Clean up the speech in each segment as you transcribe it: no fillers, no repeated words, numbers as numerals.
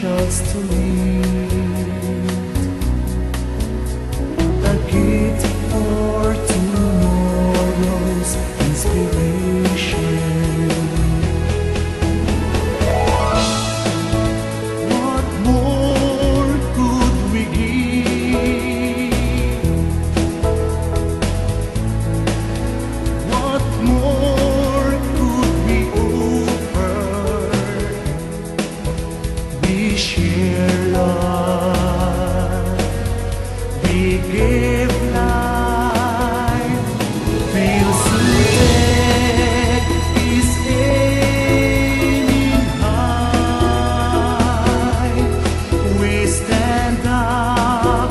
chance to meet, a gift for tomorrow's inspiration. What more could we give? What more could we offer? We share love, we give life. Philsutech is aiming high. We stand up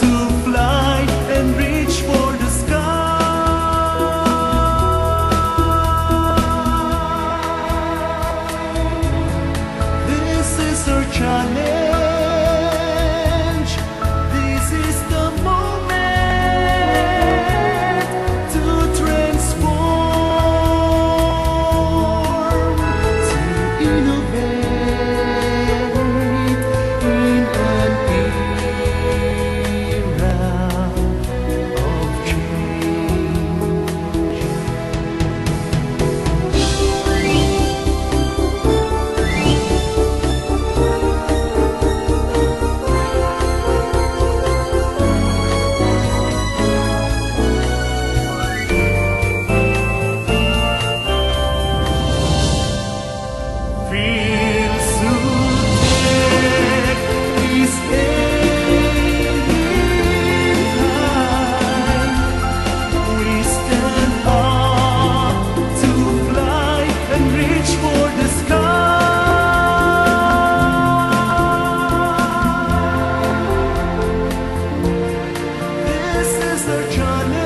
to fly and reach for the sky. This is our challenge. This is the moment to transform, to innovate in an era of change. Philsutech is aiming high. We stand up to fly and reach for the sky. This is our challenge.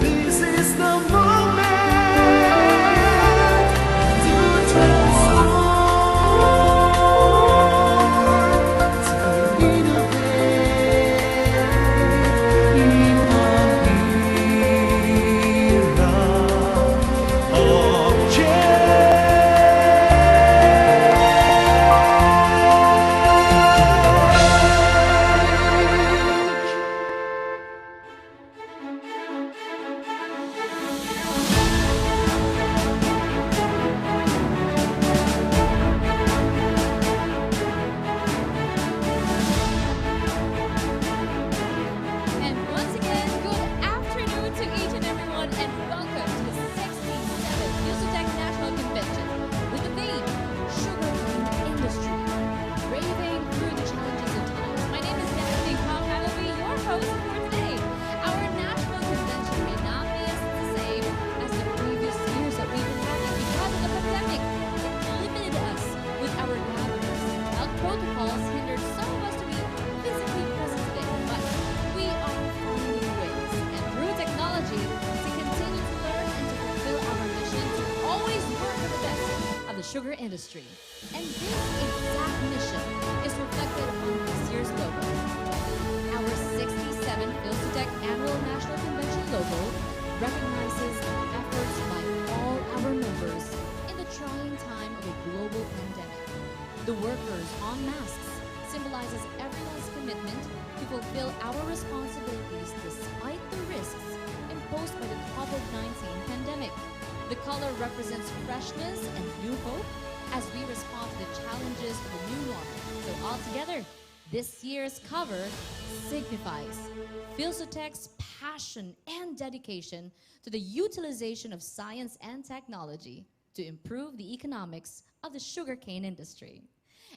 This is the moment to transform, to innovate in an era of And once again, good afternoon to each and everyone, and welcome to the 67th Philsutech National Convention with the theme Sugarcane Industry, braving through the challenges of times. My name is Daphne Kong. I will be your host for today. Our national convention may not be as the same as the previous years that we've been having because of the pandemic. It limited us with our gatherings. Health protocols hindered some of us to be physically present today, but we are finding ways and through technology to continue to learn and to fulfill our mission to always work for the best of the sugar industry. And this exact mission is reflected on this year's logo. Our 67th Philsutech Annual National Convention logo recognizes efforts by all our members in the trying time of a global pandemic. The workers on masks symbolizes everyone's commitment to fulfill our responsibilities despite the risks imposed by the COVID-19 pandemic. The color represents freshness and new hope as we respond to the challenges of the new normal. So altogether, this year's cover signifies Philsutech's passion and dedication to the utilization of science and technology to improve the economics of the sugarcane industry.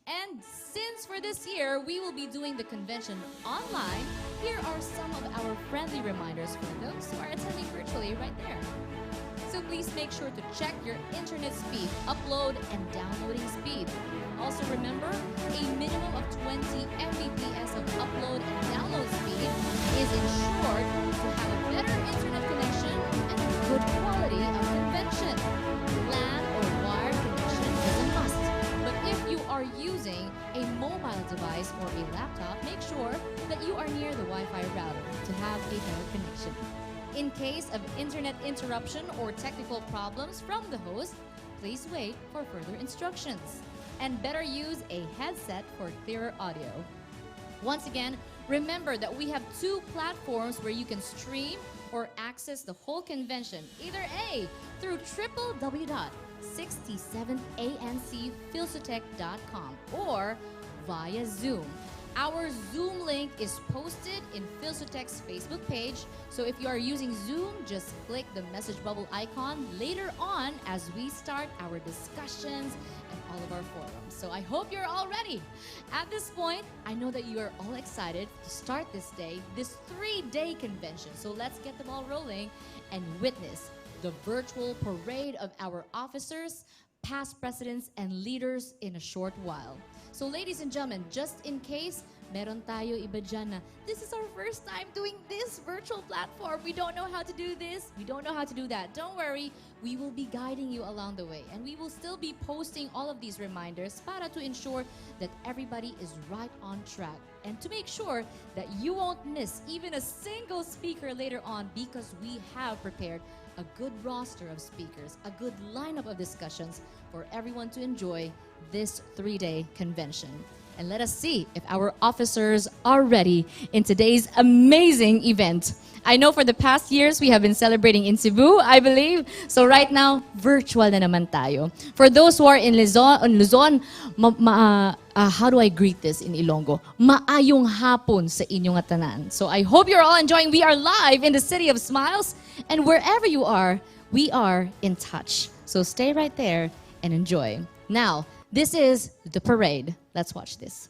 And since for this year we will be doing the convention online, here are some of our friendly reminders for those who are attending virtually right there. So please make sure to check your internet speed, upload and downloading speed. Also remember, a minimum of 20 Mbps of upload and download speed is ensured to have a better internet connection and good quality of convention. LAN or wired connection is a must. But if you are using a mobile device or a laptop, make sure that you are near the Wi-Fi router to have a better connection. In case of internet interruption or technical problems from the host, please wait for further instructions. and better use a headset for clearer audio. Once again, remember that we have two platforms where you can stream or access the whole convention. Either A, through www.67ancphilsutech.com or via Zoom. Our Zoom link is posted in Philsutech's Facebook page. So if you are using Zoom, just click the message bubble icon later on as we start our discussions and all of our forums. So I hope you're all ready. At this point, I know that you are all excited to start this day, this 3-day convention. So let's get the ball rolling and witness the virtual parade of our officers, past presidents, and leaders in a short while. So ladies and gentlemen, just in case meron tayo iba dyan na this is our first time doing this virtual platform. We don't know how to do this. We don't know how to do that. Don't worry. We will be guiding you along the way. And we will still be posting all of these reminders para to ensure that everybody is right on track. And to make sure that you won't miss even a single speaker later on because we have prepared a good roster of speakers, a good lineup of discussions for everyone to enjoy this 3-day convention. And let us see if our officers are ready in today's amazing event. I know for the past years we have been celebrating in Cebu, I believe. So right now, virtual na naman tayo. For those who are in Luzon, how do I greet this in Ilonggo? Maayong hapon sa inyong tanan. So I hope you're all enjoying. We are live in the City of Smiles. And wherever you are, we are in touch. So stay right there and enjoy. Now, this is the parade. Let's watch this.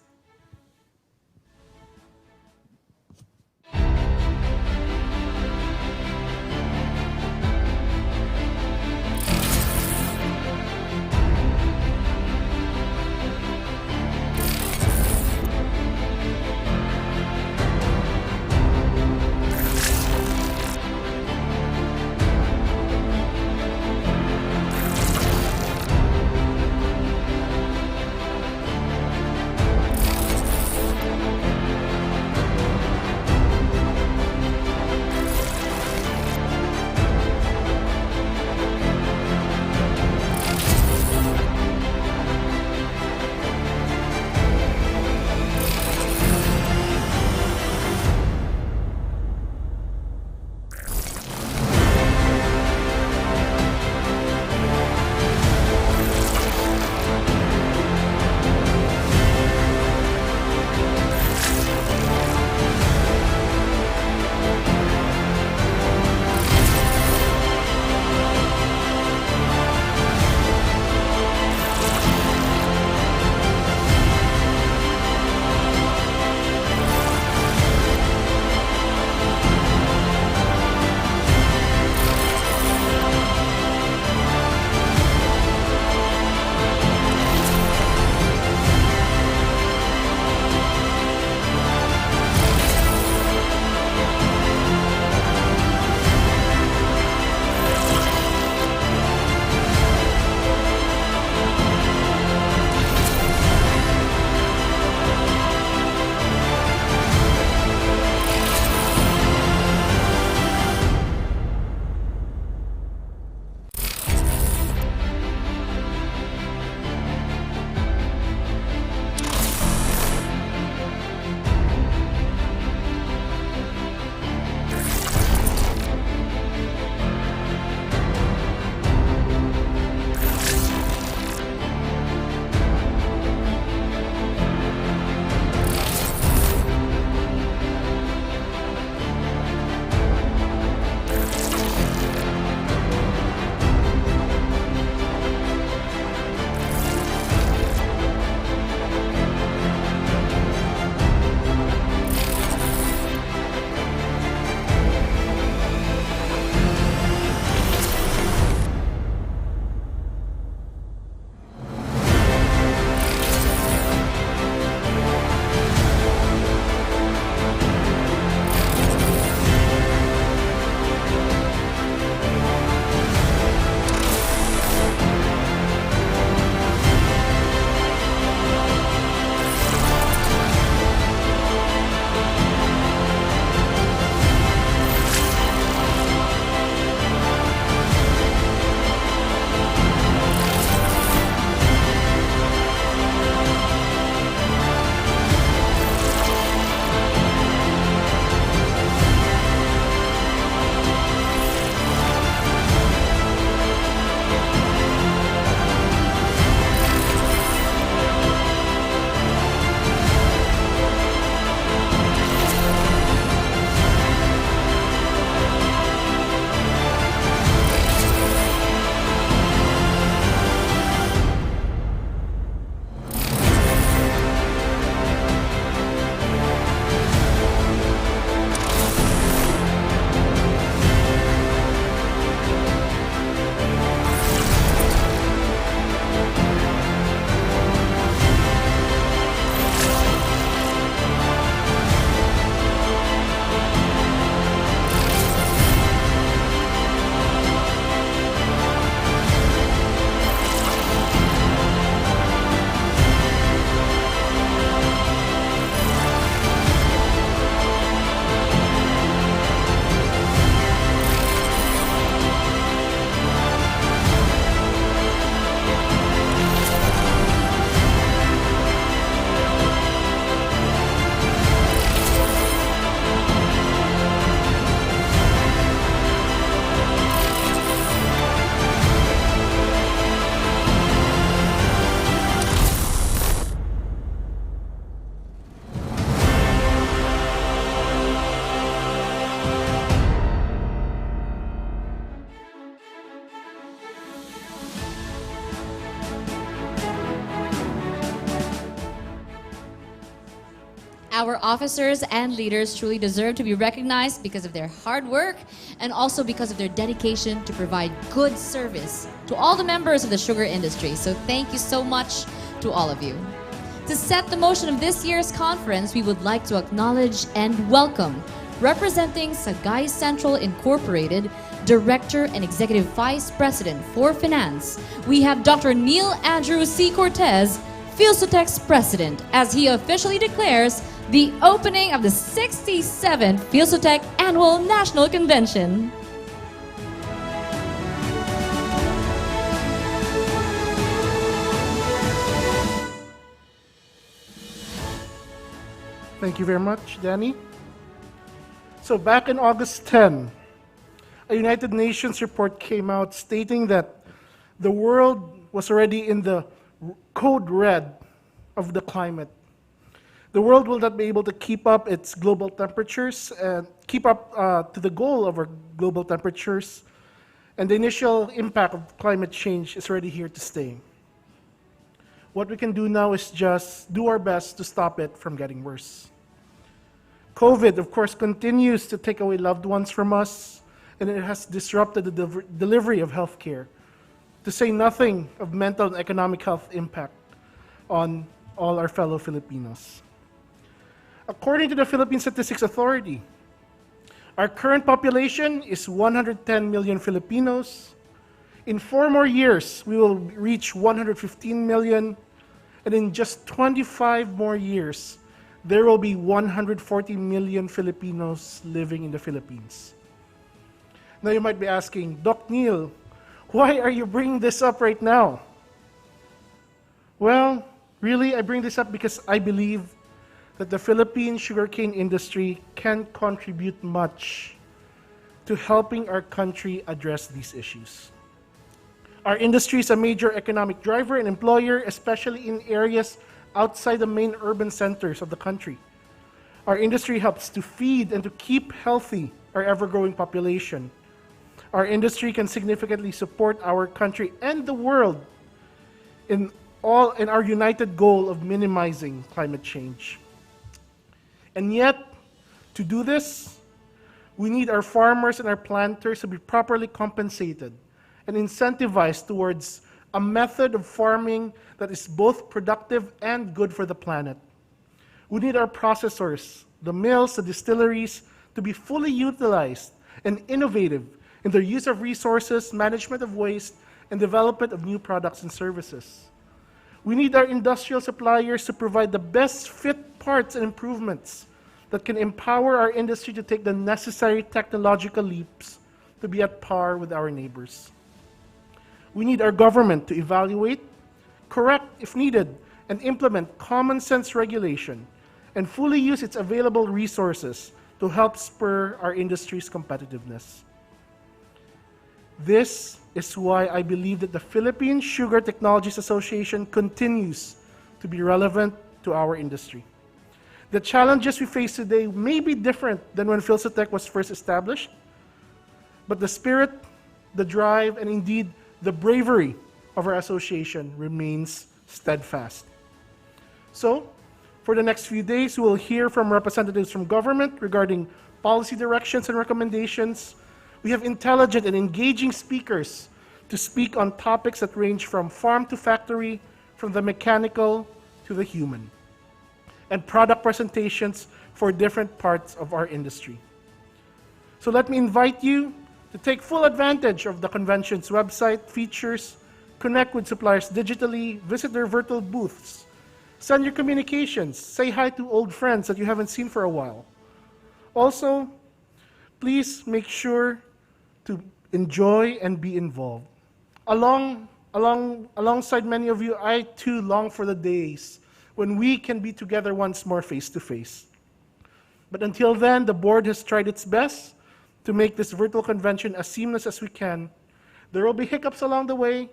Our officers and leaders truly deserve to be recognized because of their hard work and also because of their dedication to provide good service to all the members of the sugar industry. So thank you so much to all of you. To set the motion of this year's conference, we would like to acknowledge and welcome, representing Sagay Central Incorporated, Director and Executive Vice President for Finance, we have Dr. Neil Andrew C. Cortez, Philsutech's President, as he officially declares the opening of the 67th Philsutech Annual National Convention. Thank you very much, Danny. So back in August 10, a United Nations report came out stating that the world was already in the code red of the climate. The world will not be able to keep up its global temperatures and keep up to the goal of our global temperatures, and the initial impact of climate change is already here to stay. What we can do now is just do our best to stop it from getting worse. COVID, of course, continues to take away loved ones from us, and it has disrupted the delivery of healthcare, to say nothing of mental and economic health impact on all our fellow Filipinos. According to the Philippine Statistics Authority, our current population is 110 million Filipinos. In 4 more years, we will reach 115 million, and in just 25 more years, there will be 140 million Filipinos living in the Philippines. Now you might be asking, Doc Neil, why are you bringing this up right now? Well, really, I bring this up because I believe that the Philippine sugarcane industry can contribute much to helping our country address these issues. Our industry is a major economic driver and employer, especially in areas outside the main urban centers of the country. Our industry helps to feed and to keep healthy our ever-growing population. Our industry can significantly support our country and the world in our united goal of minimizing climate change. And yet, to do this, we need our farmers and our planters to be properly compensated and incentivized towards a method of farming that is both productive and good for the planet. We need our processors, the mills, the distilleries, to be fully utilized and innovative in their use of resources, management of waste, and development of new products and services. We need our industrial suppliers to provide the best fit parts and improvements that can empower our industry to take the necessary technological leaps to be at par with our neighbors. We need our government to evaluate, correct if needed, and implement common sense regulation and fully use its available resources to help spur our industry's competitiveness. This is why I believe that the Philippine Sugar Technologies Association continues to be relevant to our industry. The challenges we face today may be different than when Philsutech was first established, but the spirit, the drive, and indeed the bravery of our association remains steadfast. So, for the next few days, we will hear from representatives from government regarding policy directions and recommendations. We have intelligent and engaging speakers to speak on topics that range from farm to factory, from the mechanical to the human, and product presentations for different parts of our industry. So let me invite you to take full advantage of the convention's website features, connect with suppliers digitally, visit their virtual booths, send your communications, say hi to old friends that you haven't seen for a while. Also, please make sure to enjoy and be involved. Alongside many of you, I too long for the days when we can be together once more face to face. But until then, the board has tried its best to make this virtual convention as seamless as we can. There will be hiccups along the way,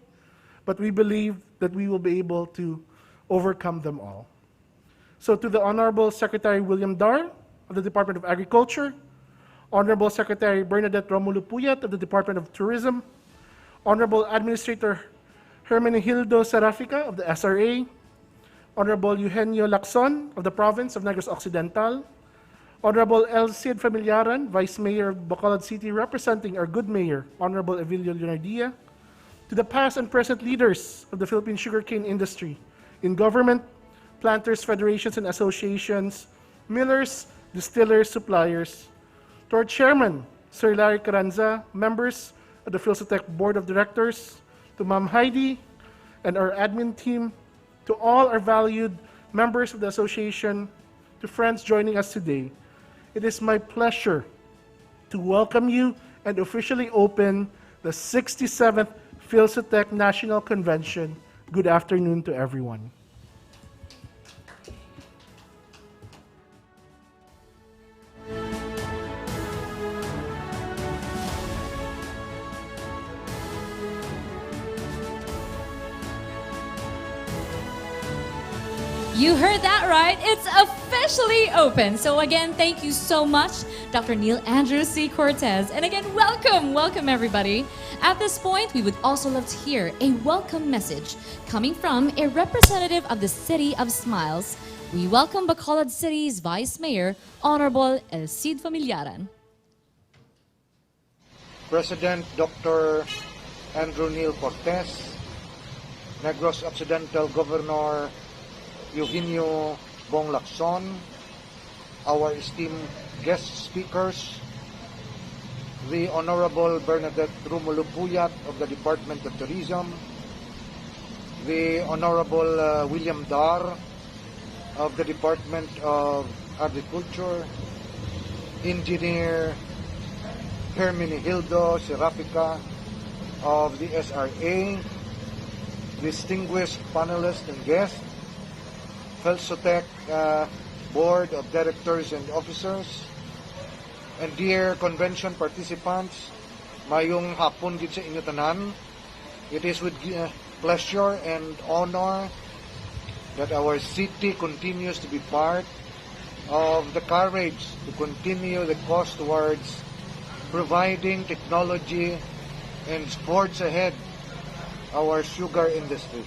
but we believe that we will be able to overcome them all. So to the Honorable Secretary William Dar of the Department of Agriculture, Honorable Secretary Bernadette Romulo Puyat of the Department of Tourism, Honorable Administrator Hermenegildo Serafica of the SRA, Honorable Eugenio Lacson of the Province of Negros Occidental, Honorable L. Cid Familiaran, Vice Mayor of Bacolod City, representing our good mayor, Honorable Evilio Leonardia, to the past and present leaders of the Philippine sugarcane industry in government, planters, federations, and associations, millers, distillers, suppliers, to our chairman, Sir Larry Carranza, members of the Philsutech Board of Directors, to Ma'am Heidi and our admin team, to all our valued members of the association, to friends joining us today. It is my pleasure to welcome you and officially open the 67th Philsutech National Convention. Good afternoon to everyone. You heard that right. It's officially open. So again, thank you so much, Dr. Neil Andrew C. Cortez. And again, welcome everybody. At this point, we would also love to hear a welcome message coming from a representative of the City of Smiles. We welcome Bacolod City's Vice Mayor, Honorable El Cid Familiaran. President Dr. Andrew Neil Cortez, Negros Occidental Governor Eugenio Bong Lacson, our esteemed guest speakers, the Honorable Bernadette Romulo Puyat of the Department of Tourism, the Honorable William Dar of the Department of Agriculture, Engineer Hermenegildo Serafica of the SRA, distinguished panelists and guests, Philsutech Board of Directors and Officers, and dear convention participants, mayong hapon gid sa inyo tanan. It is with pleasure and honor that our city continues to be part of the courage to continue the cause towards providing technology and sports ahead our sugar industry.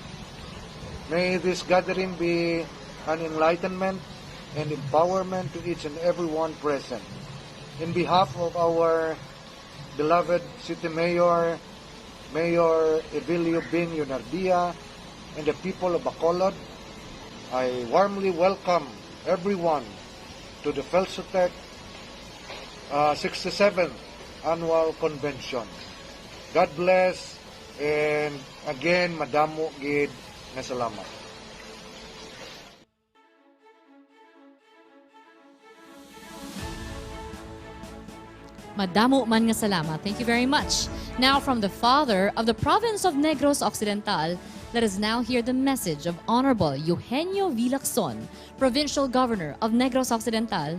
May this gathering be an enlightenment and empowerment to each and everyone present. In behalf of our beloved City Mayor, Mayor Evilio Bing Leonardia, and the people of Bacolod, I warmly welcome everyone to the Philsutech 67th Annual Convention. God bless, and again, madamo gid nga salamat. Madamo man nga salamat. Thank you very much. Now, from the father of the province of Negros Occidental, let us now hear the message of Honorable Eugenio V. Lacson, Provincial Governor of Negros Occidental.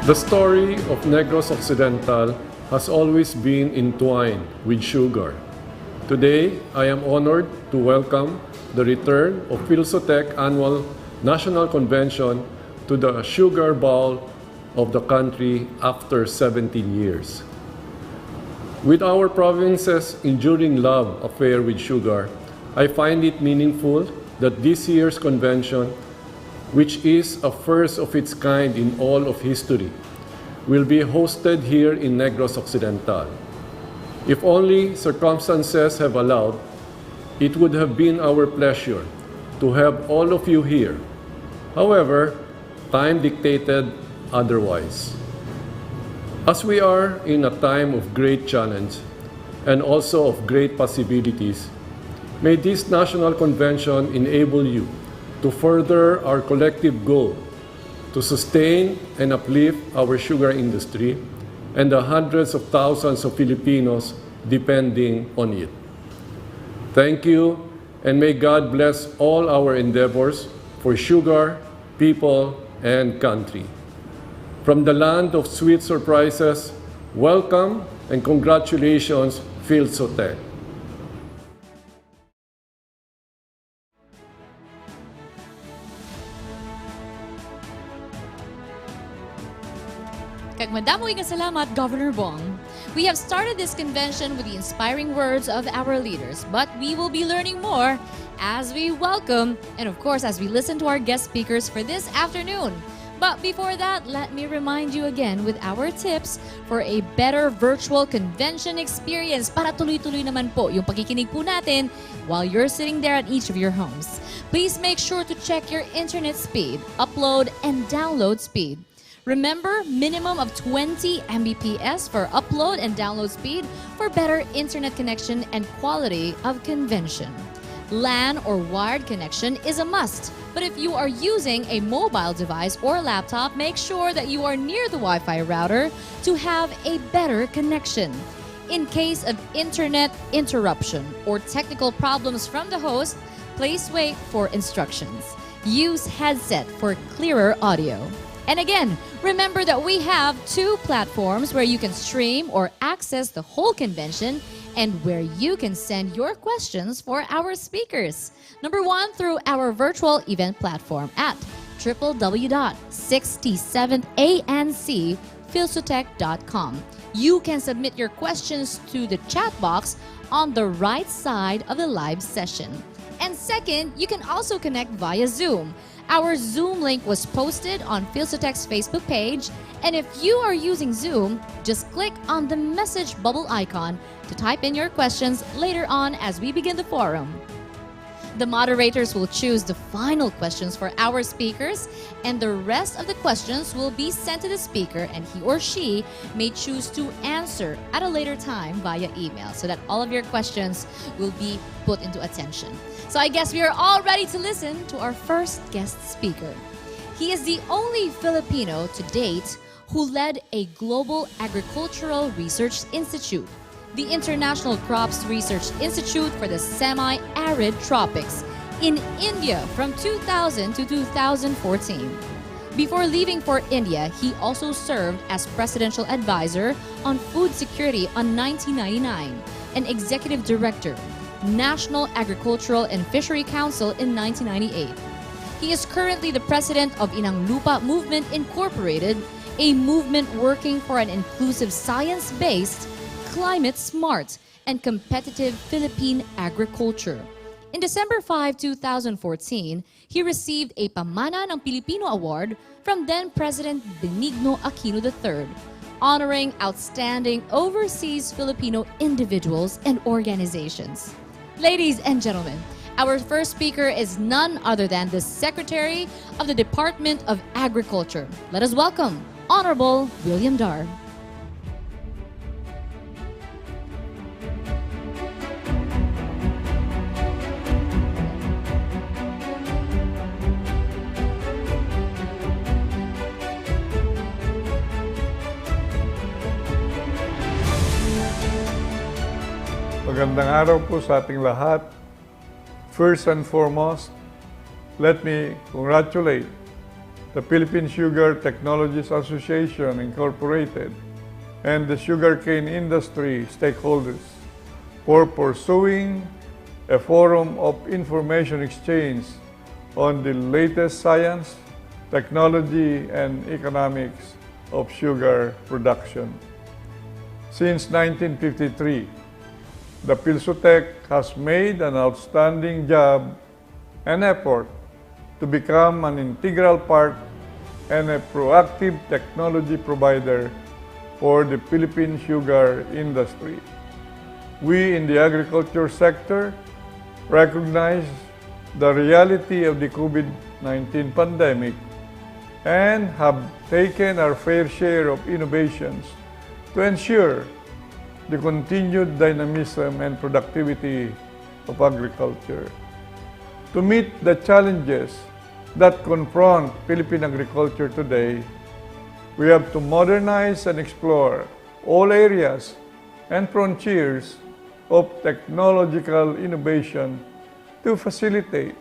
The story of Negros Occidental has always been entwined with sugar. Today, I am honored to welcome the return of Philsutech Annual National Convention to the sugar bowl of the country after 17 years. With our province's enduring love affair with sugar, I find it meaningful that this year's convention, which is a first of its kind in all of history, will be hosted here in Negros Occidental. If only circumstances have allowed, it would have been our pleasure to have all of you here. However, time dictated otherwise. As we are in a time of great challenge and also of great possibilities, may this national convention enable you to further our collective goal to sustain and uplift our sugar industry and the hundreds of thousands of Filipinos depending on it. Thank you, and may God bless all our endeavors for sugar, people, and country. From the land of sweet surprises, welcome and congratulations, Philsutech. Kag madamo nga salamat, Governor Bong. We have started this convention with the inspiring words of our leaders, but we will be learning more as we welcome and, of course, as we listen to our guest speakers for this afternoon. But before that, let me remind you again with our tips for a better virtual convention experience para tuloy-tuloy naman po yung pakikinig po natin while you're sitting there at each of your homes. Please make sure to check your internet speed, upload and download speed. Remember, minimum of 20 Mbps for upload and download speed for better internet connection and quality of convention. LAN or wired connection is a must, but if you are using a mobile device or laptop, make sure that you are near the Wi-Fi router to have a better connection. In case of internet interruption or technical problems from the host, please wait for instructions. Use headset for clearer audio. And again, remember that we have 2 platforms where you can stream or access the whole convention and where you can send your questions for our speakers. Number 1, through our virtual event platform at www.67ancphilsutech.com. You can submit your questions to the chat box on the right side of the live session. And second, you can also connect via Zoom. Our Zoom link was posted on Philsutech's Facebook page, and if you are using Zoom, just click on the message bubble icon to type in your questions later on as we begin the forum. The moderators will choose the final questions for our speakers, and the rest of the questions will be sent to the speaker, and he or she may choose to answer at a later time via email so that all of your questions will be put into attention. So I guess we are all ready to listen to our first guest speaker. He is the only Filipino to date who led a global agricultural research institute, the International Crops Research Institute for the Semi-Arid Tropics, in India from 2000 to 2014. Before leaving for India, he also served as Presidential Advisor on Food Security on 1999 and Executive Director, National Agricultural and Fishery Council in 1998. He is currently the president of Inang Lupa Movement Incorporated, a movement working for an inclusive science-based, climate-smart, and competitive Philippine agriculture. In December 5, 2014, he received a Pamana ng Pilipino Award from then-President Benigno Aquino III, honoring outstanding overseas Filipino individuals and organizations. Ladies and gentlemen, our first speaker is none other than the Secretary of the Department of Agriculture. Let us welcome Honorable William Dar. Magandang araw po sa ating lahat. First and foremost, let me congratulate the Philippine Sugar Technologies Association Incorporated and the sugarcane industry stakeholders for pursuing a forum of information exchange on the latest science, technology, and economics of sugar production. Since 1953, the Philsutech has made an outstanding job and effort to become an integral part and a proactive technology provider for the Philippine sugar industry. We in the agriculture sector recognize the reality of the COVID-19 pandemic and have taken our fair share of innovations to ensure the continued dynamism and productivity of agriculture. To meet the challenges that confront Philippine agriculture today, we have to modernize and explore all areas and frontiers of technological innovation to facilitate,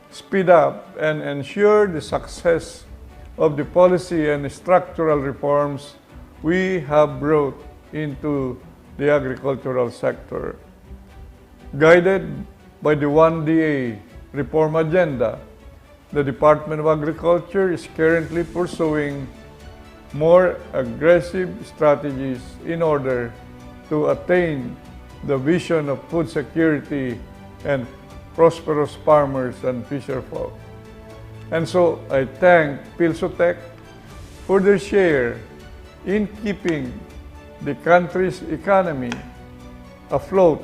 speed up, and ensure the success of the policy and structural reforms we have brought into the agricultural sector. Guided by the 1DA reform agenda, the Department of Agriculture is currently pursuing more aggressive strategies in order to attain the vision of food security and prosperous farmers and fisherfolk. And so I thank Philsutech for their share in keeping the country's economy afloat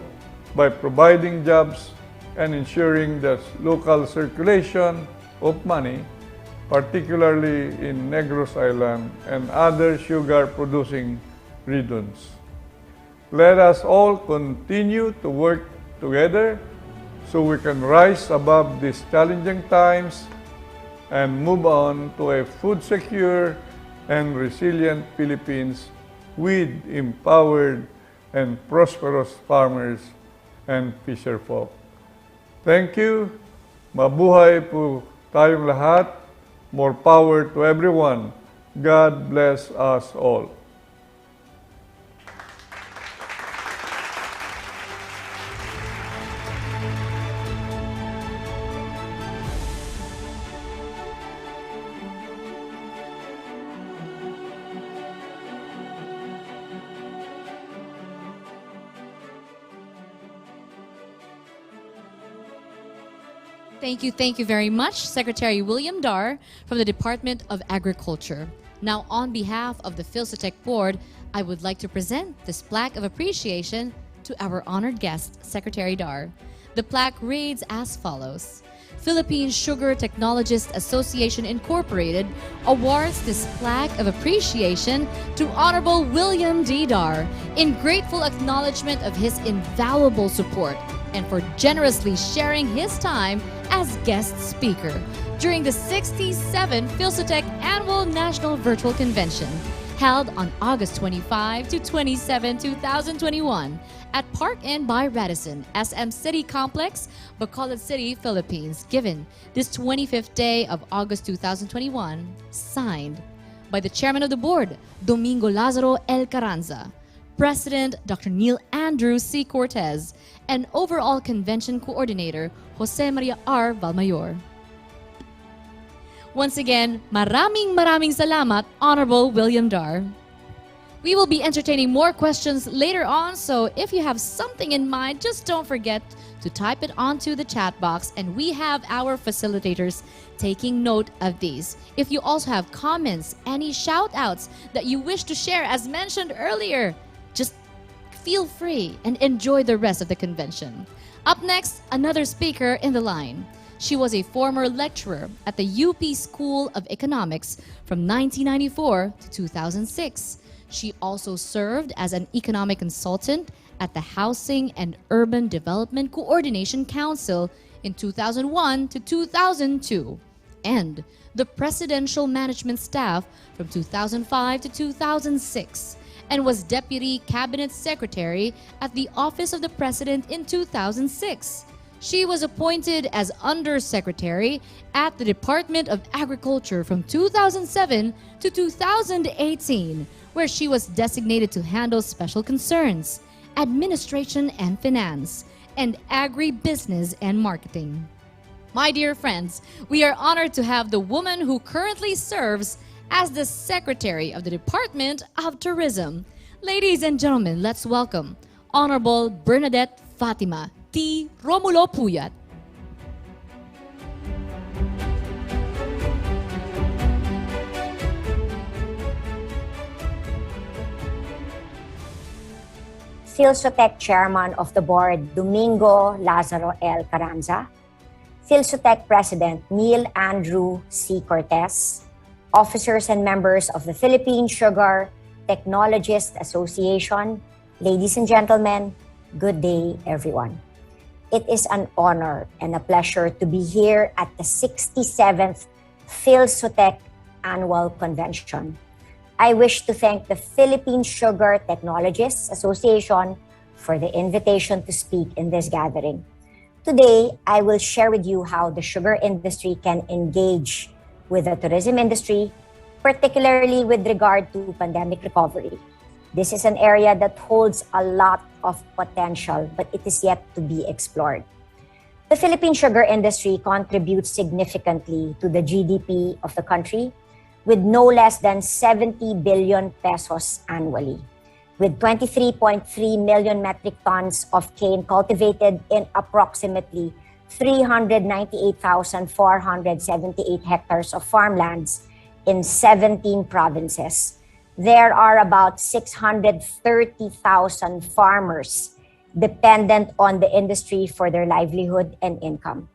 by providing jobs and ensuring the local circulation of money, particularly in Negros Island and other sugar-producing regions. Let us all continue to work together so we can rise above these challenging times and move on to a food-secure and resilient Philippines with empowered and prosperous farmers and fisherfolk. Thank you. Mabuhay po tayong lahat. More power to everyone. God bless us all. Thank you very much, Secretary William Dar from the Department of Agriculture. Now, on behalf of the Philsutech Board, I would like to present this plaque of appreciation to our honored guest, Secretary Dar. The plaque reads as follows. Philippine Sugar Technologists Association Incorporated awards this plaque of appreciation to Honorable William D. Dar in grateful acknowledgement of his invaluable support and for generously sharing his time as guest speaker during the 67th Philsutech Annual National Virtual Convention held on August 25 to 27, 2021 at Park Inn by Radisson, SM City Complex, Bacolod City, Philippines, given this 25th day of August 2021, signed by the Chairman of the Board, Domingo Lazaro L. Carranza, President Dr. Neil Andrew C. Cortez, and Overall Convention Coordinator Jose Maria R. Valmayor. Once again, maraming salamat, Honorable William Dar. We will be entertaining more questions later on, so if you have something in mind, just don't forget to type it onto the chat box, and we have our facilitators taking note of these. If you also have comments, any shout-outs that you wish to share, as mentioned earlier, just feel free and enjoy the rest of the convention. Up next, another speaker in the line. She was a former lecturer at the UP School of Economics from 1994 to 2006. She also served as an economic consultant at the Housing and Urban Development Coordination Council in 2001 to 2002 and the Presidential Management Staff from 2005 to 2006 and was Deputy Cabinet Secretary at the Office of the President in 2006. She was appointed as Undersecretary at the Department of Agriculture from 2007 to 2018, where she was designated to handle special concerns, administration and finance, and agribusiness and marketing. My dear friends, we are honored to have the woman who currently serves as the Secretary of the Department of Tourism. Ladies and gentlemen, let's welcome Honorable Bernadette Fatima T. Romulo Puyat. Philsutech Chairman of the Board, Domingo Lazaro L. Carranza, Philsutech President Neil Andrew C. Cortez, officers and members of the Philippine Sugar Technologists Association, ladies and gentlemen, good day, everyone. It is an honor and a pleasure to be here at the 67th Philsutech Annual Convention. I wish to thank the Philippine Sugar Technologists Association for the invitation to speak in this gathering. Today, I will share with you how the sugar industry can engage with the tourism industry, particularly with regard to pandemic recovery. This is an area that holds a lot of potential, but it is yet to be explored. The Philippine sugar industry contributes significantly to the GDP of the country, with no less than 70 billion pesos annually. with 23.3 million metric tons of cane cultivated in approximately 398,478 hectares of farmlands in 17 provinces. There are about 630,000 farmers dependent on the industry for their livelihood and income.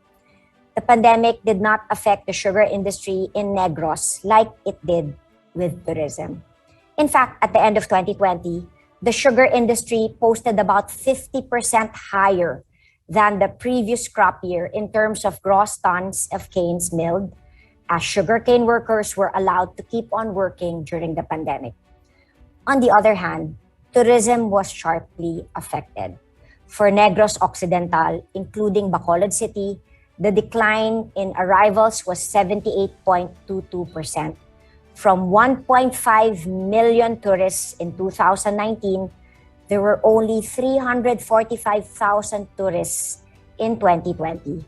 The pandemic did not affect the sugar industry in Negros like it did with tourism. In fact, at the end of 2020, the sugar industry posted about 50% higher than the previous crop year in terms of gross tons of canes milled, as sugarcane workers were allowed to keep on working during the pandemic. On the other hand, tourism was sharply affected. For Negros Occidental, including Bacolod City, the decline in arrivals was 78.22%. From 1.5 million tourists in 2019, there were only 345,000 tourists in 2020.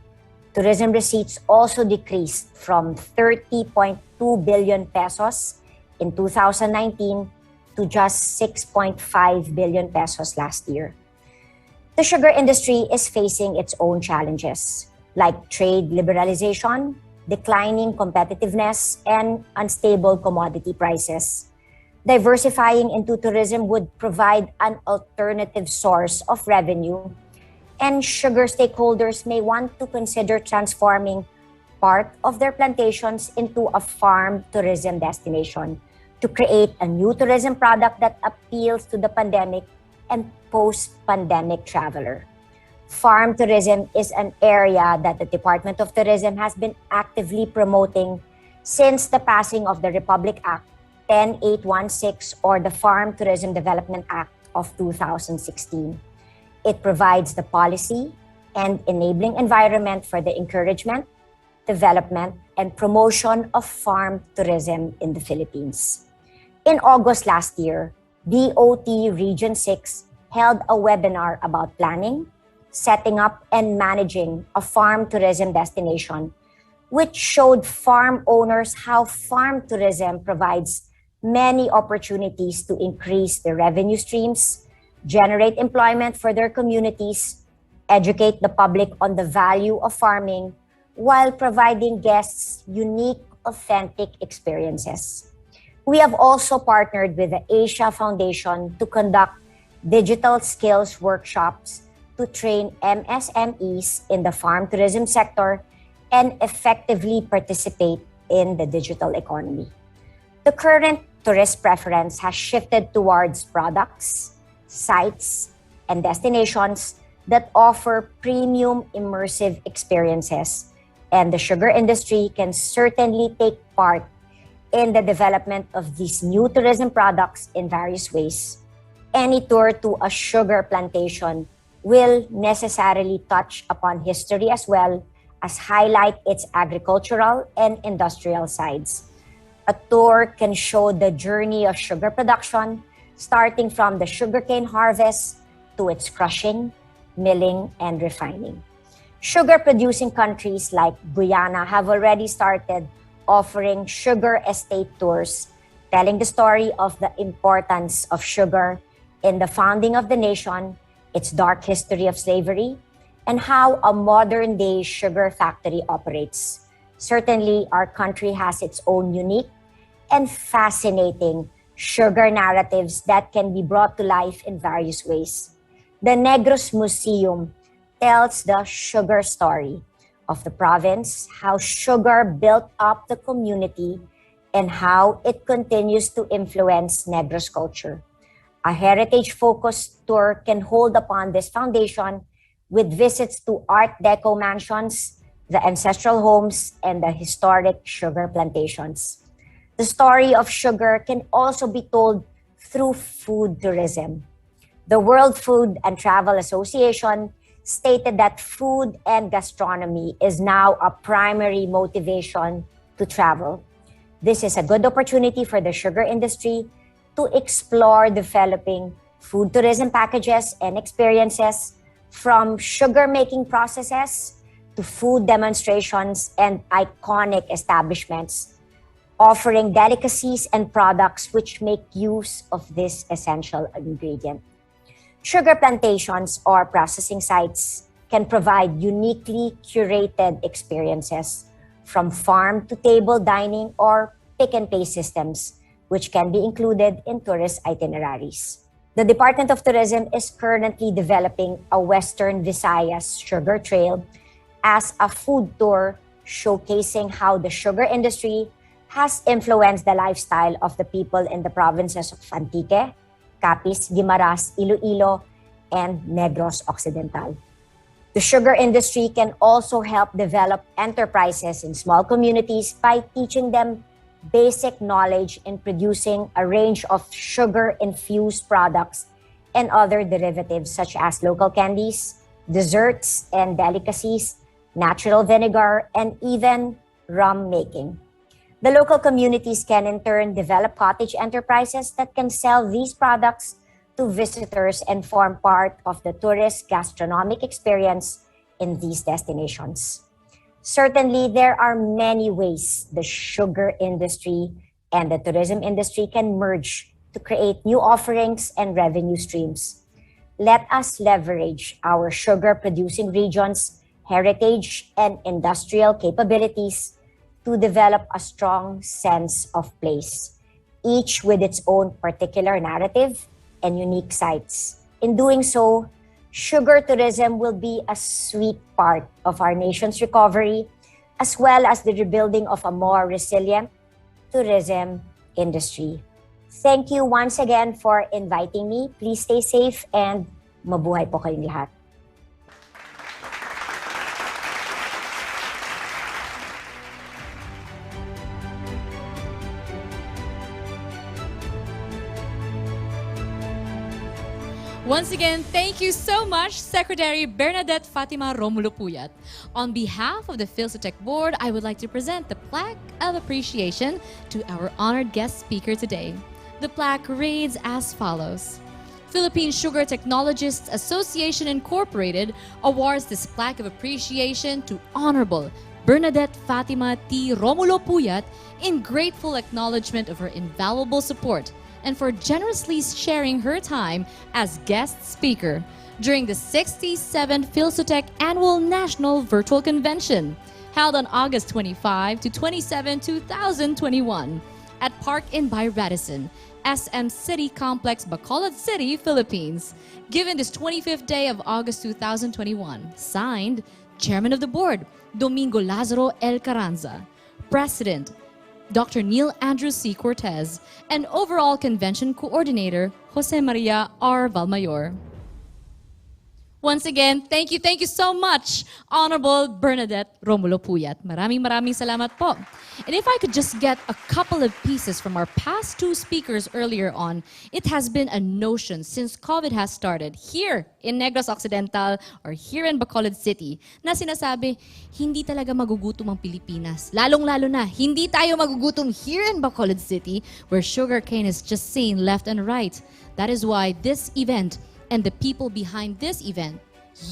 Tourism receipts also decreased from 30.2 billion pesos in 2019 to just 6.5 billion pesos last year. The sugar industry is facing its own challenges, like trade liberalization, declining competitiveness, and unstable commodity prices. Diversifying into tourism would provide an alternative source of revenue, and sugar stakeholders may want to consider transforming part of their plantations into a farm tourism destination to create a new tourism product that appeals to the pandemic and post-pandemic traveler. Farm tourism is an area that the Department of Tourism has been actively promoting since the passing of the Republic Act 10816 or the Farm Tourism Development Act of 2016. It provides the policy and enabling environment for the encouragement, development, and promotion of farm tourism in the Philippines. In August last year, DOT Region 6 held a webinar about planning, setting up, and managing a farm tourism destination, which showed farm owners how farm tourism provides many opportunities to increase their revenue streams, generate employment for their communities, educate the public on the value of farming, while providing guests unique, authentic experiences. We have also partnered with the Asia Foundation to conduct digital skills workshops to train MSMEs in the farm tourism sector and effectively participate in the digital economy. The current tourist preference has shifted towards products, sites, and destinations that offer premium immersive experiences, and the sugar industry can certainly take part in the development of these new tourism products in various ways. Any tour to a sugar plantation will necessarily touch upon history as well as highlight its agricultural and industrial sides. A tour can show the journey of sugar production, starting from the sugarcane harvest to its crushing, milling, and refining. Sugar-producing countries like Guyana have already started offering sugar estate tours, telling the story of the importance of sugar in the founding of the nation, its dark history of slavery, and how a modern-day sugar factory operates. Certainly, our country has its own unique and fascinating sugar narratives that can be brought to life in various ways. The Negros Museum tells the sugar story of the province, how sugar built up the community, and how it continues to influence Negros culture. A heritage-focused tour can hold upon this foundation with visits to Art Deco mansions, the ancestral homes, and the historic sugar plantations. The story of sugar can also be told through food tourism. The World Food and Travel Association stated that food and gastronomy is now a primary motivation to travel. This is a good opportunity for the sugar industry to explore developing food tourism packages and experiences, from sugar-making processes to food demonstrations and iconic establishments. offering delicacies and products which make use of this essential ingredient. Sugar plantations or processing sites can provide uniquely curated experiences from farm to table dining or pick and pay systems, which can be included in tourist itineraries. The Department of Tourism is currently developing a Western Visayas Sugar Trail as a food tour showcasing how the sugar industry has influenced the lifestyle of the people in the provinces of Antique, Capiz, Guimaras, Iloilo, and Negros Occidental. The sugar industry can also help develop enterprises in small communities by teaching them basic knowledge in producing a range of sugar-infused products and other derivatives such as local candies, desserts and delicacies, natural vinegar, and even rum making. The local communities can in turn develop cottage enterprises that can sell these products to visitors and form part of the tourist gastronomic experience in these destinations. Certainly, there are many ways the sugar industry and the tourism industry can merge to create new offerings and revenue streams. Let us leverage our sugar-producing regions' heritage and industrial capabilities to develop a strong sense of place, each with its own particular narrative and unique sites. In doing so, sugar tourism will be a sweet part of our nation's recovery, as well as the rebuilding of a more resilient tourism industry. Thank you once again for inviting me. Please stay safe and mabuhay po kayong lahat. Once again, thank you so much, Secretary Bernadette Fatima Romulo Puyat. On behalf of the Philsutech Board, I would like to present the plaque of appreciation to our honored guest speaker today. The plaque reads as follows. Philippine Sugar Technologists Association Incorporated awards this plaque of appreciation to Honorable Bernadette Fatima T. Romulo Puyat in grateful acknowledgement of her invaluable support and for generously sharing her time as guest speaker during the 67th Philsutech Annual National Virtual Convention held on August 25 to 27, 2021 at Park Inn by Radisson, SM City Complex, Bacolod City, Philippines. Given this 25th day of August 2021, signed Chairman of the Board, Domingo Lazaro L. Carranza, President, Dr. Neil Andrew C. Cortez, and overall convention coordinator, Jose Maria R. Valmayor. Once again, thank you so much, Honorable Bernadette Romulo Puyat. Maraming salamat po. And if I could just get a couple of pieces from our past two speakers earlier on, it has been a notion since COVID has started here in Negros Occidental or here in Bacolod City na sinasabi, hindi talaga magugutom ang Pilipinas. Lalong-lalo na, hindi tayo magugutom here in Bacolod City where sugarcane is just seen left and right. That is why this event and the people behind this event,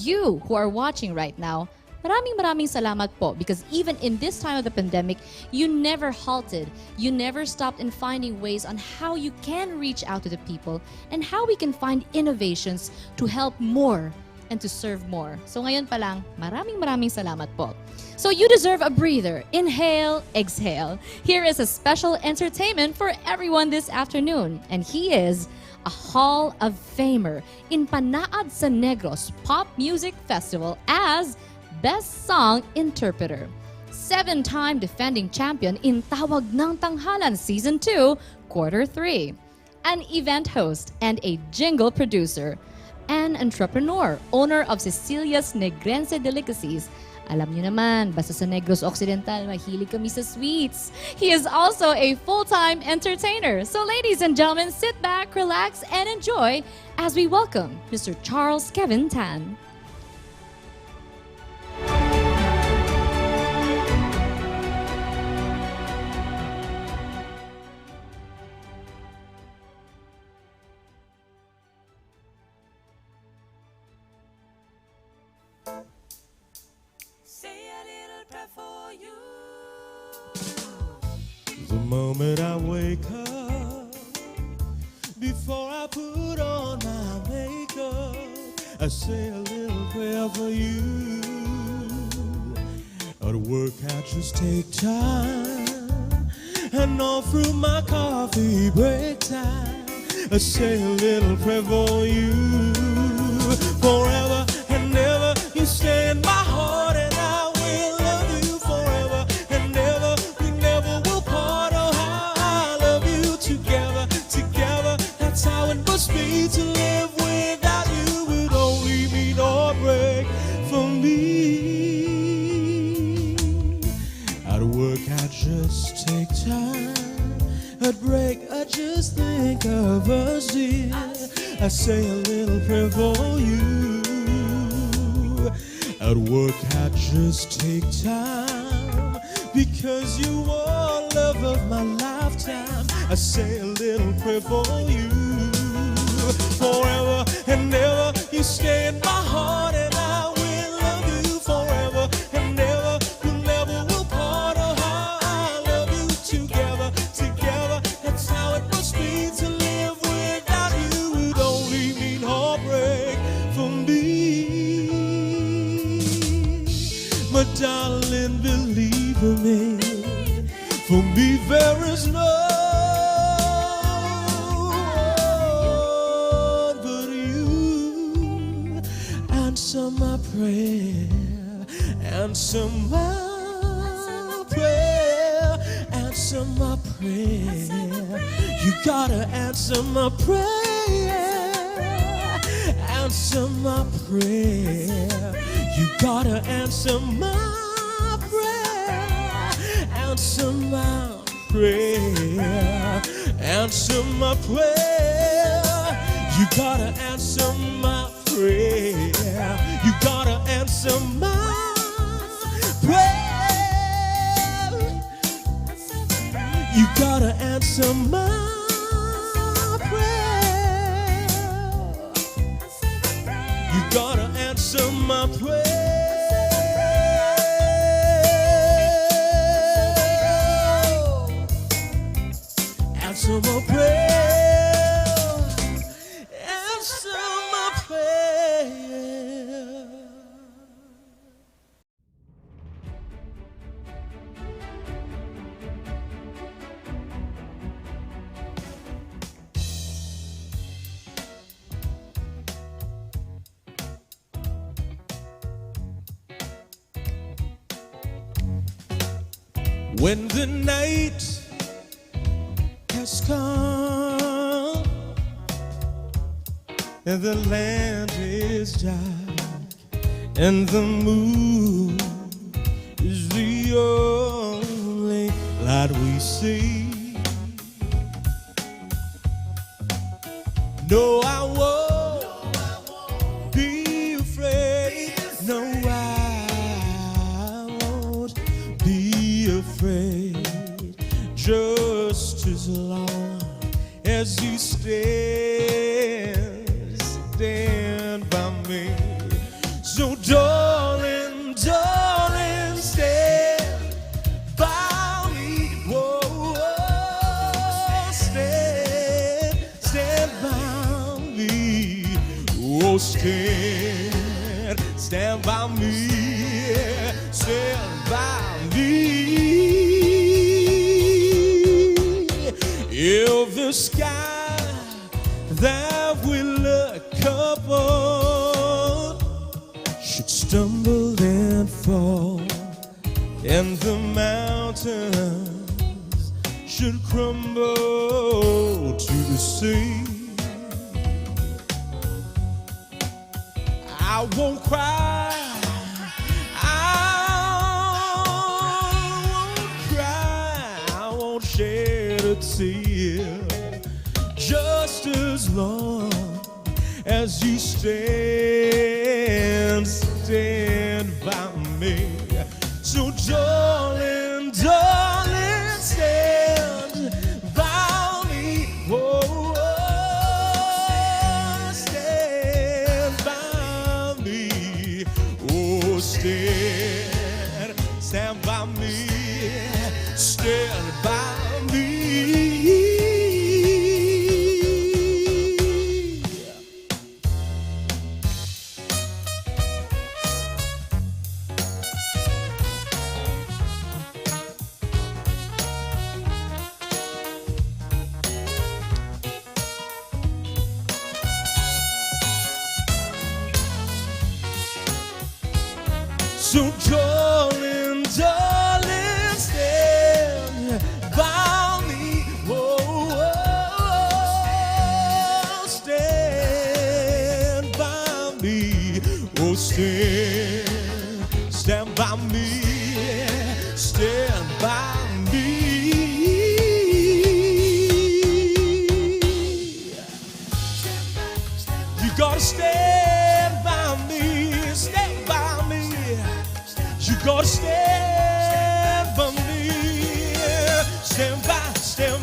you who are watching right now, maraming salamat po, because even in this time of the pandemic, you never halted, you never stopped in finding ways on how you can reach out to the people and how we can find innovations to help more and to serve more. So ngayon pa lang, maraming salamat po. So you deserve a breather. Inhale, exhale. Here is a special entertainment for everyone this afternoon, and he is a Hall of Famer in Panaad sa Negros Pop Music Festival as Best Song Interpreter. 7-time defending champion in Tawag ng Tanghalan Season 2, Quarter 3. An event host and a jingle producer. An entrepreneur, owner of Cecilia's Negrense Delicacies. Alam niyo naman, basta sa Negros Occidental, mahilig kami sa sweets. He is also a full-time entertainer. So ladies and gentlemen, sit back, relax, and enjoy as we welcome Mr. Charles Kevin Tan. The moment I wake up, before I put on my makeup, I say a little prayer for you. At work I just take time, and all through my coffee break time, I say a little prayer for you. Forever and ever you stay in my heart, and I will love you forever and ever. We never will part. Oh, how I love you. Together, together, that's how it must be to live without you. Would only mean heartbreak for me. At work I just take time. At break I just think of us, dear. I say a little prayer for you. At work I just take time, because you are love of my lifetime. I say a little prayer for you. Forever and ever you stay in my heart, and I will love you forever and ever. We never will part. Oh, how I love you. Together, together, that's how it must be to live without you. Would only mean heartbreak for me. But darling, believe me, for me there is no one but you. Answer my prayer, answer my prayer, answer my prayer. You gotta answer my prayer, answer my prayer. You gotta answer my prayer, answer my prayer, answer my prayer. You gotta answer my prayer. You gotta answer my prayer. You gotta answer my prayer. You gotta answer my prayer. Answer my prayer. Answer my prayer. When the night has come and the land is dark and the moon is the only light we see, no, I won't be afraid. No, I won't be afraid. Just as long as you stand by me. So darling, darling, stand by me. Whoa, whoa, stand by me. Oh, stand by me. Stand by me. If the sky that we look upon should stumble and fall, and the mountains should crumble to the sea, I won't cry. I won't cry. I won't shed a tear. Just as long as you stand by me. So darling, darling, stand by me. Oh, stand by me. Oh, stand by me. Stand by me. So darling, darling, stand by me. Oh, stand by me. Oh, stand by me. Stand by me. You gotta stand by me. Stand by me. You gotta stand by me. Stand by me.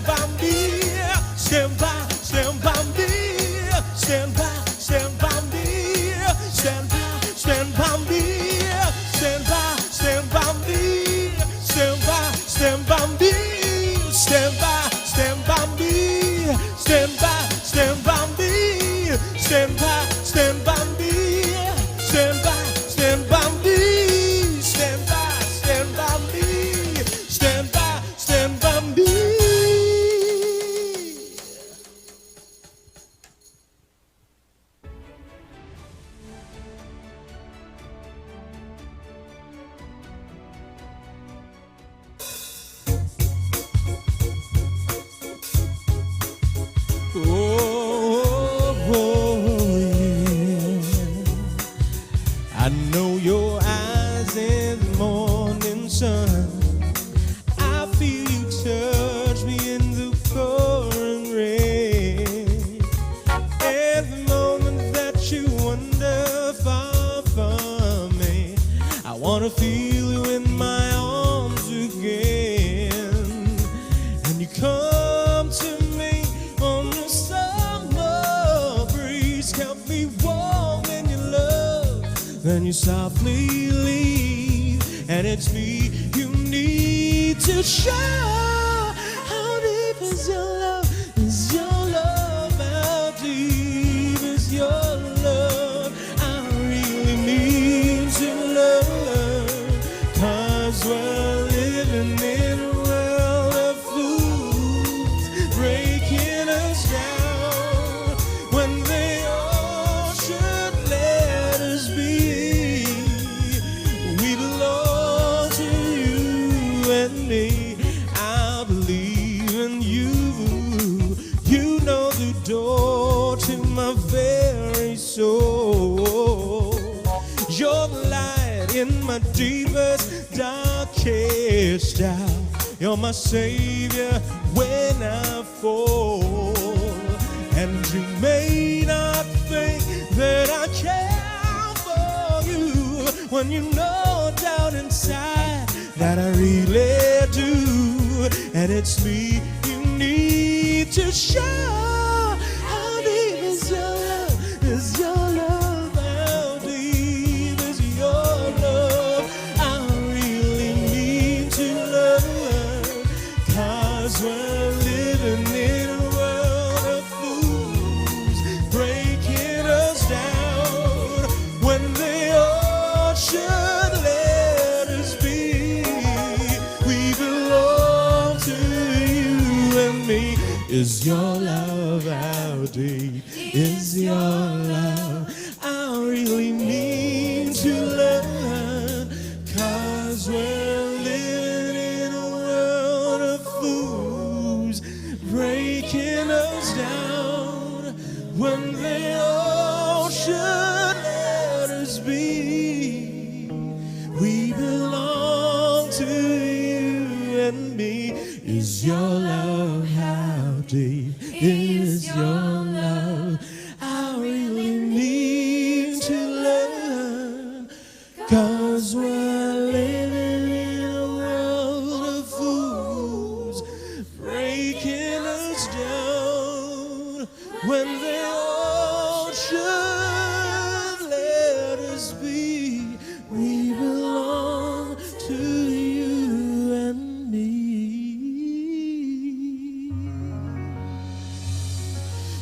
Stand by me. Stand by me. Stand by me. Stand by me. Stand by me. Stand by me. Stand by me. Stand by me. Stand by me. Stand by me. Stand by me. I know your eyes in the morning sun. I feel you touch me in the pouring rain. At the moment that you wander far from me, I wanna feel you in my arms again. And you come to me on the summer breeze, kept me warm in your love. Then you softly leave, and it's me you need to show. How deep is your love? Is your love? How deep is your love? I really need to learn, 'cause we're living in a world of fools, breaking us down when they all should let us be. We belong to you and me. I believe in you. You know the door to my very soul. You're the light in my deepest, darkest hour. You're my savior when I fall. And you may not think that I care for you, when you know down inside that I really do. And it's me you need to show. How deep is your love? Is your love? How deep is your love? I really need to learn, 'cause we're living in a world of fools, breaking us down when they all should let us be. We belong to you and me. Is your love? How deep is your love? I really need to learn, 'cause we're living in a world of fools, breaking us down when they all should let us be. We belong to you and me. Is your love? How deep is your love? I really need to learn, 'cause we're living in a world of fools, breaking us down when they all should let us be. We belong to you and me.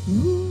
Ooh.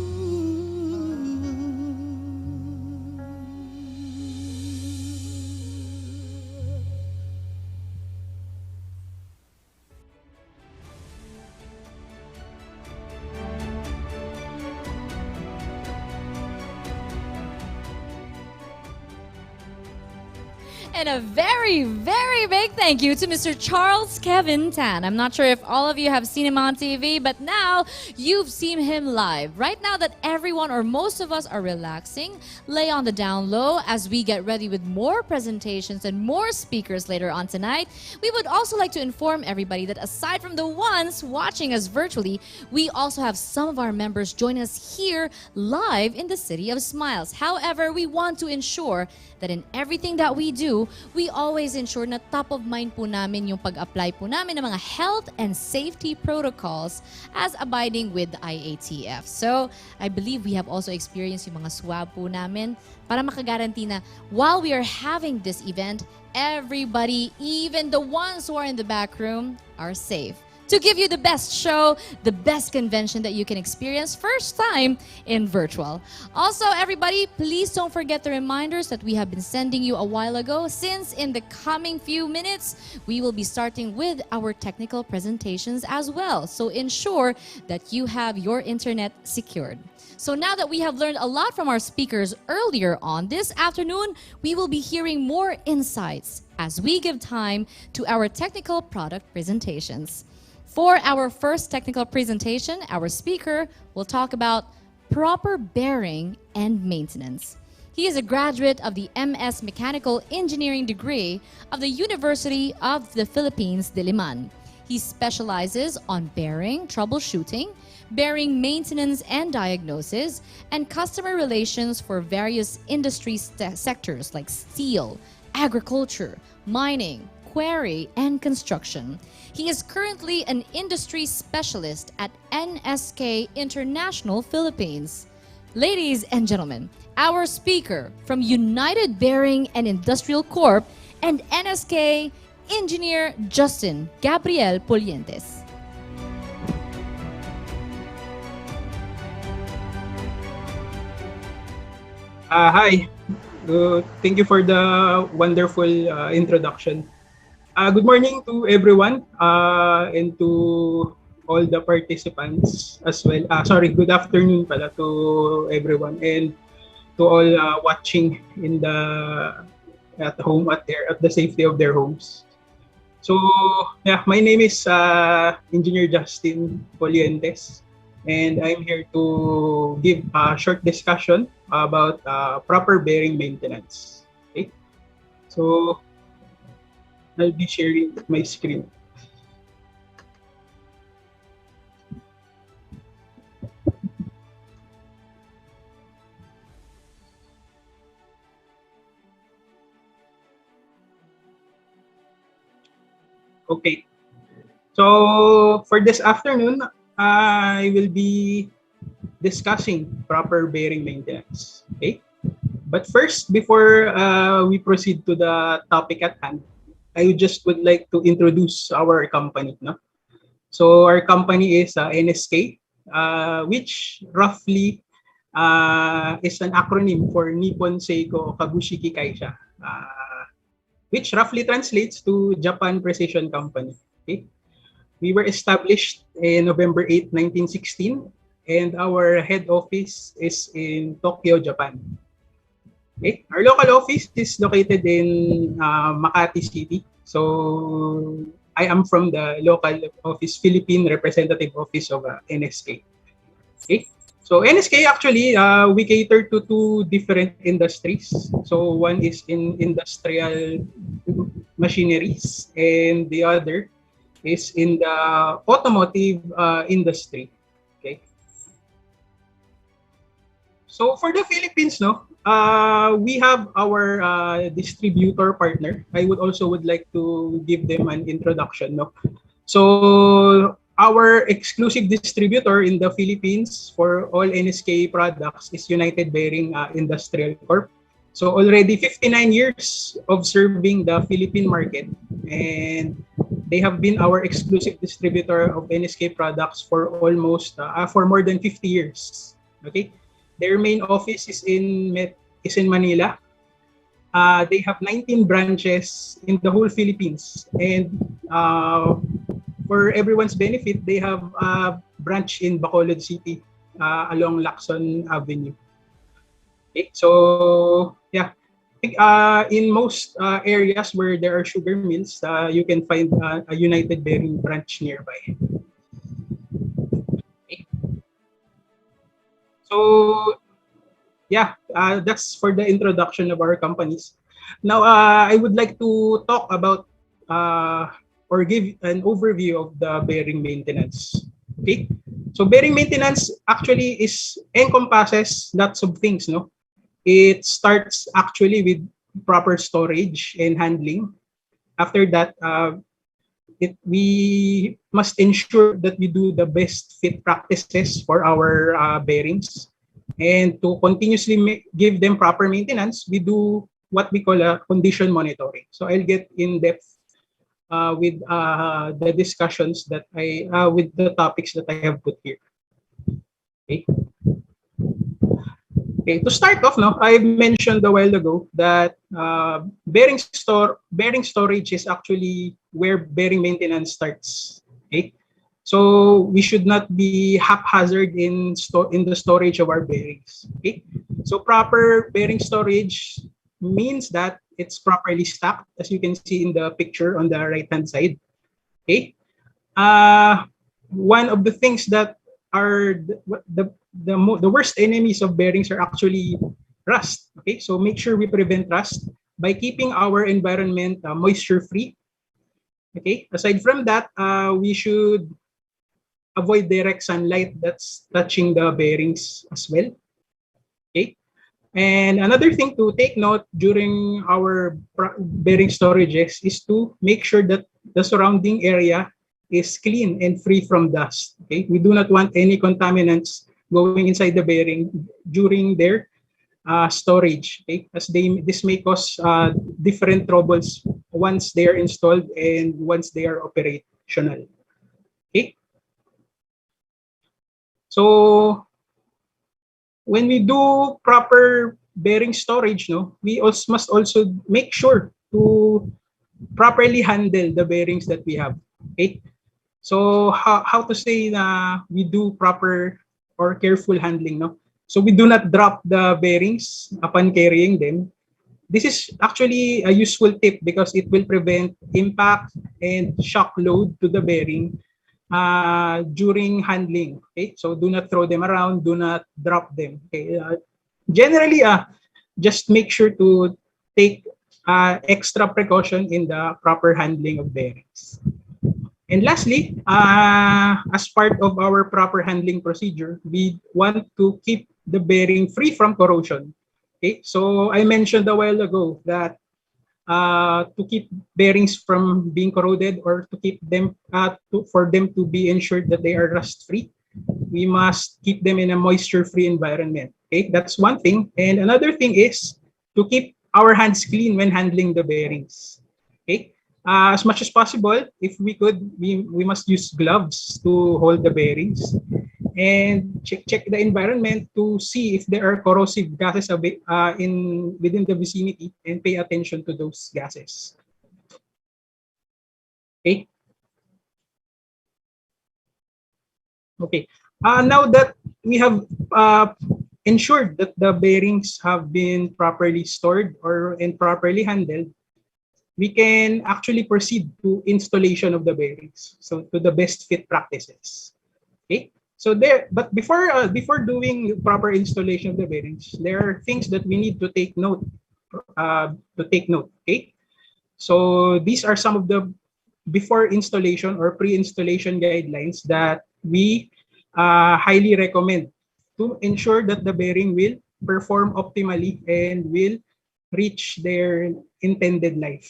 And a very, very big thank you to Mr. Charles Kevin Tan. I'm not sure if all of you have seen him on TV, but now you've seen him live. Right now that everyone or most of us are relaxing, lay on the down low as we get ready with more presentations and more speakers later on tonight. We would also like to inform everybody that aside from the ones watching us virtually, we also have some of our members join us here live in the City of Smiles. However, we want to ensure that in everything that we do, we always ensure na top of mind po namin yung pag-apply po namin ng mga health and safety protocols as abiding with the IATF. So, I believe we have also experienced yung mga swab po namin para makagaranti na while we are having this event, everybody, even the ones who are in the back room, are safe. To give you the best show, the best convention that you can experience first time in virtual. Also, everybody, please don't forget the reminders that we have been sending you a while ago, since in the coming few minutes, we will be starting with our technical presentations as well. So ensure that you have your internet secured. So now that we have learned a lot from our speakers earlier on this afternoon, we will be hearing more insights as we give time to our technical product presentations. For our first technical presentation, our speaker will talk about proper bearing and maintenance. He is a graduate of the MS Mechanical Engineering degree of the University of the Philippines, Diliman. He specializes on bearing troubleshooting, bearing maintenance and diagnosis, and customer relations for various industry sectors like steel, agriculture, mining, quarry, and construction. He is currently an industry specialist at NSK International Philippines. Ladies and gentlemen, our speaker from United Bearing and Industrial Corp and NSK, Engineer Justin Gabriel Polientes. Hi. Thank you for the wonderful introduction. Good morning to everyone and to all the participants as well. Good afternoon pala to everyone and to all watching in at home at the safety of their homes. So yeah, my name is Engineer Justin Polientes, and I'm here to give a short discussion about proper bearing maintenance. Okay, so I'll be sharing my screen. Okay, so for this afternoon, I will be discussing proper bearing maintenance. Okay, but first, before we proceed to the topic at hand, I just would like to introduce our company. No? So our company is NSK, which roughly is an acronym for Nippon Seiko Kabushiki Kaisha, which roughly translates to Japan Precision Company. Okay? We were established in November 8, 1916, and our head office is in Tokyo, Japan. Okay. Our local office is located in Makati City. So I am from the local office, Philippine Representative Office of NSK. Okay. So NSK actually, we cater to two different industries. So one is in industrial machineries, and the other is in the automotive industry. Okay. So for the Philippines, no, we have our distributor partner. I would like to give them an introduction. No, so our exclusive distributor in the Philippines for all NSK products is United Bearing Industrial Corp. So already 59 years of serving the Philippine market, and they have been our exclusive distributor of NSK products for almost for more than 50 years. Okay. Their main office is in Manila. They have 19 branches in the whole Philippines, and for everyone's benefit, they have a branch in Bacolod City along Lacson Avenue. Okay, so yeah, In most areas where there are sugar mills, you can find a United Bearing branch nearby. Okay. So yeah, that's for the introduction of our companies. Now, I would like to talk about or give an overview of the bearing maintenance. Okay, so bearing maintenance actually is encompasses lots of things. No, it starts actually with proper storage and handling. After that, we must ensure that we do the best fit practices for our bearings. And to continuously give them proper maintenance, we do what we call a condition monitoring. So I'll get in depth with the discussions that with the topics that I have put here. Okay. Okay, to start off, no, I mentioned a while ago that bearing storage is actually where bearing maintenance starts. Okay, so we should not be haphazard in the storage of our bearings. Okay, so proper bearing storage means that it's properly stacked, as you can see in the picture on the right hand side. Okay, uh, one of the things that are the worst enemies of bearings are actually rust. Okay, so make sure we prevent rust by keeping our environment moisture free. Okay, aside from that, we should avoid direct sunlight that's touching the bearings as well. Okay, and another thing to take note during our bearing storages is to make sure that the surrounding area is clean and free from dust. Okay, we do not want any contaminants going inside the bearing during their storage. Okay, as this may cause different troubles once they are installed and once they are operational. Okay, so when we do proper bearing storage, no, we also must also make sure to properly handle the bearings that we have. Okay, so how to say na we do proper or careful handling, no? So we do not drop the bearings upon carrying them. This is actually a useful tip because it will prevent impact and shock load to the bearing during handling. Okay, so do not throw them around, do not drop them. Okay, generally, just make sure to take extra precaution in the proper handling of bearings. And lastly, as part of our proper handling procedure, we want to keep the bearing free from corrosion. Okay, so I mentioned a while ago that to keep bearings from being corroded or to keep them for them to be ensured that they are rust free, we must keep them in a moisture free environment. Okay, that's one thing. And another thing is to keep our hands clean when handling the bearings. Okay, as much as possible, if we could, we must use gloves to hold the bearings and check the environment to see if there are corrosive gases within the vicinity and pay attention to those gases. Okay. Okay. Now that we have ensured that the bearings have been properly stored or and properly handled, we can actually proceed to installation of the bearings. So to the best fit practices. Okay. So but before doing proper installation of the bearings, there are things that we need to take note. Okay. So these are some of the before installation or pre-installation guidelines that we highly recommend to ensure that the bearing will perform optimally and will reach their intended life.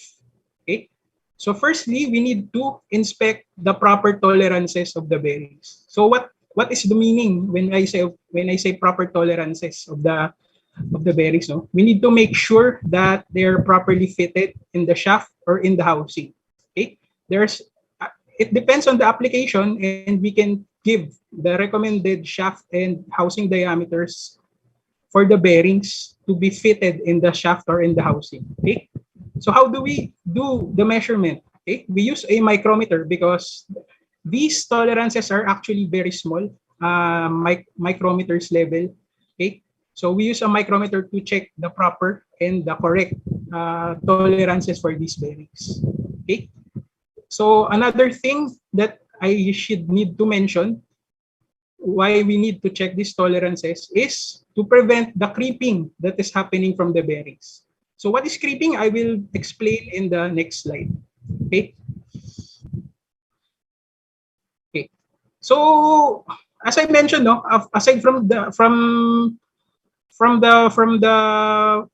Okay. So firstly, we need to inspect the proper tolerances of the bearings. So what is the meaning when I say proper tolerances of the bearings? No, we need to make sure that they're properly fitted in the shaft or in the housing. Okay, it depends on the application, and we can give the recommended shaft and housing diameters for the bearings to be fitted in the shaft or in the housing. Okay, so how do we do the measurement? Okay, we use a micrometer because these tolerances are actually very small, micrometers level. Okay, so we use a micrometer to check the proper and the correct tolerances for these bearings. Okay. So another thing that I should need to mention why we need to check these tolerances is to prevent the creeping that is happening from the bearings. So what is creeping? I will explain in the next slide. Okay. Okay. So as I mentioned, no, aside from the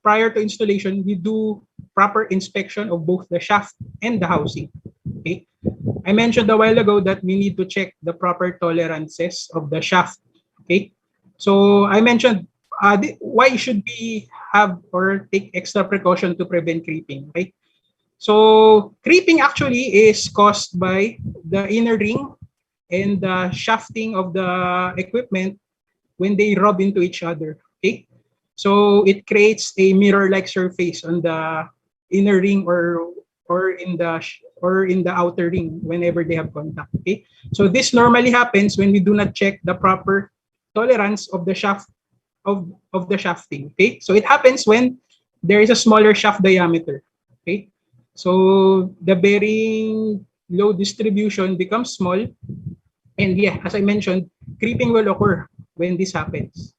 prior to installation, we do proper inspection of both the shaft and the housing. Okay. I mentioned a while ago that we need to check the proper tolerances of the shaft. Okay. So I mentioned why should we have or take extra precaution to prevent creeping. Okay. So creeping actually is caused by the inner ring and the shafting of the equipment when they rub into each other. Okay. So it creates a mirror-like surface on the inner ring or in the outer ring whenever they have contact. Okay. So this normally happens when we do not check the proper tolerance of the shaft of the shafting. Okay. So it happens when there is a smaller shaft diameter. Okay. So the bearing load distribution becomes small, and yeah, as I mentioned, creeping will occur when this happens.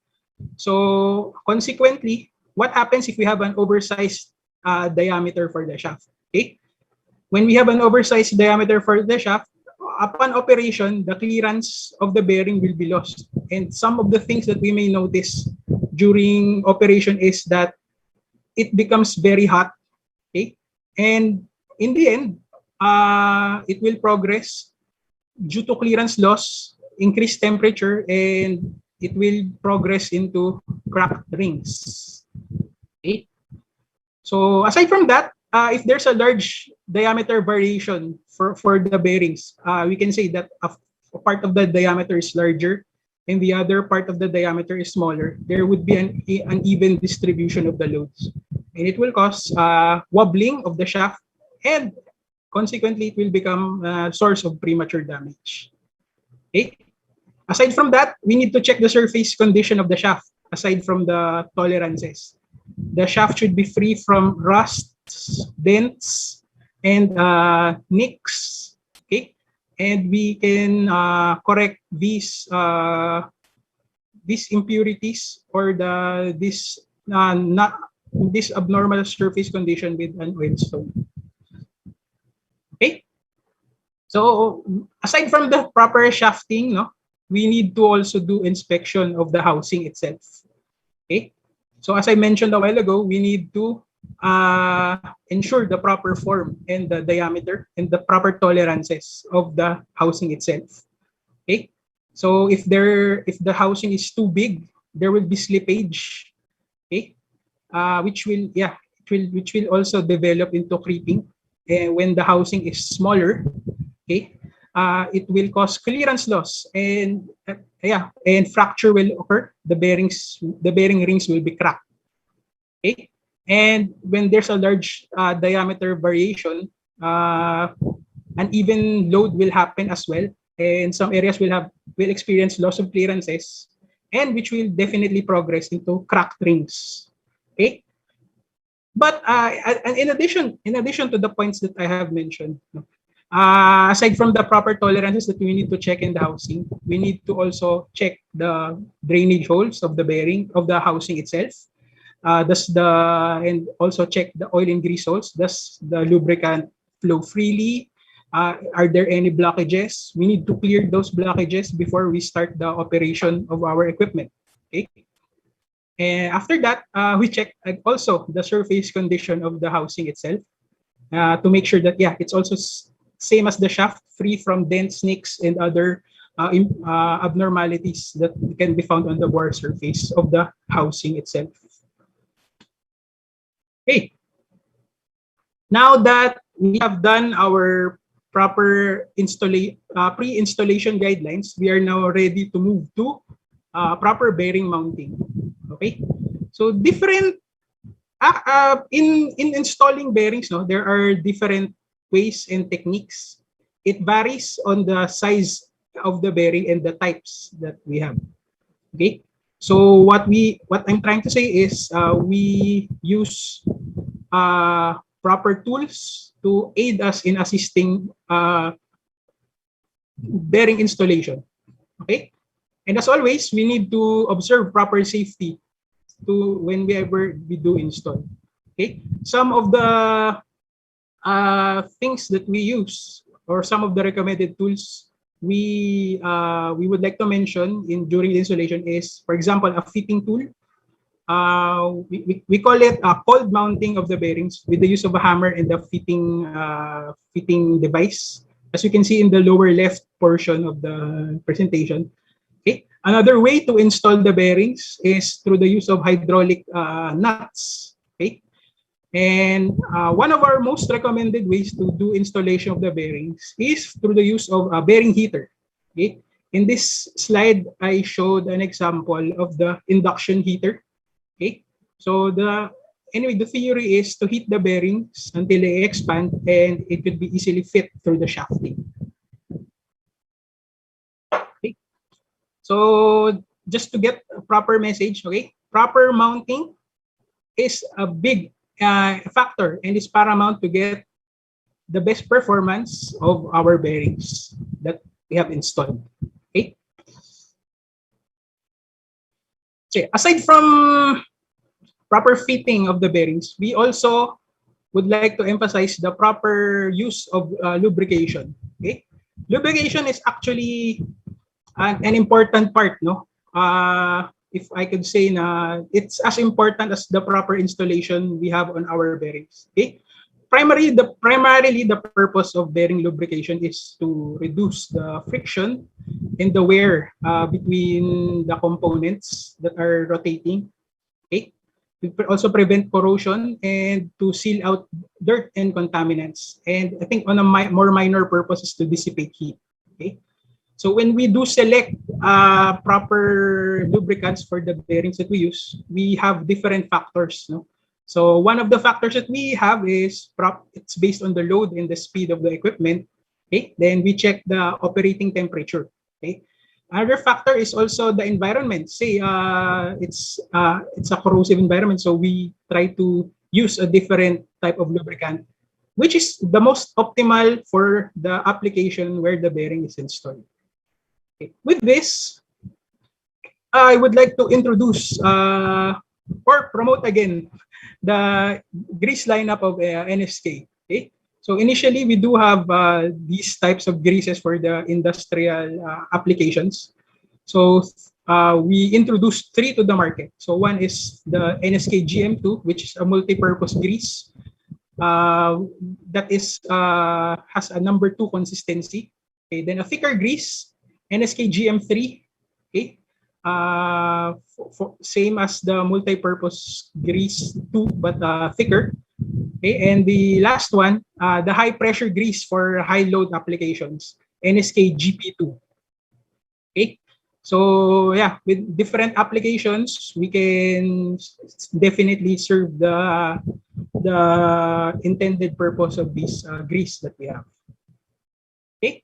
So consequently, what happens if we have an oversized diameter for the shaft? Okay, when we have an oversized diameter for the shaft, upon operation, the clearance of the bearing will be lost. And some of the things that we may notice during operation is that it becomes very hot. Okay, and in the end, it will progress due to clearance loss, increased temperature, and it will progress into cracked rings. Okay. So aside from that, if there's a large diameter variation for the bearings, we can say that a part of the diameter is larger and the other part of the diameter is smaller. There would be an uneven distribution of the loads. And it will cause wobbling of the shaft, and consequently, it will become a source of premature damage. Okay. Aside from that, we need to check the surface condition of the shaft. Aside from the tolerances, the shaft should be free from rusts, dents, and nicks. Okay, and we can correct these impurities or this abnormal surface condition with an oil stone. Okay. So aside from the proper shafting, no, we need to also do inspection of the housing itself. Okay. So as I mentioned a while ago, we need to ensure the proper form and the diameter and the proper tolerances of the housing itself. Okay. So if the housing is too big, there will be slippage. Okay. Which will also develop into creeping. When the housing is smaller, okay, it will cause clearance loss, and and fracture will occur. The bearing rings will be cracked. Okay, and when there's a large diameter variation, uneven load will happen as well, and some areas will experience loss of clearances, and which will definitely progress into cracked rings. Okay. But in addition to the points that I have mentioned, aside from the proper tolerances that we need to check in the housing, we need to also check the drainage holes of the bearing of the housing itself. And also check the oil and grease holes. Does the lubricant flow freely? Are there any blockages? We need to clear those blockages before we start the operation of our equipment. Okay. And after that, we check also the surface condition of the housing itself to make sure that, yeah, it's also same as the shaft, free from dents, nicks, and other abnormalities that can be found on the bore surface of the housing itself. Okay. Now that we have done our proper pre-installation guidelines, we are now ready to move to proper bearing mounting. Okay, so different in installing bearings, no, there are different ways and techniques. It varies on the size of the bearing and the types that we have. Okay, So what I'm trying to say is we use proper tools to aid us in assisting bearing installation. Okay, and as always, we need to observe proper safety to whenever we do install. Okay, some of the things that we use or some of the recommended tools we would like to mention in during the installation is, for example, a fitting tool. We call it a cold mounting of the bearings with the use of a hammer and the fitting device, as you can see in the lower left portion of the presentation. Okay. Another way to install the bearings is through the use of hydraulic nuts. Okay. And one of our most recommended ways to do installation of the bearings is through the use of a bearing heater. Okay. In this slide, I showed an example of the induction heater. Okay. So the theory is to heat the bearings until they expand and it could be easily fit through the shafting. Okay. So just to get a proper message, okay, proper mounting is a big factor and is paramount to get the best performance of our bearings that we have installed. Okay. So aside from proper fitting of the bearings, we also would like to emphasize the proper use of lubrication. Okay, lubrication is actually an important part, no? If I could say, it's as important as the proper installation we have on our bearings. Okay, primarily the purpose of bearing lubrication is to reduce the friction and the wear between the components that are rotating. Okay, to also prevent corrosion and to seal out dirt and contaminants. And I think on a more minor purpose is to dissipate heat. Okay, so when we do select proper lubricants for the bearings that we use, we have different factors. No? So one of the factors that we have is it's based on the load and the speed of the equipment. Okay, then we check the operating temperature. Okay, another factor is also the environment. Say it's a corrosive environment, so we try to use a different type of lubricant, which is the most optimal for the application where the bearing is installed. Okay. With this, I would like to introduce or promote again the grease lineup of NSK. Okay? So initially, we do have these types of greases for the industrial applications. So we introduced 3 to the market. So one is the NSK GM2, which is a multi-purpose grease that is has a number 2 consistency. Okay, then a thicker grease, NSK GM3. Okay, same as the multi-purpose grease 2, but thicker. Okay, and the last one, the high pressure grease for high load applications, NSK GP2. Okay, so yeah, with different applications, we can definitely serve the intended purpose of this grease that we have. Okay.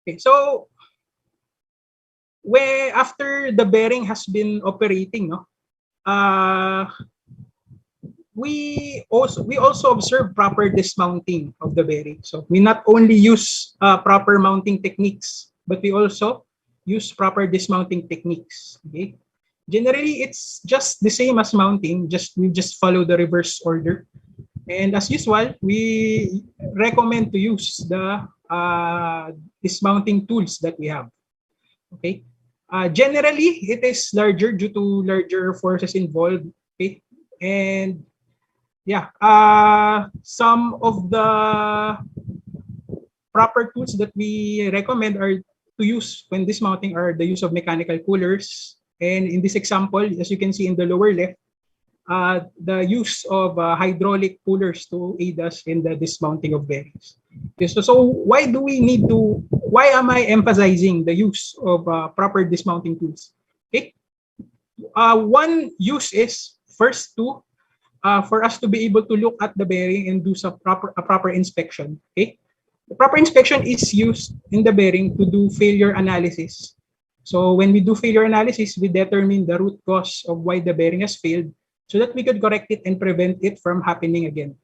Okay, so where after the bearing has been operating, no, we also observe proper dismounting of the bearing. So we not only use proper mounting techniques, but we also use proper dismounting techniques. Okay, generally it's just the same as mounting. We just follow the reverse order, and as usual, we recommend to use the dismounting tools that we have. Okay. Generally, it is larger due to larger forces involved. Okay. And yeah, some of the proper tools that we recommend are to use when dismounting are the use of mechanical coolers. And in this example, as you can see in the lower left, the use of hydraulic pullers to aid us in the dismounting of bearings. Okay, so why am I emphasizing the use of proper dismounting tools? Okay, one use is first for us to be able to look at the bearing and do a proper inspection. Okay, the proper inspection is used in the bearing to do failure analysis So when we do failure analysis, we determine the root cause of why the bearing has failed so that we could correct it and prevent it from happening again.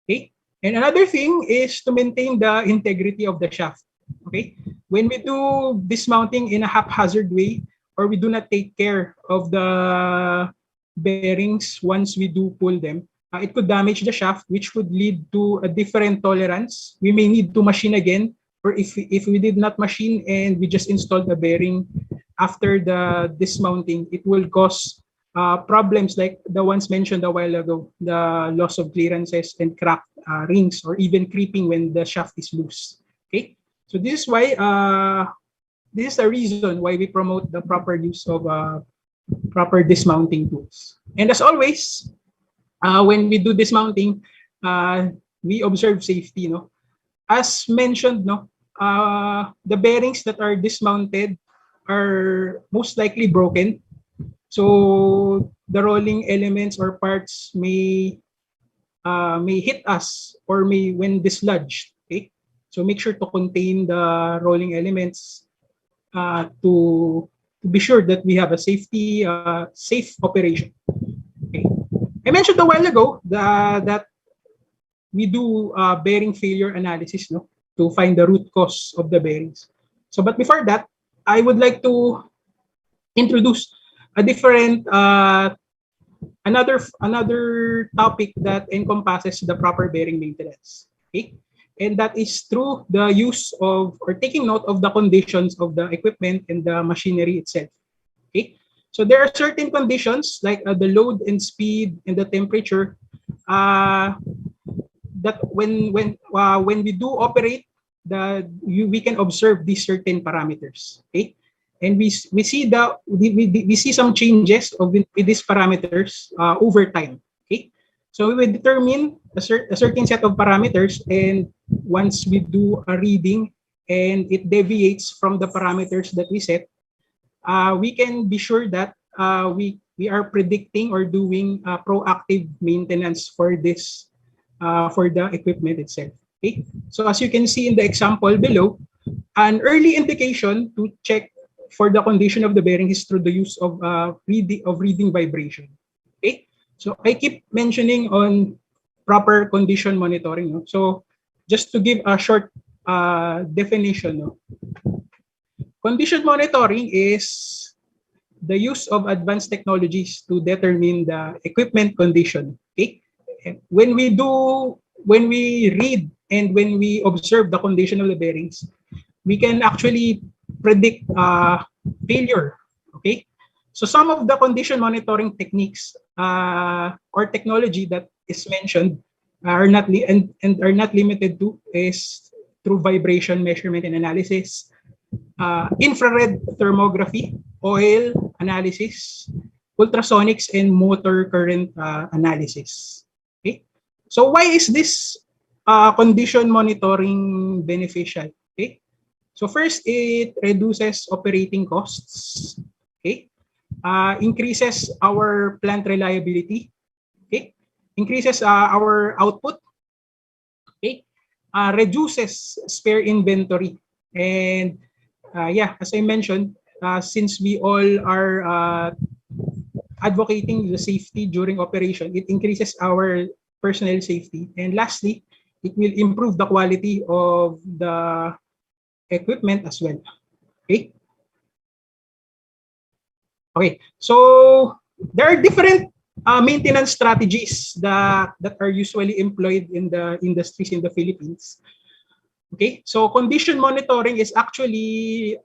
Okay? And another thing is to maintain the integrity of the shaft. Okay? When we do dismounting in a haphazard way, or we do not take care of the bearings once we do pull them, it could damage the shaft, which could lead to a different tolerance. We may need to machine again, or if we did not machine and we just installed the bearing after the dismounting, it will cause problems like the ones mentioned a while ago, the loss of clearances and cracked rings, or even creeping when the shaft is loose. Okay, so this is why this is the reason why we promote the proper use of proper dismounting tools. And as always, when we do dismounting, we observe safety. No, as mentioned, no, the bearings that are dismounted are most likely broken. So the rolling elements or parts may hit us or may when dislodged. Okay, so make sure to contain the rolling elements to be sure that we have a safe operation. Okay, I mentioned a while ago that we do bearing failure analysis, no, to find the root cause of the bearings. So, but before that, I would like to introduce a different another topic that encompasses the proper bearing maintenance. Okay, and that is through the use of or taking note of the conditions of the equipment and the machinery itself. Okay, so there are certain conditions like the load and speed and the temperature that when we do operate, we can observe these certain parameters. Okay, and we see some changes with these parameters over time. Okay, so we will determine a certain set of parameters, and once we do a reading and it deviates from the parameters that we set, we can be sure that we are predicting or doing proactive maintenance for this for the equipment itself. Okay, so as you can see in the example below, an early indication to check for the condition of the bearing is through the use of reading vibration. Okay, so I keep mentioning on proper condition monitoring. No? So just to give a short definition, no? Condition monitoring is the use of advanced technologies to determine the equipment condition. Okay, when we read and when we observe the condition of the bearings, we can actually predict failure. Okay, so some of the condition monitoring techniques or technology that is mentioned are not are not limited to is through vibration measurement and analysis, infrared thermography, oil analysis, ultrasonics, and motor current analysis. Okay, so why is this condition monitoring beneficial? Okay, so first, it reduces operating costs. Okay, increases our plant reliability. Okay, increases our output. Okay, reduces spare inventory, and yeah, as I mentioned, since we all are advocating the safety during operation, it increases our personnel safety. And lastly, it will improve the quality of the equipment as well. Okay. Okay. So there are different maintenance strategies that are usually employed in the industries in the Philippines. Okay. So condition monitoring is actually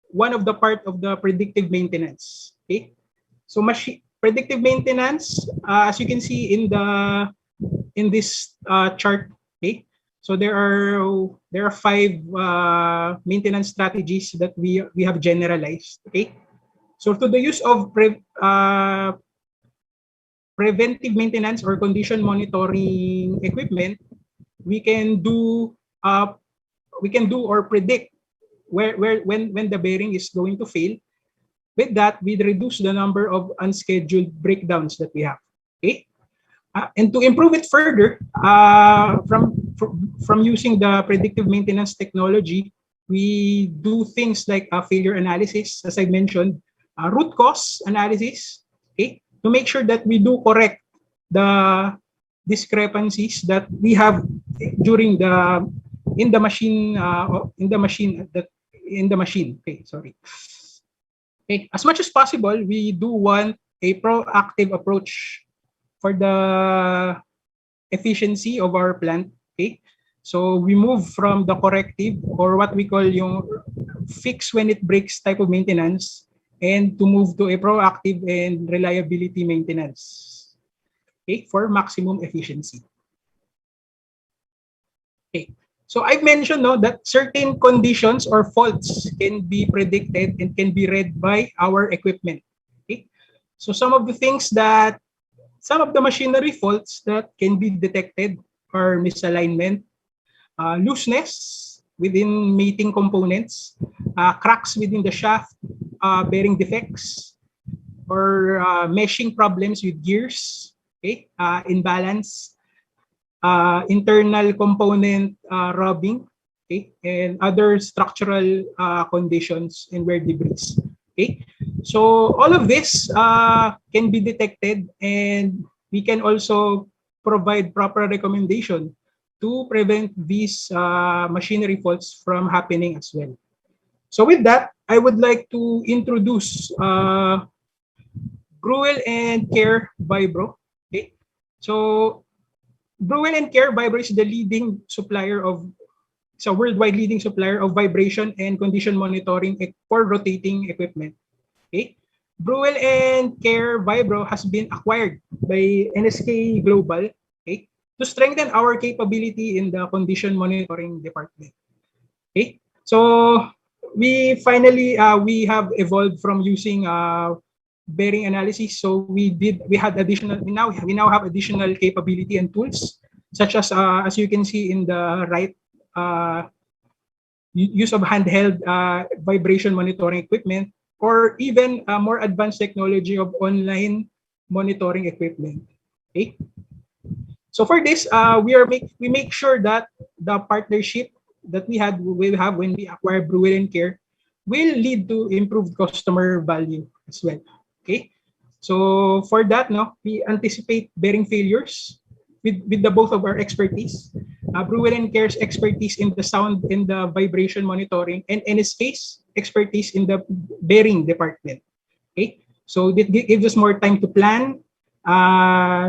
one of the part of the predictive maintenance. Okay. So predictive maintenance, as you can see in this chart. Okay. So there are 5 maintenance strategies that we have generalized. Okay, so to the use of preventive maintenance or condition monitoring equipment, we can do or predict when the bearing is going to fail. With that, we reduce the number of unscheduled breakdowns that we have. Okay. And to improve it further, from using the predictive maintenance technology, We do things like failure analysis, as I mentioned, root cause analysis, okay, to make sure that we do correct the discrepancies that we have during the in the machine in the machine. Okay, sorry. Okay, as much as possible, we do want a proactive approach for the efficiency of our plant. Okay, so we move from the corrective or what we call yung fix when it breaks type of maintenance and to move to a proactive and reliability maintenance. Okay, for maximum efficiency. Okay. So I've mentioned that certain conditions or faults can be predicted and can be read by our equipment. Okay. So some of the machinery faults that can be detected are misalignment, looseness within mating components, cracks within the shaft, bearing defects, or meshing problems with gears, okay, imbalance, internal component rubbing, okay, and other structural conditions and wear debris. Okay, so all of this can be detected, and we can also provide proper recommendation to prevent these machinery faults from happening as well. So with that, I would like to introduce Brewell and Care Vibro. Okay, so Brewell and Care Vibro is the leading supplier of, it's a worldwide leading supplier of vibration and condition monitoring for rotating equipment. Okay, Brewell and Care Vibro has been acquired by NSK Global, okay, to strengthen our capability in the condition monitoring department. Okay, so we finally we have evolved from using bearing analysis. So we had additional, we now have additional capability and tools, such as you can see in the right, use of handheld vibration monitoring equipment, or even more advanced technology of online monitoring equipment. Okay. So for this, we make sure that the partnership that we have when we acquire Brewell and Care will lead to improved customer value as well. Okay. So for that, we anticipate bearing failures with the both of our expertise. Brewell and Care's expertise in the sound and the vibration monitoring, and NSK's expertise in the bearing department. Okay. So it gives us more time to plan,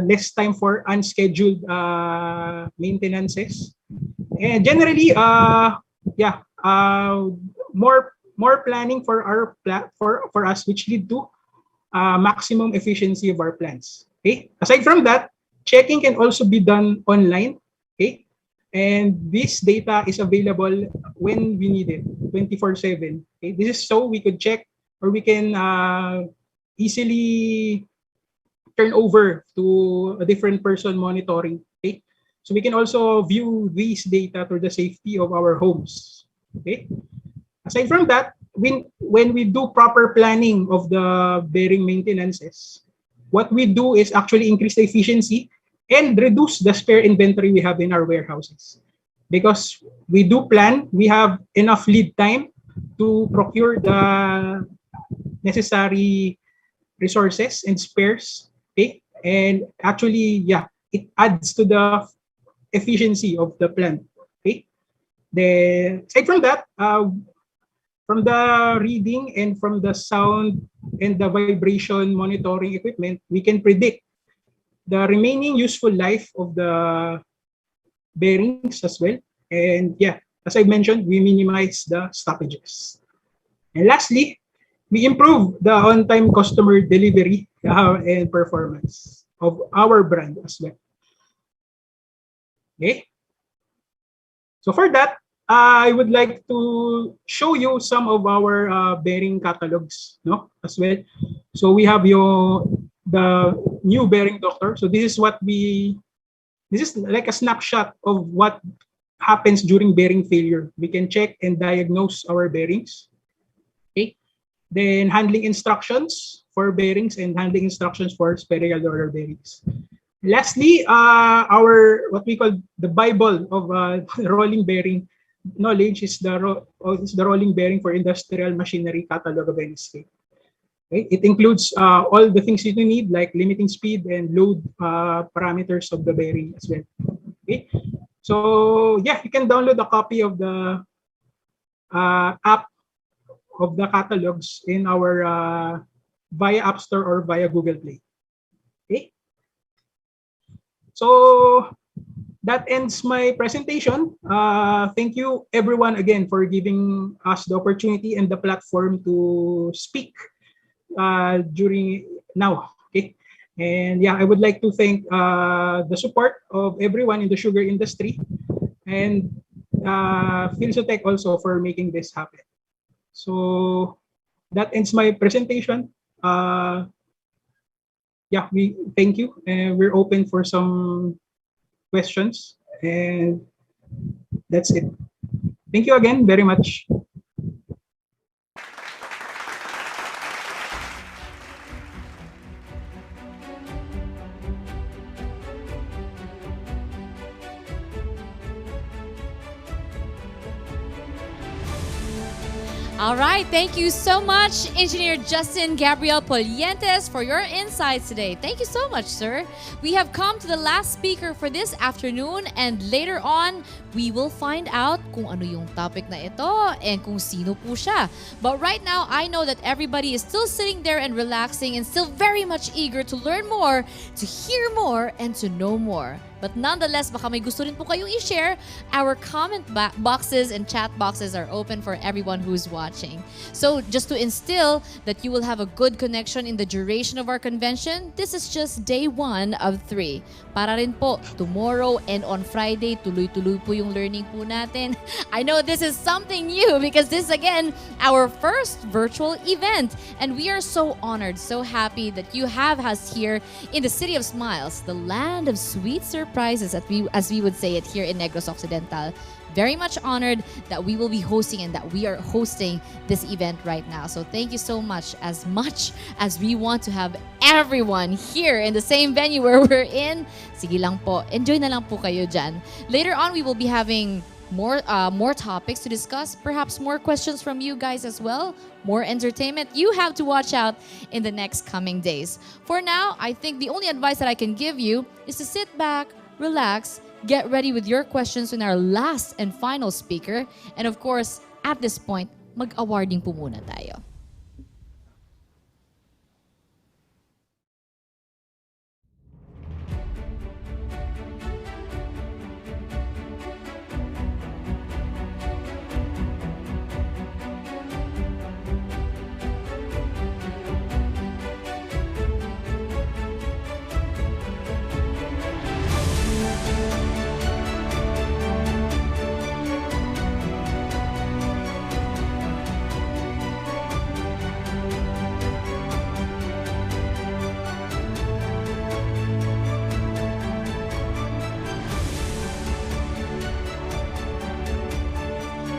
less time for unscheduled maintenances, and generally, more planning for for us, which lead to maximum efficiency of our plants. Okay. Aside from that, checking can also be done online. Okay, and this data is available when we need it, 24/7. Okay, this is so we could check, or we can easily turn over to a different person monitoring. Okay, so we can also view these data for the safety of our homes. Okay, aside from that, when we do proper planning of the bearing maintenances, what we do is actually increase the efficiency and reduce the spare inventory we have in our warehouses. Because we do plan, we have enough lead time to procure the necessary resources and spares. Okay, and actually, it adds to the efficiency of the plant. Okay, then aside from that, from the reading and from the sound and the vibration monitoring equipment, we can predict the remaining useful life of the bearings as well. And as I mentioned, we minimize the stoppages. And lastly, we improve the on-time customer delivery and performance of our brand as well. Okay. So for that, I would like to show you some of our bearing catalogs, as well. So we have the new bearing doctor. So this is like a snapshot of what happens during bearing failure. We can check and diagnose our bearings. Okay. Then handling instructions for bearings and handling instructions for spherical roller bearings. Lastly, our what we call the Bible of rolling bearing. knowledge is the rolling bearing for industrial machinery catalog of any state. Okay? It includes all the things you need, like limiting speed and load parameters of the bearing as well. Okay? So yeah, you can download a copy of the app of the catalogs in our via App Store or via Google Play. Okay? So that ends my presentation. Thank you everyone again for giving us the opportunity and the platform to speak during now. Okay, and yeah, I would like to thank the support of everyone in the sugar industry and Philsutech also for making this happen. So that ends my presentation. Yeah, we thank you, and we're open for some questions, and that's it. Thank you again very much. All right, thank you so much, Engineer Justin Gabriel Polientes, for your insights today. Thank you so much, sir. We have come to the last speaker for this afternoon, and later on, we will find out kung ano yung topic na ito and kung sino po siya. But right now, I know that everybody is still sitting there and relaxing and still very much eager to learn more, to hear more, and to know more. But nonetheless, baka may gusto rin po kayong i-share. Our comment boxes and chat boxes are open for everyone who's watching. So just to instill that you will have a good connection in the duration of our convention, this is just day 1 of 3. Para rin po, tomorrow and on Friday, tuloy-tuloy po yung learning po natin. I know this is something new because this is again our first virtual event. And we are so honored, so happy that you have us here in the City of Smiles, the land of sweet surprises, as we would say it here in Negros Occidental. Very much honored that we will be hosting and that we are hosting this event right now. So thank you so much as we want to have everyone here in the same venue where we're in. Sige lang po, enjoy na lang po kayo dyan. Later on, we will be having more topics to discuss, perhaps more questions from you guys as well, more entertainment. You have to watch out in the next coming days. For now, I think the only advice that I can give you is to sit back, relax, get ready with your questions in our last and final speaker. And of course, at this point, mag-awarding po muna tayo.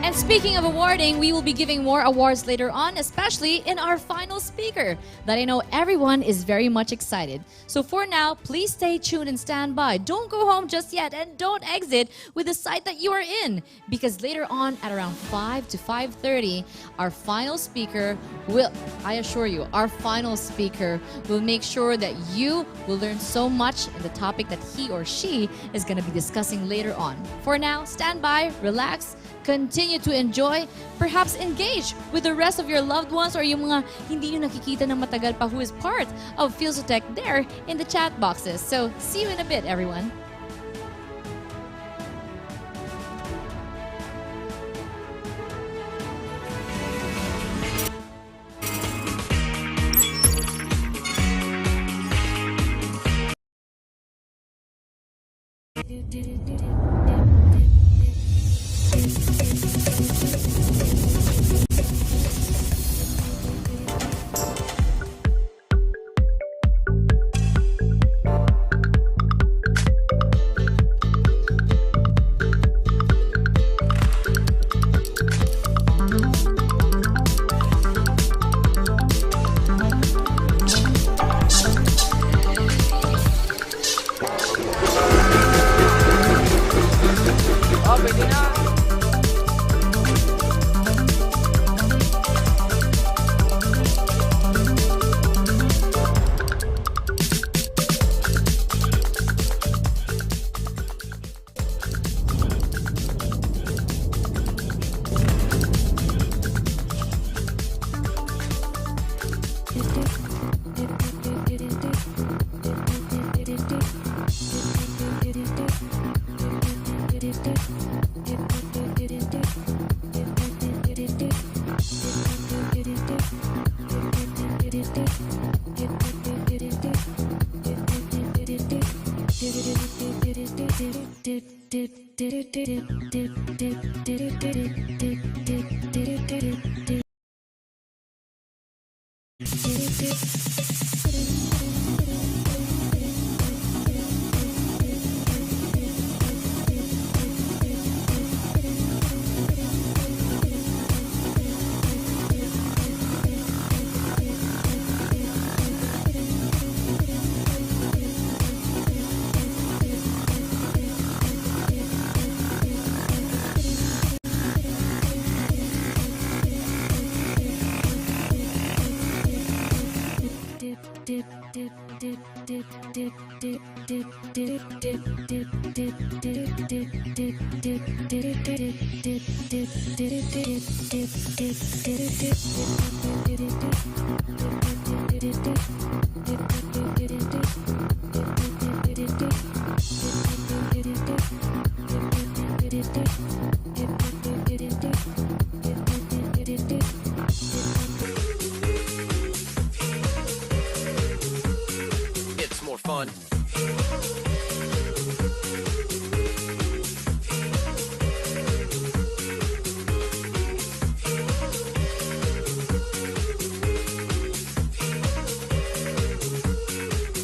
And speaking of awarding, we will be giving more awards later on, especially in our final speaker, that I know everyone is very much excited. So for now, please stay tuned and stand by. Don't go home just yet and don't exit with the site that you are in, because later on at around 5 to 5:30, our final speaker will, I assure you, our final speaker will make sure that you will learn so much in the topic that he or she is going to be discussing later on. For now, stand by, relax, continue to enjoy, perhaps engage with the rest of your loved ones or yung mga hindi nyo nakikita ng matagal pa who is part of Philsutech there in the chat boxes. So, see you in a bit, everyone. It's more fun.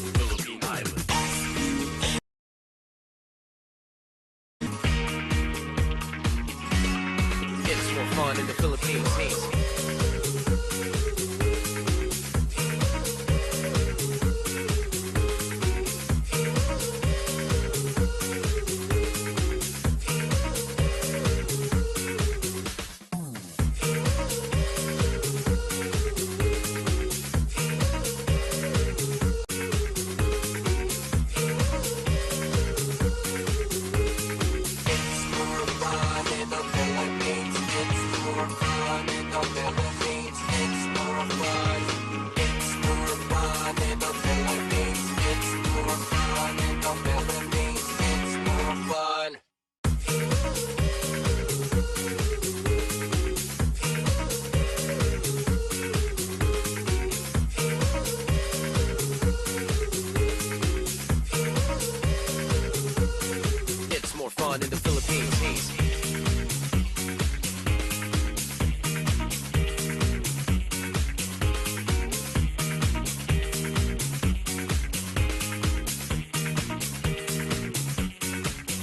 Philippine Islands. It's more fun in the Philippines. It's more fun in the Philippines.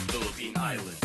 Philippine Islands.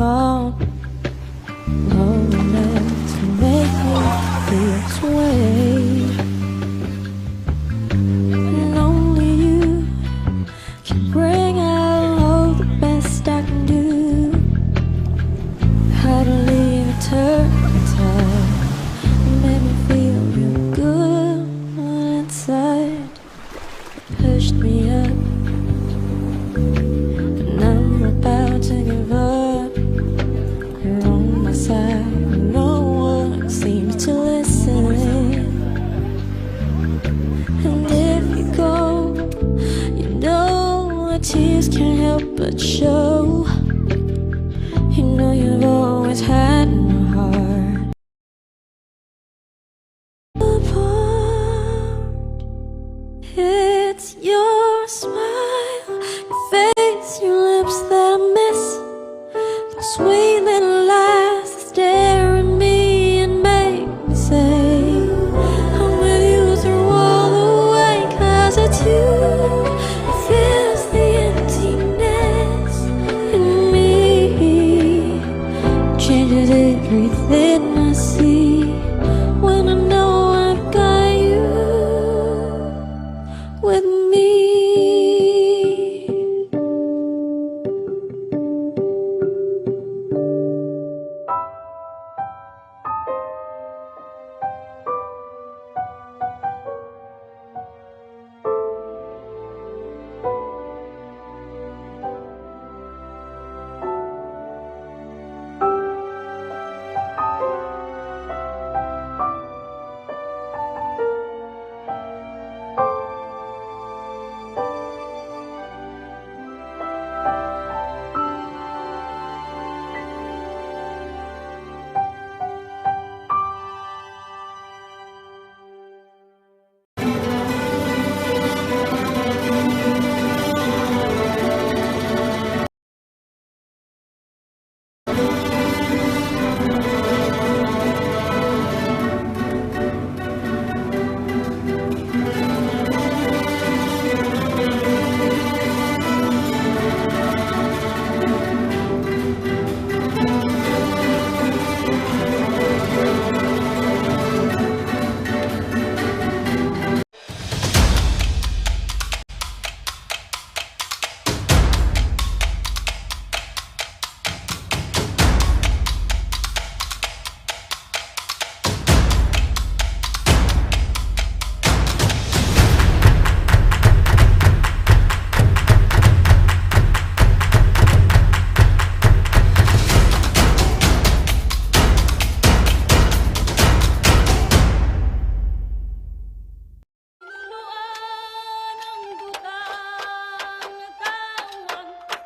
upon moments to make me feel this way. And only you can bring out all the best I can do. How to leave a turpentine made me feel real good inside. Pushed me up, and I'm about to give up. You're on my side, no one seems to listen. And if you go, you know the tears can't help but show. You know you've always had my heart. It's your smile, your face, your lips that I miss. Those sweet little lies that stare at me and make me say I'm with you through all the way. 'Cause it's you that fills the emptiness in me, changes everything I see when I know I've got you with me.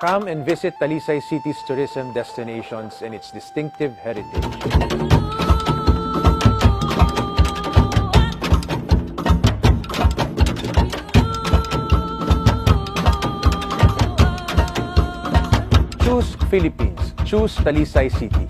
Come and visit Talisay City's tourism destinations and its distinctive heritage. Choose Philippines. Choose Talisay City.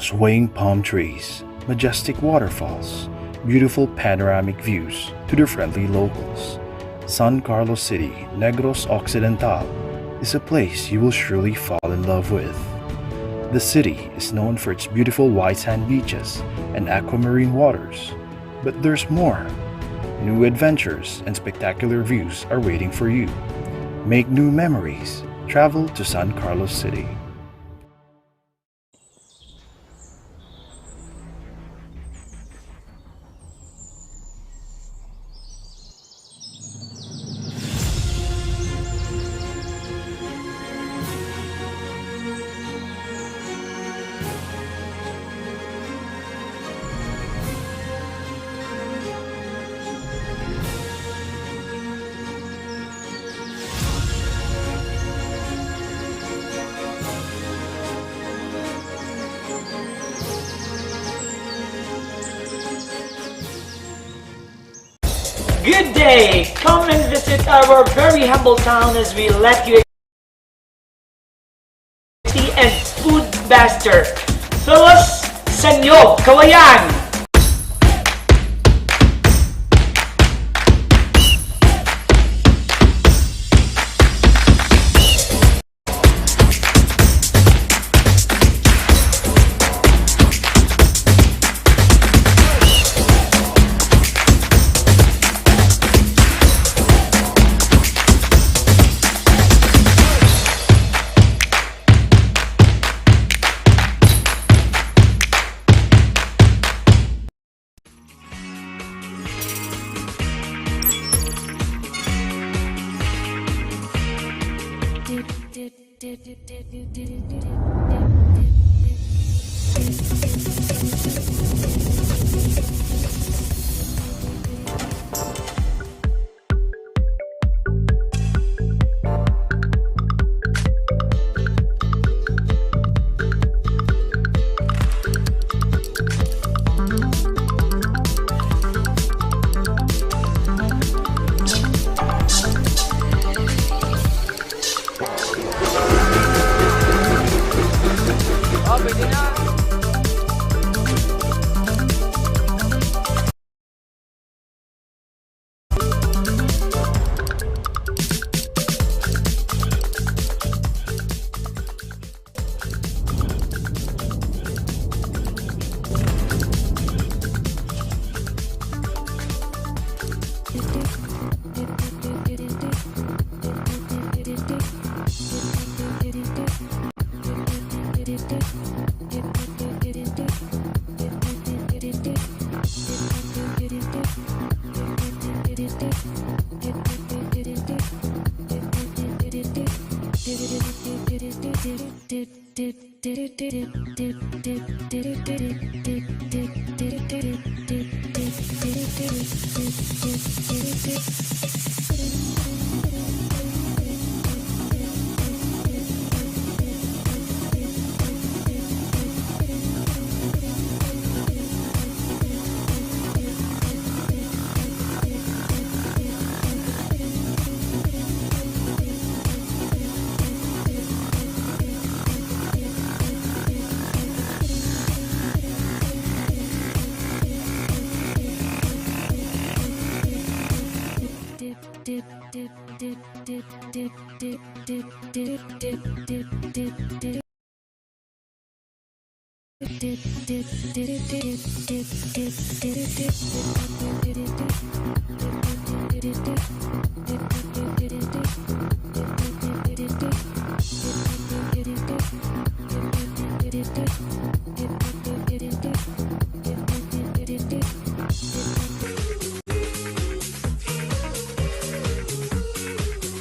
swaying palm trees, majestic waterfalls, beautiful panoramic views to the friendly locals. San Carlos City, Negros Occidental, is a place you will surely fall in love with. The city is known for its beautiful white sand beaches and aquamarine waters, but there's more. New adventures and spectacular views are waiting for you. Make new memories. Travel to San Carlos City. Good day! Come and visit our very humble town as we let you see and food master. Phyllis Sanyo Kawayan!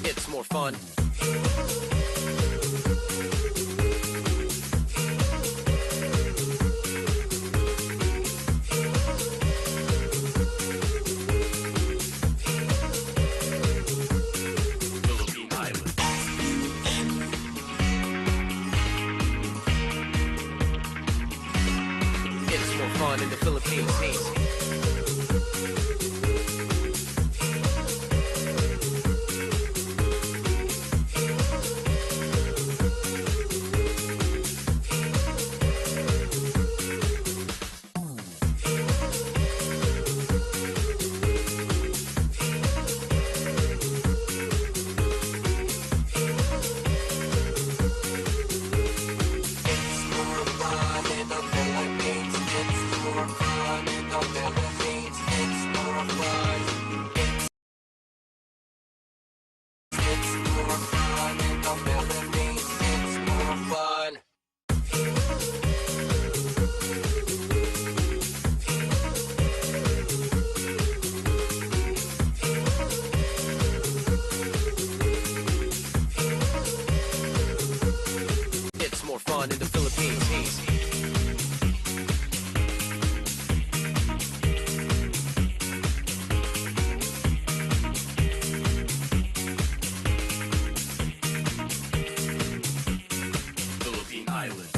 It's more fun. Philippine Island. It's more fun in the Philippines. fun in the Philippines. Philippine Islands.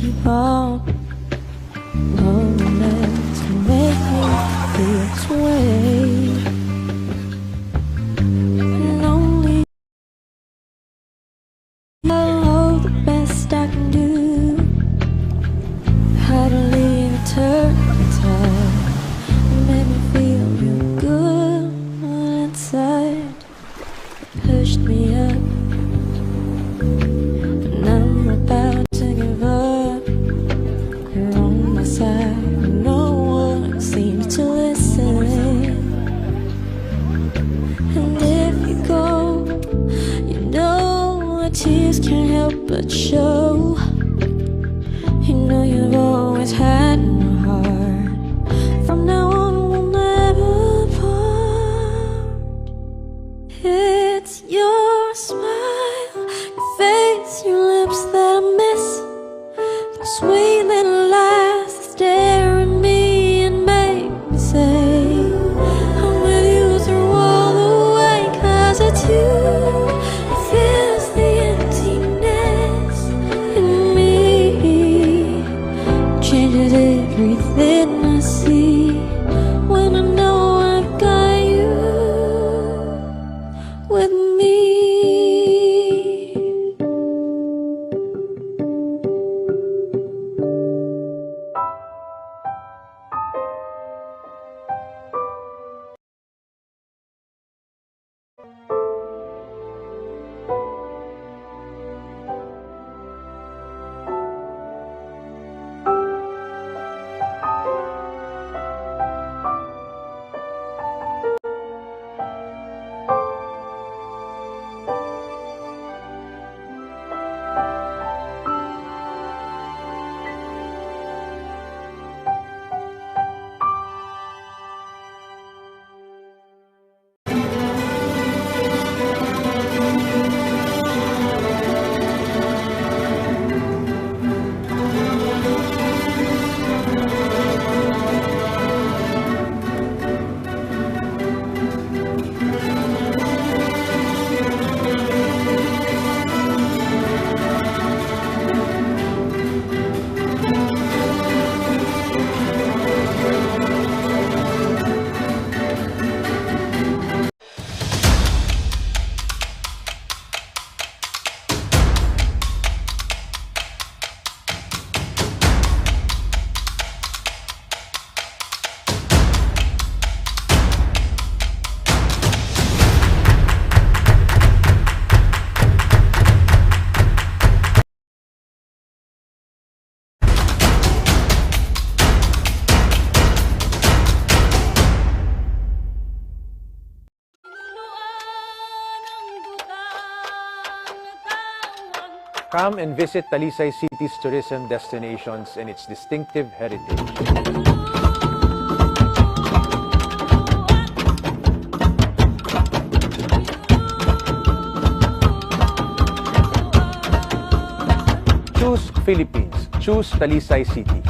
keep on. No one else can make me feel this way. And only know the best I can do. How to leave a turpentine. Made me feel real good on inside. Pushed me up, and I'm about to give up. You're on my side, but no one seems to listen. And if you go, you know the tears can't help but show. You know you've always had my heart. From now on we'll never part. It's your smile, your face, your lips that I miss. Those sweet little lies that stare at me and make me say I'm with you through all the way. 'Cause it's you that fills the emptiness in me. Changes everything I see when I know I've got you with me. Come and visit Talisay City's tourism destinations and its distinctive heritage. Choose Philippines. Choose Talisay City.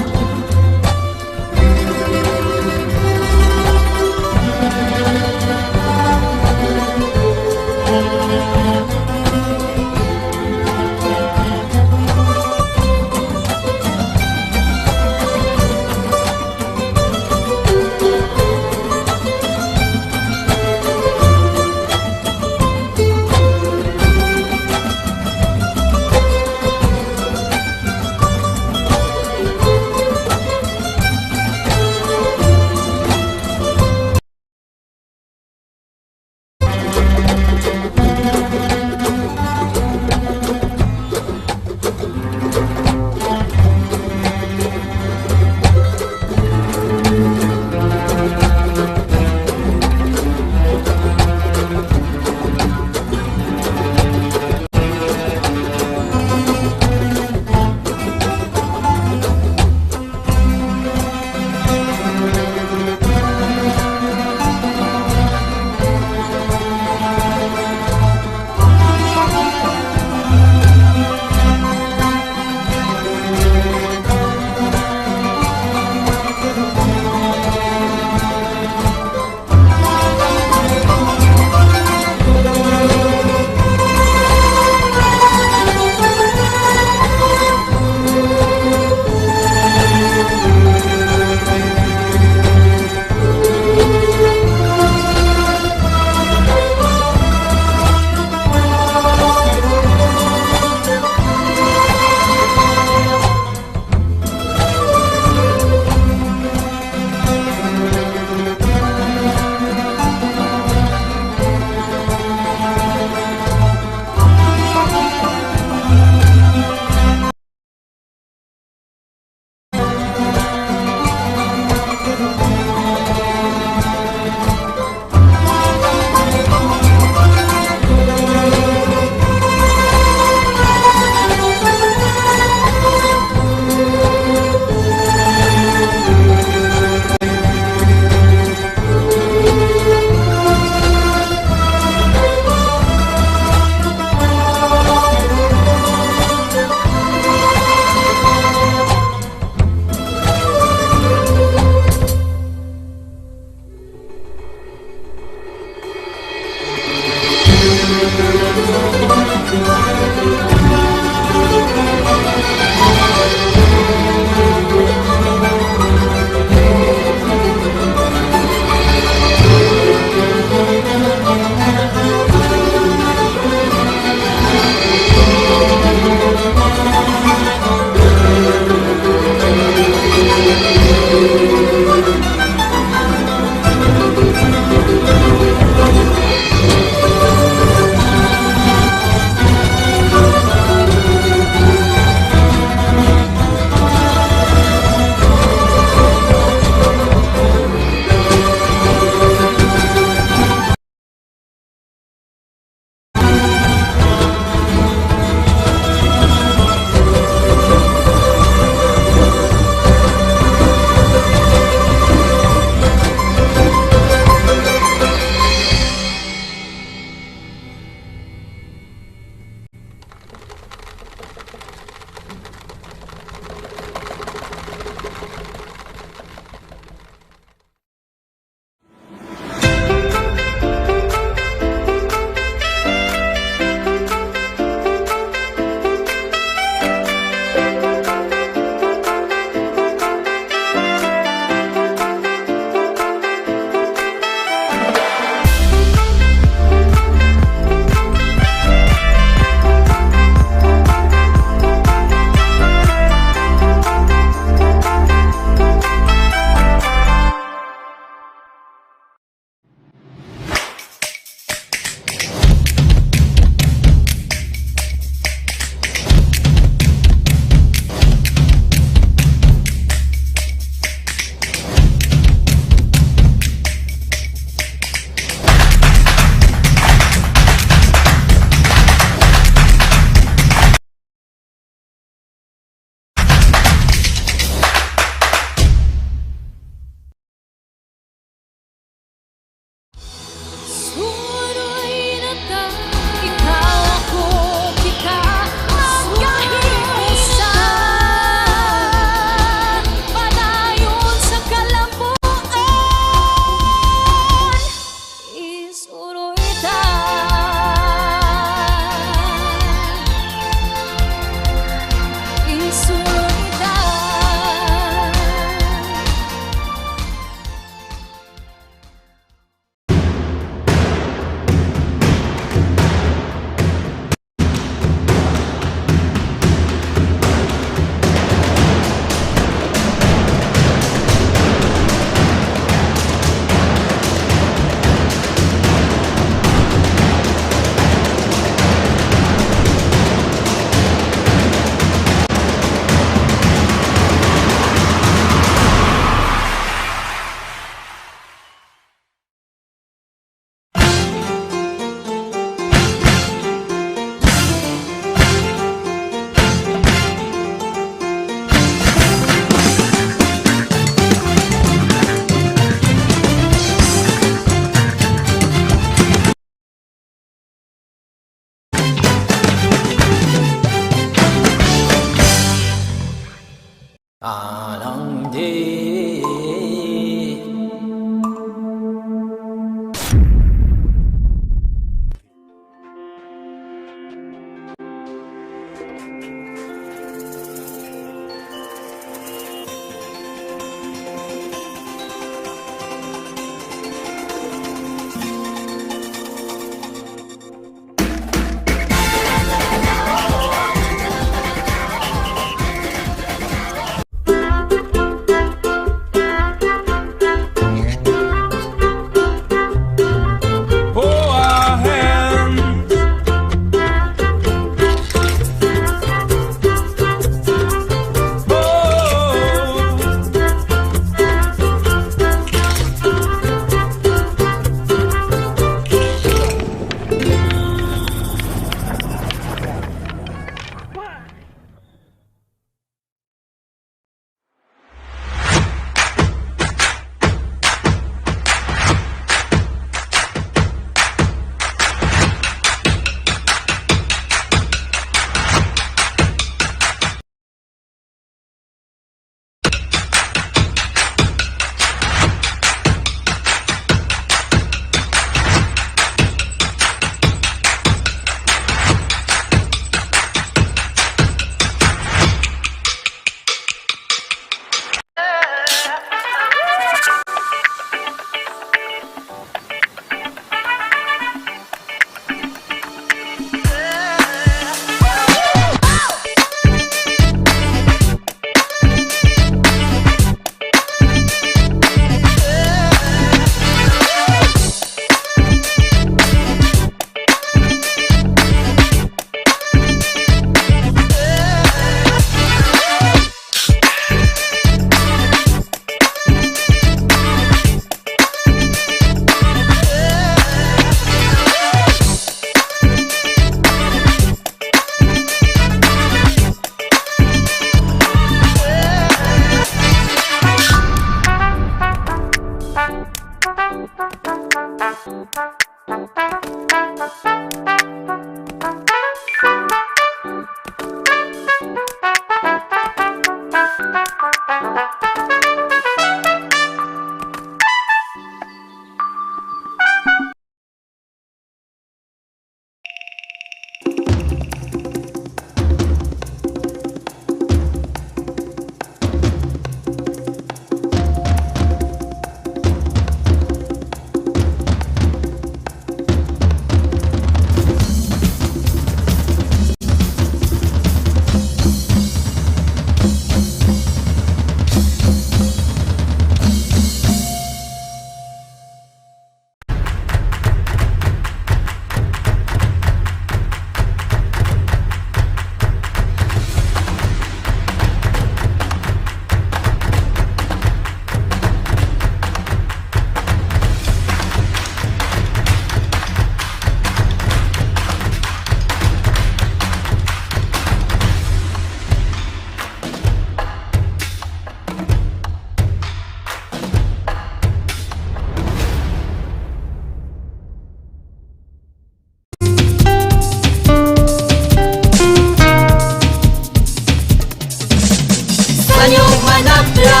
Sanyog manapla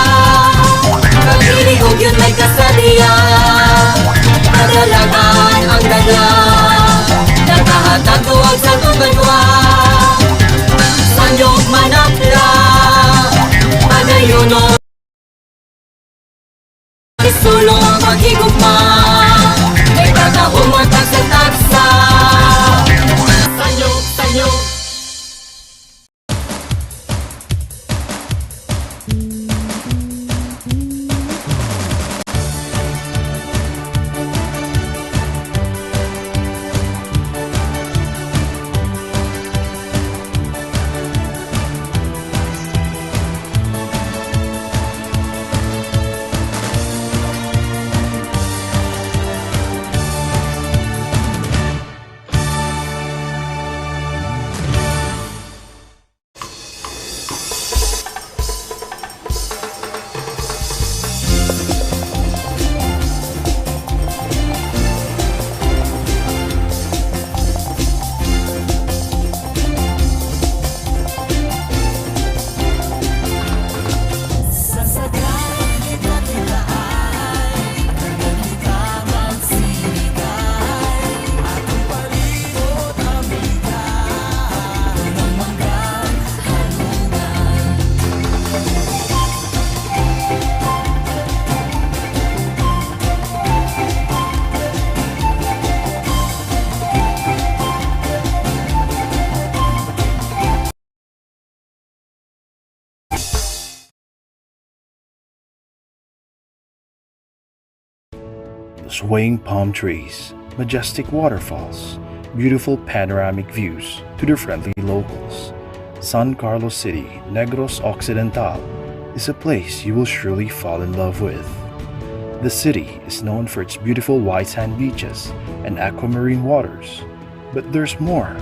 Pagiliog yun may kasaliya Kadalagan ang dala Nakahatag tuwag sa tubanwa Sanyog manapla Padayono Isulong ang paghigugma May pagkahumatag sa taksa Sanyog, sanyog Swaying palm trees, majestic waterfalls, beautiful panoramic views to the friendly locals. San Carlos City, Negros Occidental is a place you will surely fall in love with. The city is known for its beautiful white sand beaches and aquamarine waters, but there's more.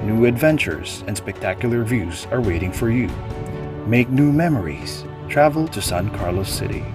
New adventures and spectacular views are waiting for you. Make new memories. Travel to San Carlos City.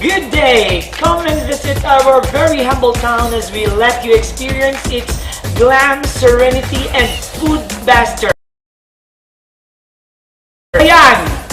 Good day! Come and visit our very humble town as we let you experience its glam, serenity, and food master. Ayan!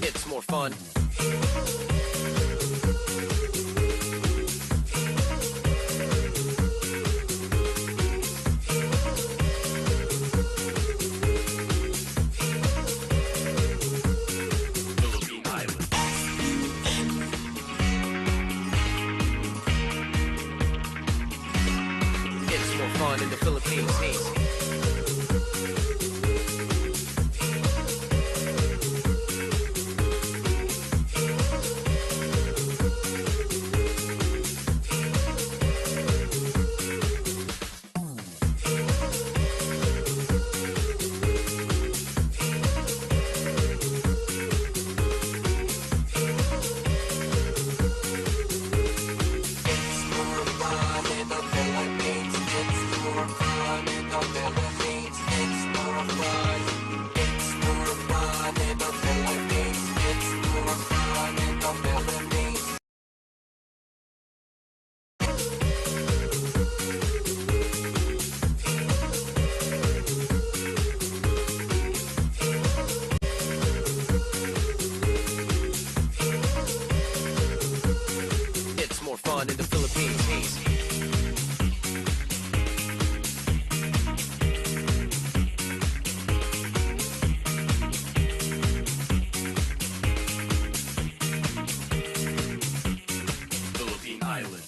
It's more fun. Philippine Island. It's more fun in the Philippines. It's more fun in the Philippines. Philippine Islands.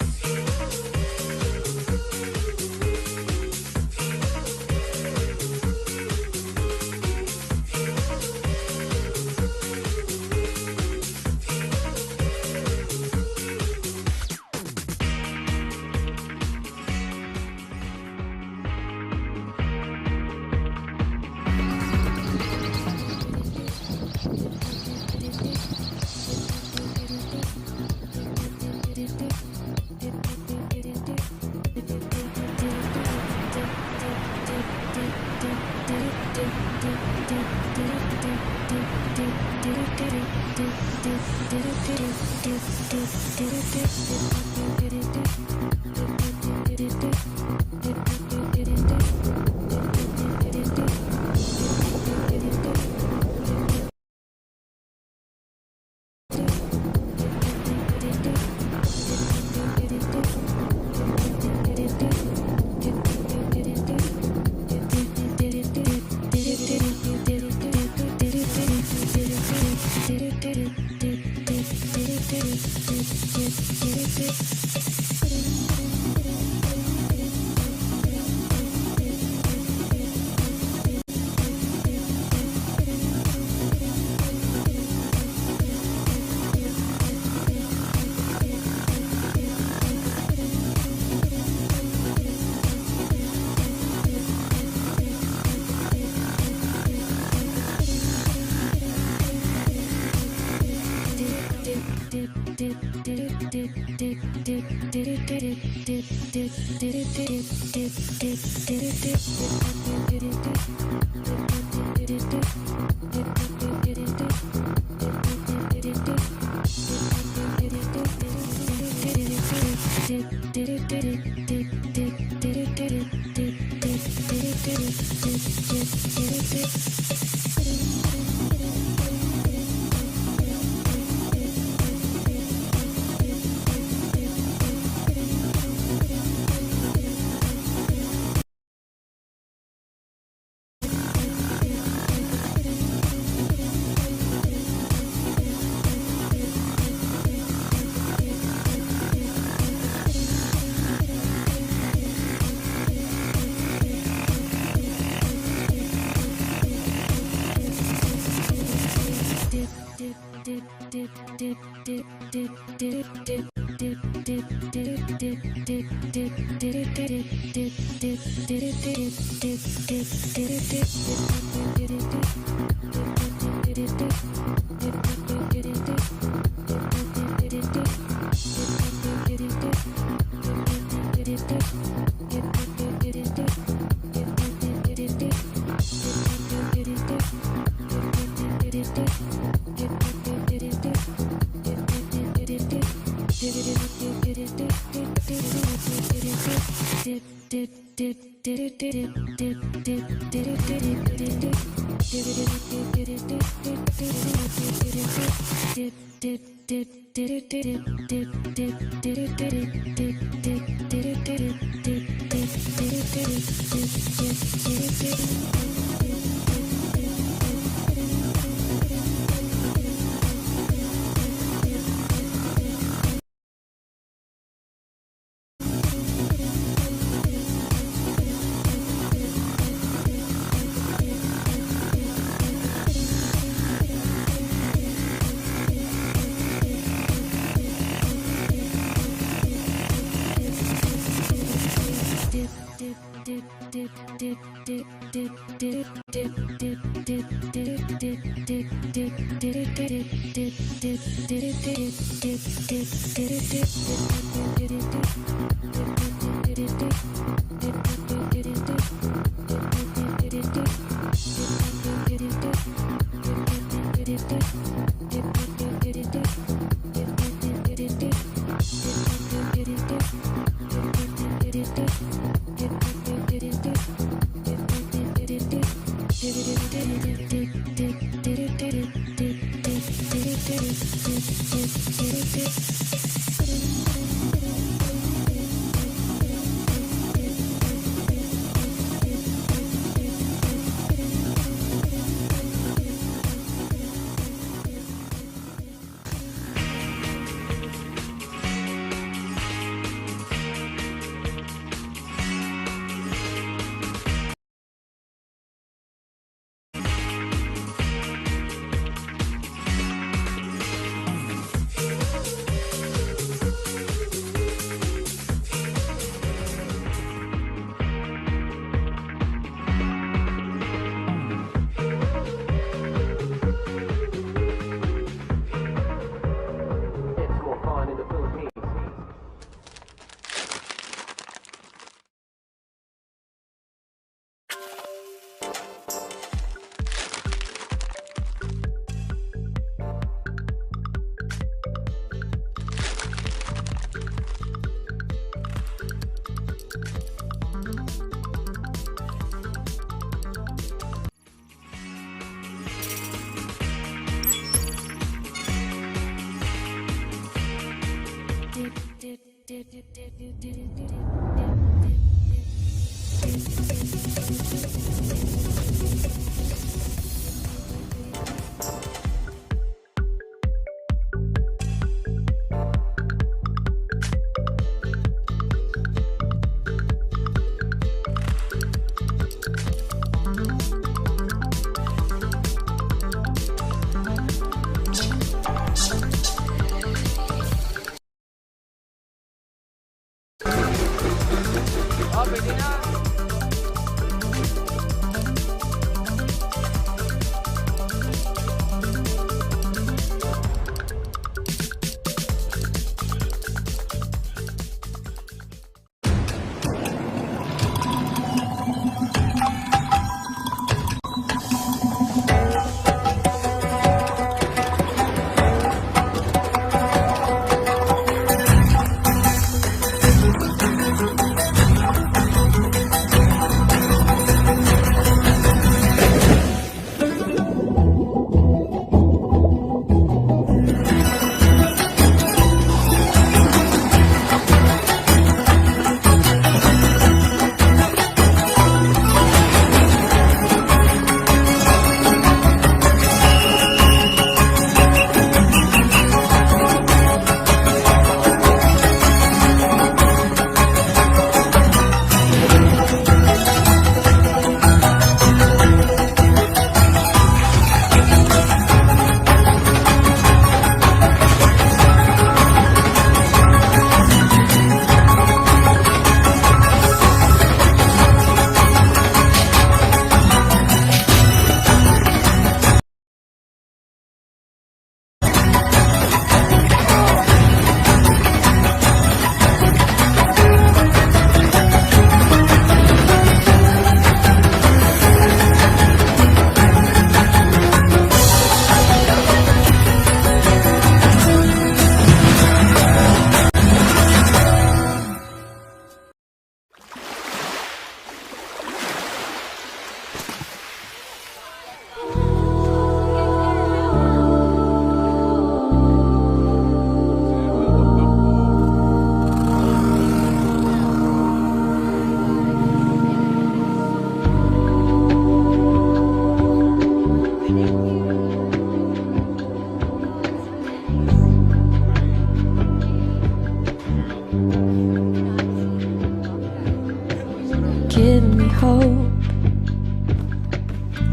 hope,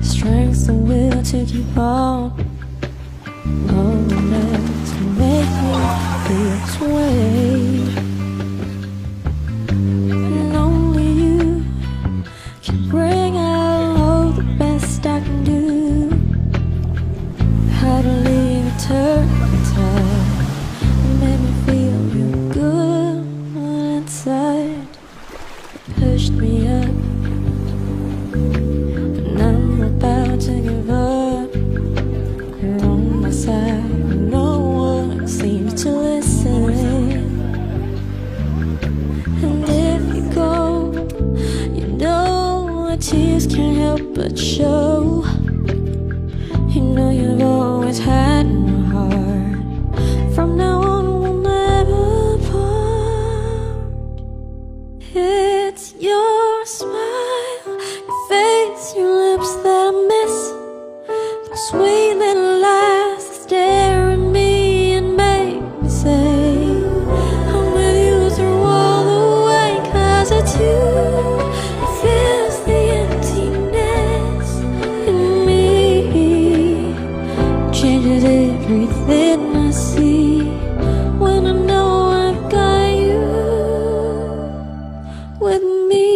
strength and will to keep on. No one else can make me feel this way, and only you can bring out all the best I can do. How to leave a turpentine made me feel real good inside. Pushed me up, and I'm about to give up. You're on my side, no one seems to listen. And if you go, you know the tears can't help but show. You know you've always had my heart. From now on we'll never part. It's your smile, your face, your lips that I miss. Those sweet little eyes that stare at me and make me say I'm with you through all the way. 'Cause it's you that fills the emptiness in me, changes everything I see when I know I've got you with me.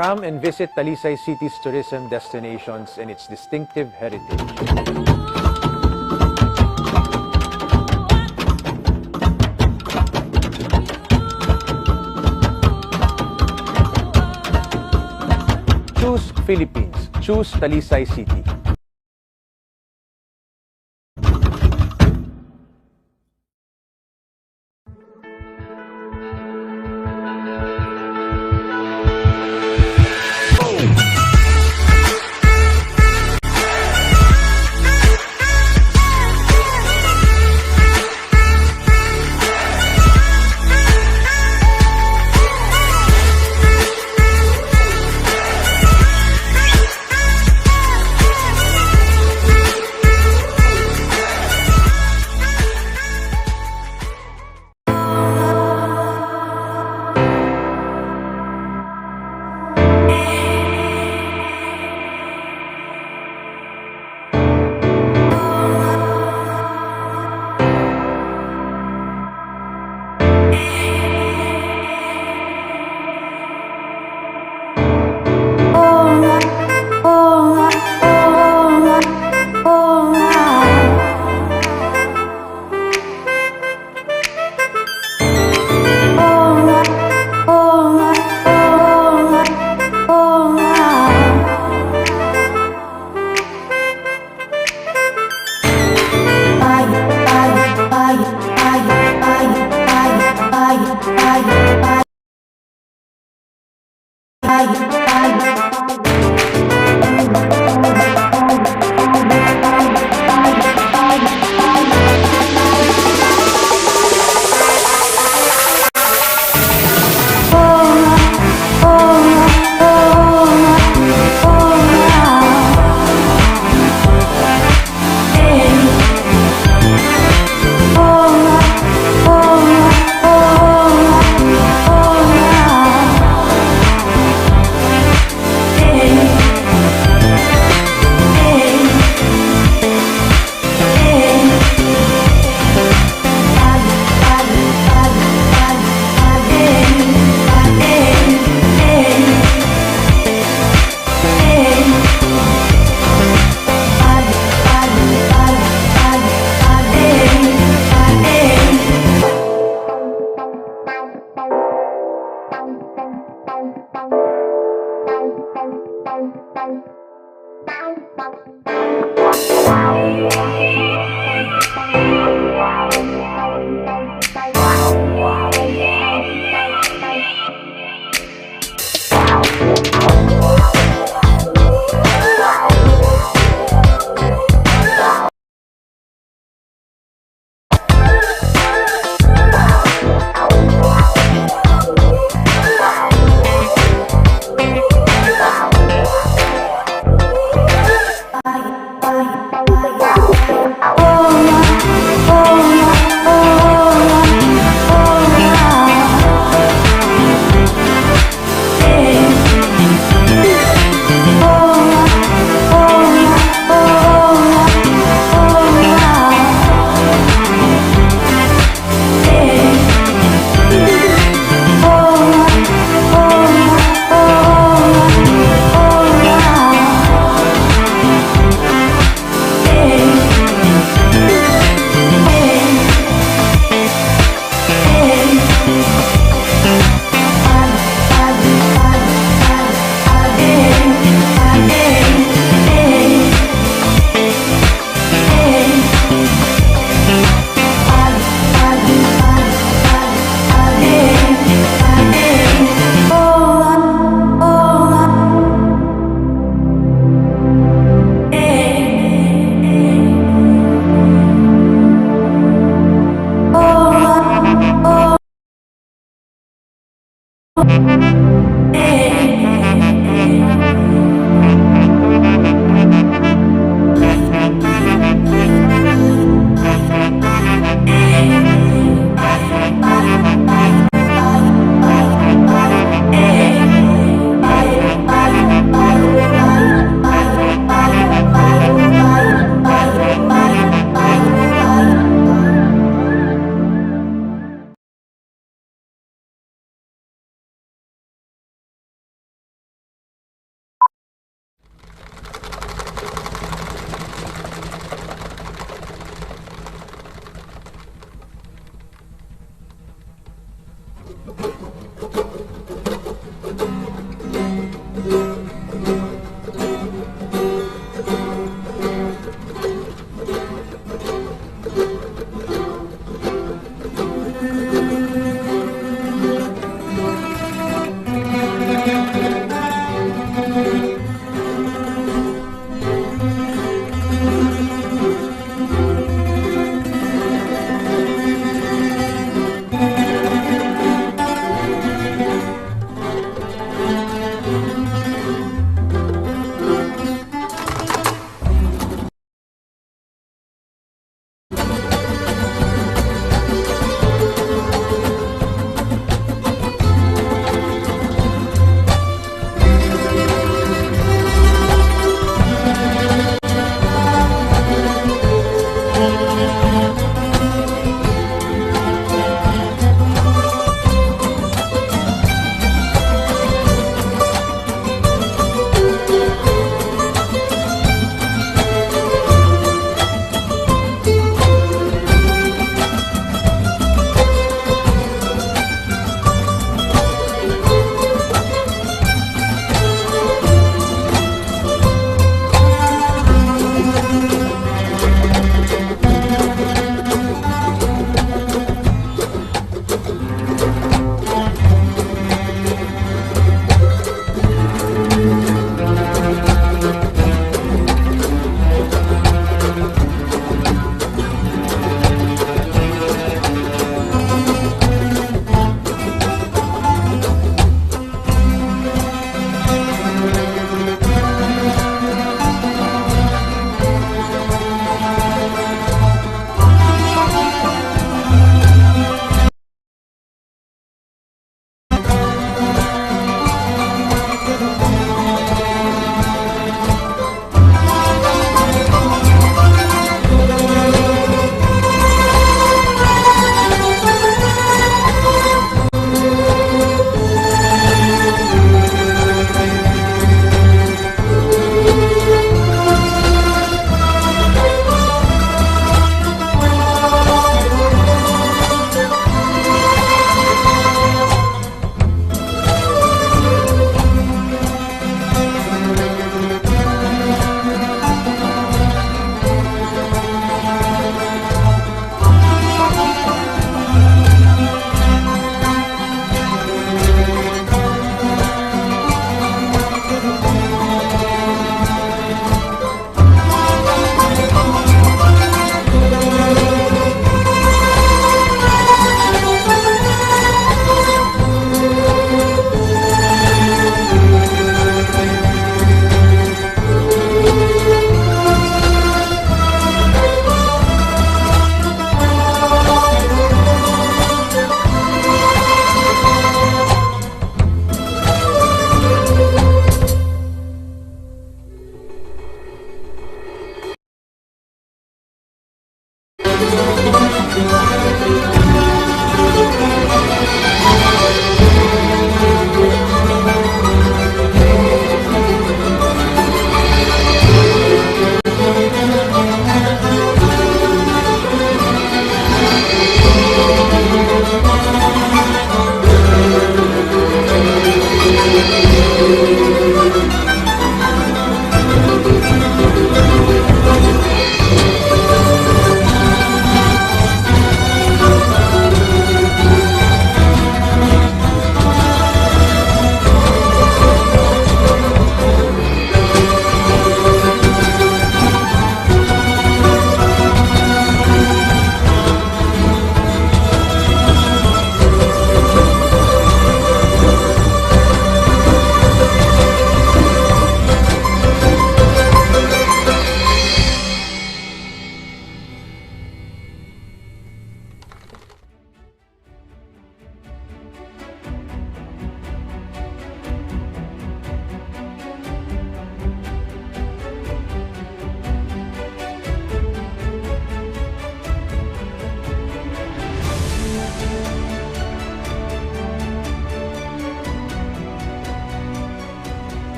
Come and visit Talisay City's tourism destinations and its distinctive heritage. Choose Philippines. Choose Talisay City.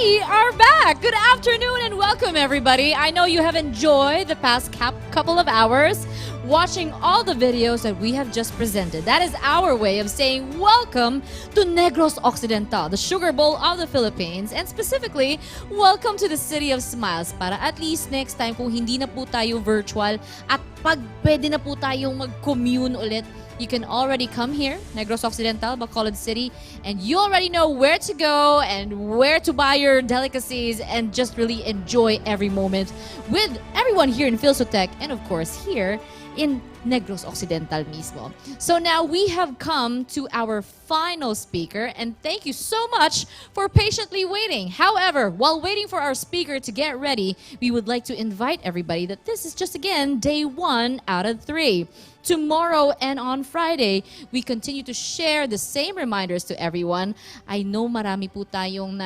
we are back. Good afternoon and welcome, everybody. I know you have enjoyed the past couple of hours watching all the videos that we have just presented. That is our way of saying welcome to Negros Occidental, the sugar bowl of the Philippines, and specifically, welcome to the City of Smiles para at least next time kung hindi na po tayo virtual at pag pwede na po tayong mag-commune ulit, you can already come here, Negros Occidental, Bacolod City, and you already know where to go and where to buy your delicacies and just really enjoy every moment with everyone here in Philsutech and of course here in Negros Occidental mismo. So now we have come to our final speaker, and thank you so much for patiently waiting. However, while waiting for our speaker to get ready, we would like to invite everybody that this is just again day 1 out of 3. Tomorrow and on Friday, we continue to share the same reminders to everyone. I know marami po tayong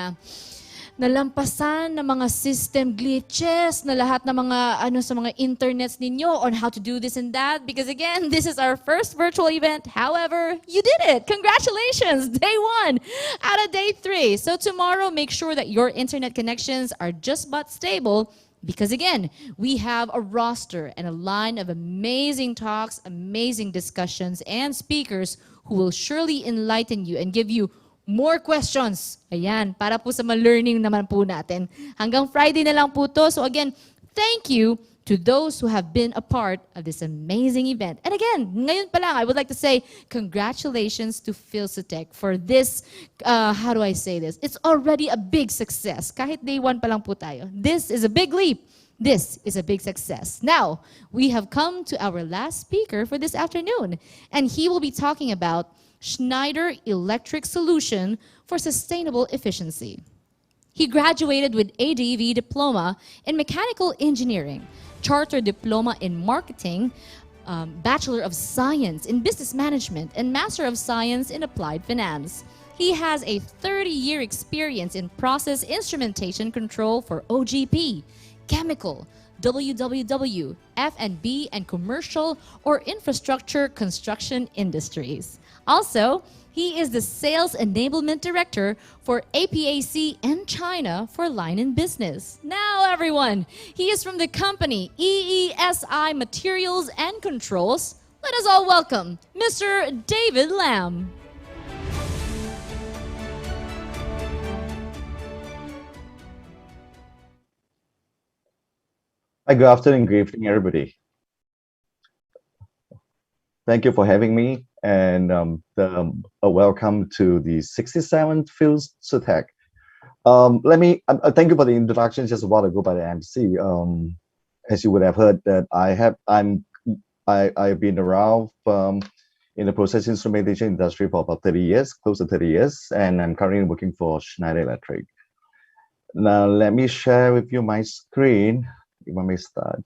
nalampasan na mga system glitches, na lahat ng mga sa mga internets ninyo on how to do this and that. Because again, this is our first virtual event. However, you did it. Congratulations, day 1 out of day 3. So tomorrow, make sure that your internet connections are just but stable. Because again, we have a roster and a line of amazing talks, amazing discussions, and speakers who will surely enlighten you and give you more questions. Ayan, para po sa ma-learning naman po natin. Hanggang Friday na lang po to. So again, thank you to those who have been a part of this amazing event. And again, ngayon pa lang, I would like to say congratulations to Philsutech for this, how do I say this? It's already a big success. Kahit day 1 pa lang po tayo. This is a big leap. This is a big success. Now, we have come to our last speaker for this afternoon, and he will be talking about Schneider Electric Solution for Sustainable Efficiency. He graduated with ADV Diploma in Mechanical Engineering, Charter Diploma in Marketing, Bachelor of Science in Business Management, and Master of Science in Applied Finance. He has a 30-year experience in process instrumentation control for OGP, chemical, WWW, F&B, and commercial or infrastructure construction industries. Also, he is the Sales Enablement Director for APAC and China for Line in Business. Now, everyone, he is from the company EESI Materials and Controls. Let us all welcome Mr. David Lam. Hi, good afternoon, good evening, everybody. Thank you for having me, and a welcome to the 67th Philsutech. Thank you for the introduction just a while ago by the MC. As you would have heard, that I've been around in the process instrumentation industry for about 30 years, close to 30 years, and I'm currently working for Schneider Electric. Now, let me share with you my screen. If I may start.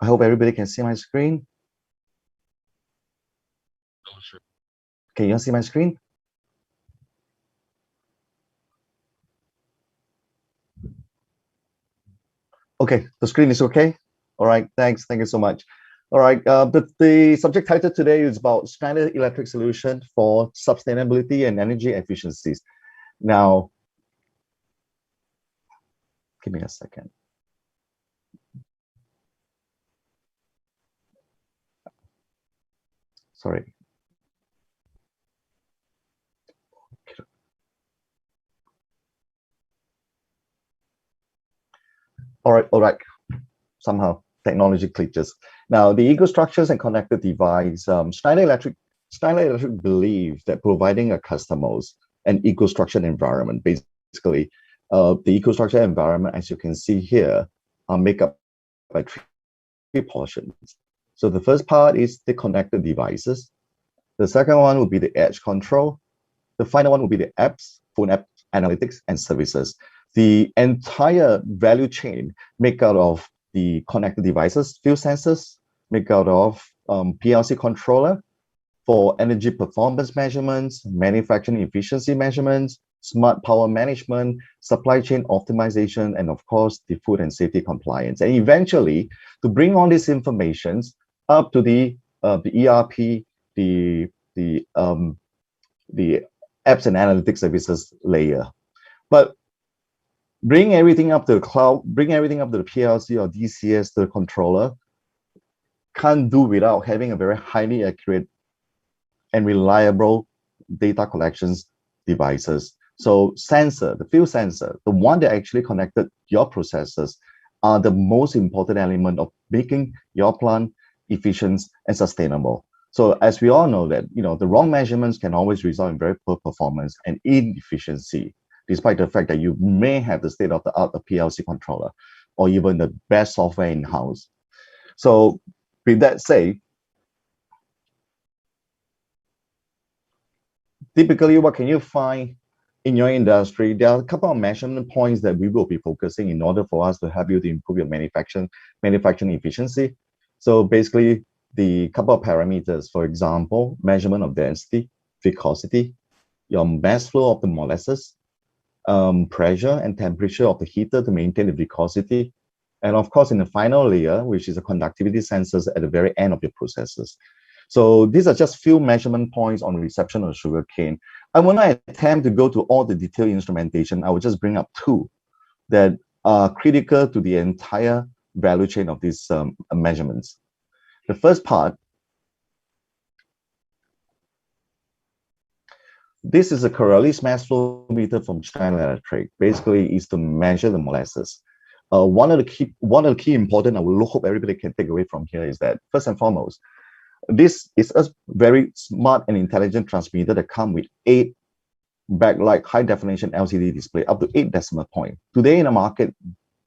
I hope everybody can see my screen. Can you see my screen? Okay, the screen is okay. All right, thanks. Thank you so much. All right, the subject title today is about Schneider Electric Solution for Sustainability and Energy Efficiencies. Now, give me a second. Sorry. All right. Somehow technology glitches. Now, the eco-structures and connected device, Schneider Electric believes that providing a customers an eco-structured environment, basically, the eco-structure environment, as you can see here, are made up by three portions. So the first part is the connected devices. The second one will be the edge control. The final one will be the apps, phone app analytics, and services. The entire value chain make out of the connected devices, field sensors, make out of PLC controller for energy performance measurements, manufacturing efficiency measurements, smart power management, supply chain optimization, and of course, the food and safety compliance. And eventually, to bring all these informations up to the ERP, the apps and analytics services layer But bring everything up to the cloud, bring everything up to the PLC or DCS, the controller, can't do without having a very highly accurate and reliable data collections devices. So sensor, the field sensor, the one that actually connected your processors, are the most important element of making your plant efficient and sustainable. So as we all know that, the wrong measurements can always result in very poor performance and inefficiency, despite the fact that you may have the state-of-the-art PLC controller or even the best software in-house. So with that said, typically, what can you find in your industry? There are a couple of measurement points that we will be focusing in order for us to help you to improve your manufacturing efficiency. So basically, the couple of parameters, for example, measurement of density, viscosity, your mass flow of the molasses, pressure and temperature of the heater to maintain the viscosity, and of course, in the final layer, which is the conductivity sensors at the very end of your processes. So these are just few measurement points on reception of sugarcane. I will not attempt to go to all the detailed instrumentation. I will just bring up two that are critical to the entire value chain of these measurements. The first part, this is a Coriolis mass flow meter from Schneider Electric. Basically, is to measure the molasses. One of the key important I will hope everybody can take away from here is that first and foremost, this is a very smart and intelligent transmitter that comes with 8 backlight high definition LCD display up to 8 decimal point. Today in the market,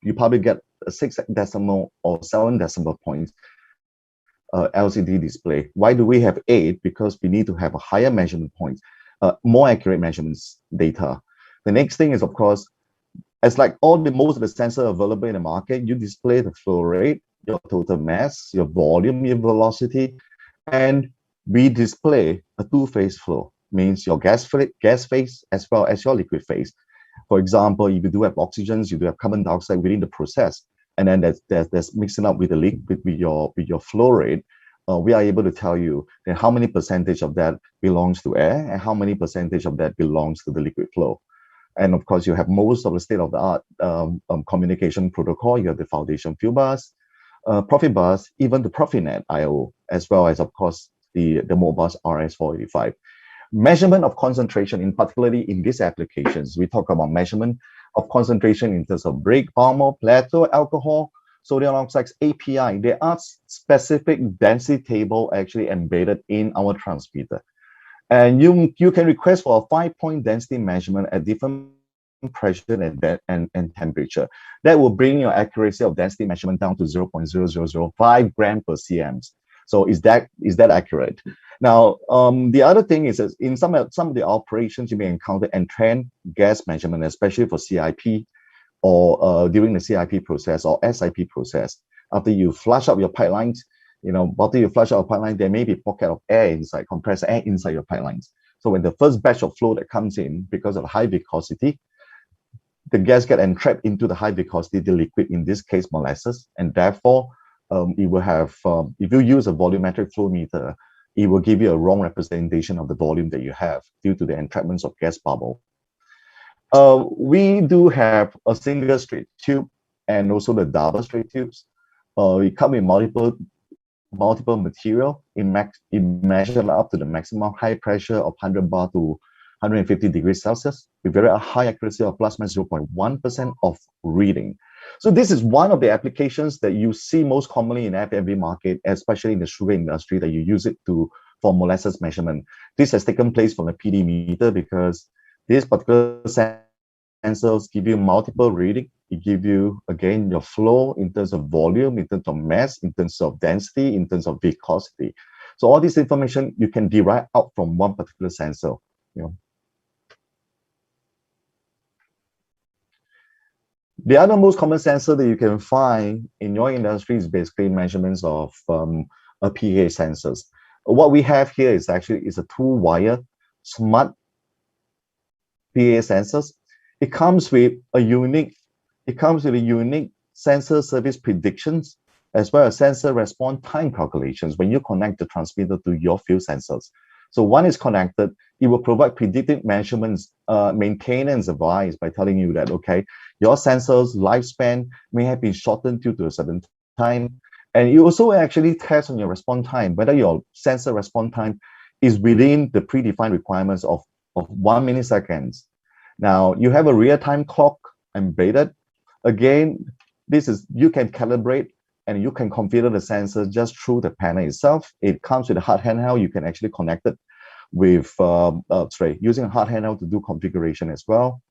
you probably get a 6 decimal or 7 decimal points LCD display. Why do we have 8? Because we need to have a higher measurement points, more accurate measurements data. The next thing is, of course, as like most of the sensors available in the market, you display the flow rate, your total mass, your volume, your velocity, and we display a two-phase flow, means your gas phase as well as your liquid phase. For example, if you do have oxygens, you do have carbon dioxide within the process, and then there's mixing up with the liquid with your flow rate. We are able to tell you that how many percentage of that belongs to air and how many percentage of that belongs to the liquid flow. And of course, you have most of the state-of-the-art communication protocol. You have the foundation field bus, profit bus, even the ProfiNet IO, as well as, of course, the Modbus RS485. Measurement of concentration, in particularly in these applications, we talk about measurement of concentration in terms of brake, polymer, plateau, alcohol, sodium oxides, API. There are specific density table actually embedded in our transmitter. And you can request for a 5-point density measurement at different pressure and temperature. That will bring your accuracy of density measurement down to 0.0005 gram per cm. So is that accurate? Now, the other thing is that in some of the operations, you may encounter entrant gas measurement, especially for CIP or during the CIP process or SIP process. After you flush out your pipelines, after you flush out a pipeline, there may be pocket of air inside, compressed air inside your pipelines. So when the first batch of flow that comes in, because of high viscosity, the gas get entrapped into the high viscosity, the liquid, in this case, molasses, and therefore, it will have, if you use a volumetric flow meter, it will give you a wrong representation of the volume that you have due to the entrapments of gas bubble. We do have a single straight tube and also the double straight tubes. It come with multiple material. It measures up to the maximum high pressure of 100 bar to 150 degrees Celsius with very high accuracy of plus minus 0.1% of reading. So this is one of the applications that you see most commonly in FMV market, especially in the sugar industry, that you use it for molasses measurement. This has taken place from a PD meter because these particular sensors give you multiple reading. It gives you, again, your flow in terms of volume, in terms of mass, in terms of density, in terms of viscosity. So all this information you can derive out from one particular sensor. The other most common sensor that you can find in your industry is basically measurements of PA sensors. What we have here is actually a 2-wire smart PA sensors. It comes with a unique sensor service predictions as well as sensor response time calculations when you connect the transmitter to your field sensors. So one is connected. It will provide predictive measurements, maintenance advice by telling you that, okay, your sensor's lifespan may have been shortened due to a certain time. And you also actually test on your response time, whether your sensor response time is within the predefined requirements of 1 millisecond. Now, you have a real-time clock embedded. Again, you can calibrate and you can configure the sensor just through the panel itself. It comes with a hard handheld. You can actually connect it with, using a hard handheld to do configuration as well.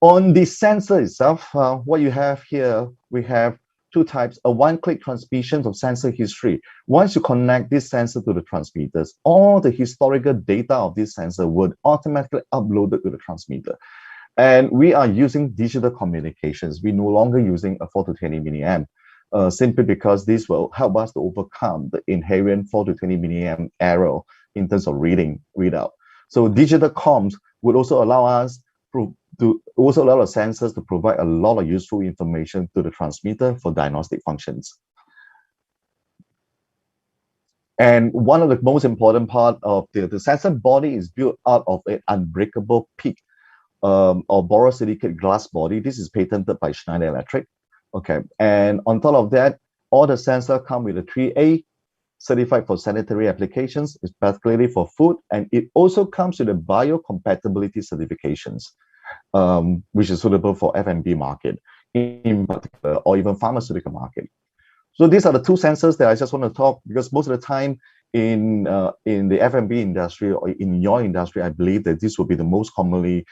On the sensor itself, what you have here, we have two types, a one-click transmission of sensor history. Once you connect this sensor to the transmitters, all the historical data of this sensor would automatically upload it to the transmitter. And we are using digital communications. We're no longer using a 4 to 20 milliamp, simply because this will help us to overcome the inherent 4 to 20 milliamp error in terms of readout. So digital comms would also allow us to allow the sensors to provide a lot of useful information to the transmitter for diagnostic functions. And one of the most important part of the sensor body is built out of an unbreakable PEEK or borosilicate glass body. This is patented by Schneider Electric. Okay, and on top of that, all the sensors come with a 3A certified for sanitary applications, it's particularly for food, and it also comes with a biocompatibility certifications, which is suitable for F&B market in particular, or even pharmaceutical market. So these are the two sensors that I just want to talk, because most of the time in the F&B industry or in your industry, I believe that this will be the most commonly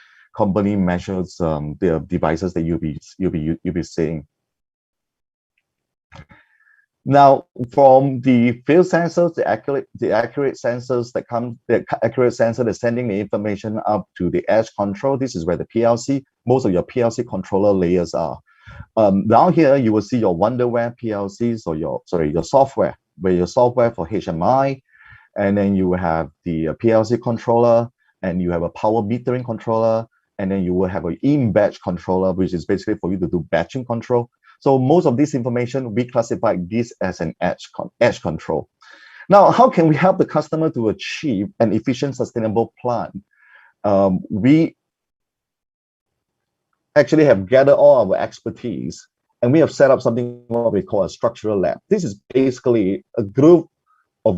measures the devices that you'll be seeing. Now, from the field sensors, the accurate sensors that come, the accurate sensor that's sending the information up to the edge control. This is where the PLC, most of your PLC controller layers are. Down here, you will see your Wonderware PLCs or your software, where your software for HMI, and then you will have the PLC controller, and you have a power metering controller, and then you will have an in-batch controller, which is basically for you to do batching control. So most of this information, we classify this as an edge control. Now, how can we help the customer to achieve an efficient, sustainable plan? We actually have gathered all our expertise, and we have set up something what we call a structural lab. This is basically a group of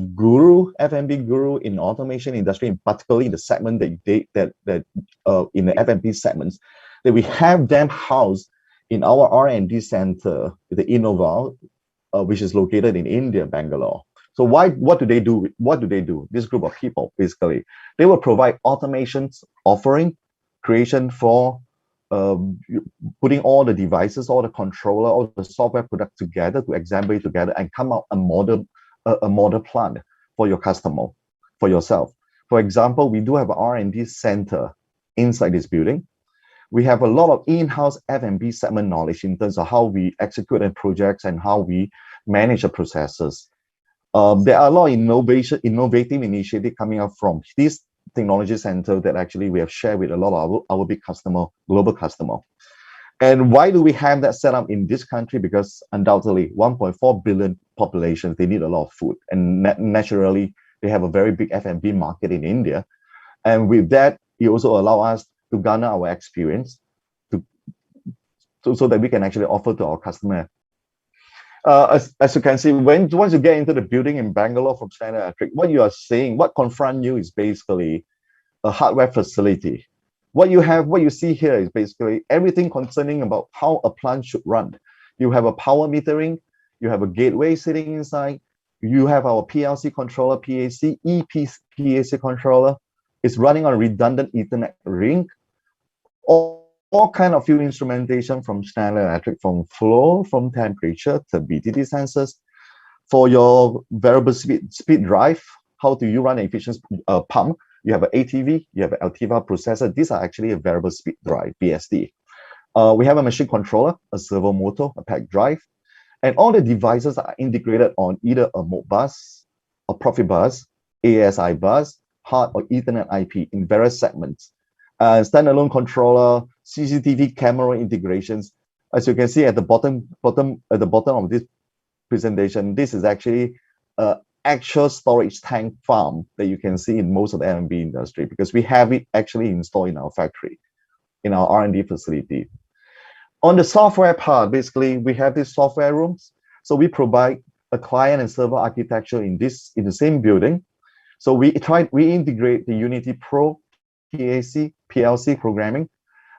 F&B guru in automation industry, in particularly the segment in the F&B segments, that we have them housed in our R&D center, the Innoval, which is located in India, Bangalore. So what do they do? What do they do? This group of people, basically, they will provide automations, offering, creation for putting all the devices, all the controller, all the software product together to examine together and come out a model plan for your customer, for yourself. For example, we do have an R&D center inside this building. We have a lot of in-house F&B segment knowledge in terms of how we execute projects and how we manage the processes. There are a lot of innovative initiatives coming up from this technology center that actually we have shared with a lot of our big customer, global customer. And why do we have that set up in this country? Because undoubtedly 1.4 billion population, they need a lot of food. And naturally, they have a very big F&B market in India. And with that, it also allows us to garner our experience so that we can actually offer to our customer. As you can see, once you get into the building in Bangalore from Schneider Electric, what you are seeing, what confront you is basically a hardware facility. What you see here is basically everything concerning about how a plant should run. You have a power metering, you have a gateway sitting inside, you have our PLC controller, PAC, PAC controller. It's running on a redundant Ethernet ring. All kind of field instrumentation from Schneider Electric, from flow, from temperature to BTD sensors. For your variable speed drive, how do you run an efficient pump? You have an ATV, you have an Altiva processor. These are actually a variable speed drive, BSD. We have a machine controller, a servo motor, a pack drive, and all the devices are integrated on either a Modbus, a Profibus, ASI bus, hard or Ethernet IP in various segments. Standalone controller, CCTV camera integrations. As you can see at the bottom of this presentation, this is actually actual storage tank farm that you can see in most of the F&B industry, because we have it actually installed in our factory, in our R&D facility. On the software part, basically, we have these software rooms. So we provide a client and server architecture in the same building. So we integrate the Unity Pro, PAC, PLC programming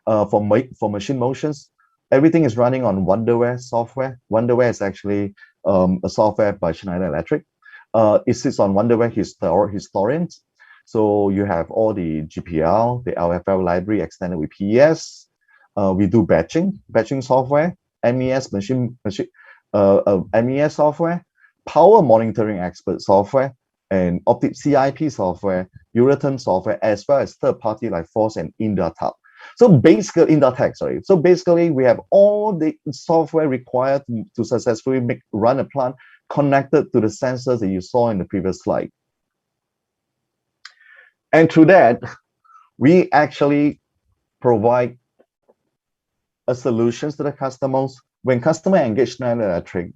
for machine motions. Everything is running on Wonderware software. Wonderware is actually a software by Schneider Electric. It sits on Wonderware Historians. So you have all the GPL, the LFL library extended with PES. We do batching software, MES MES software, power monitoring expert software, and Optic CIP software, Euratom software, as well as third party like Force and Indatech. So basically, we have all the software required to successfully run a plant connected to the sensors that you saw in the previous slide. And through that, we actually provide solutions to the customers. When customer engage Schneider Electric,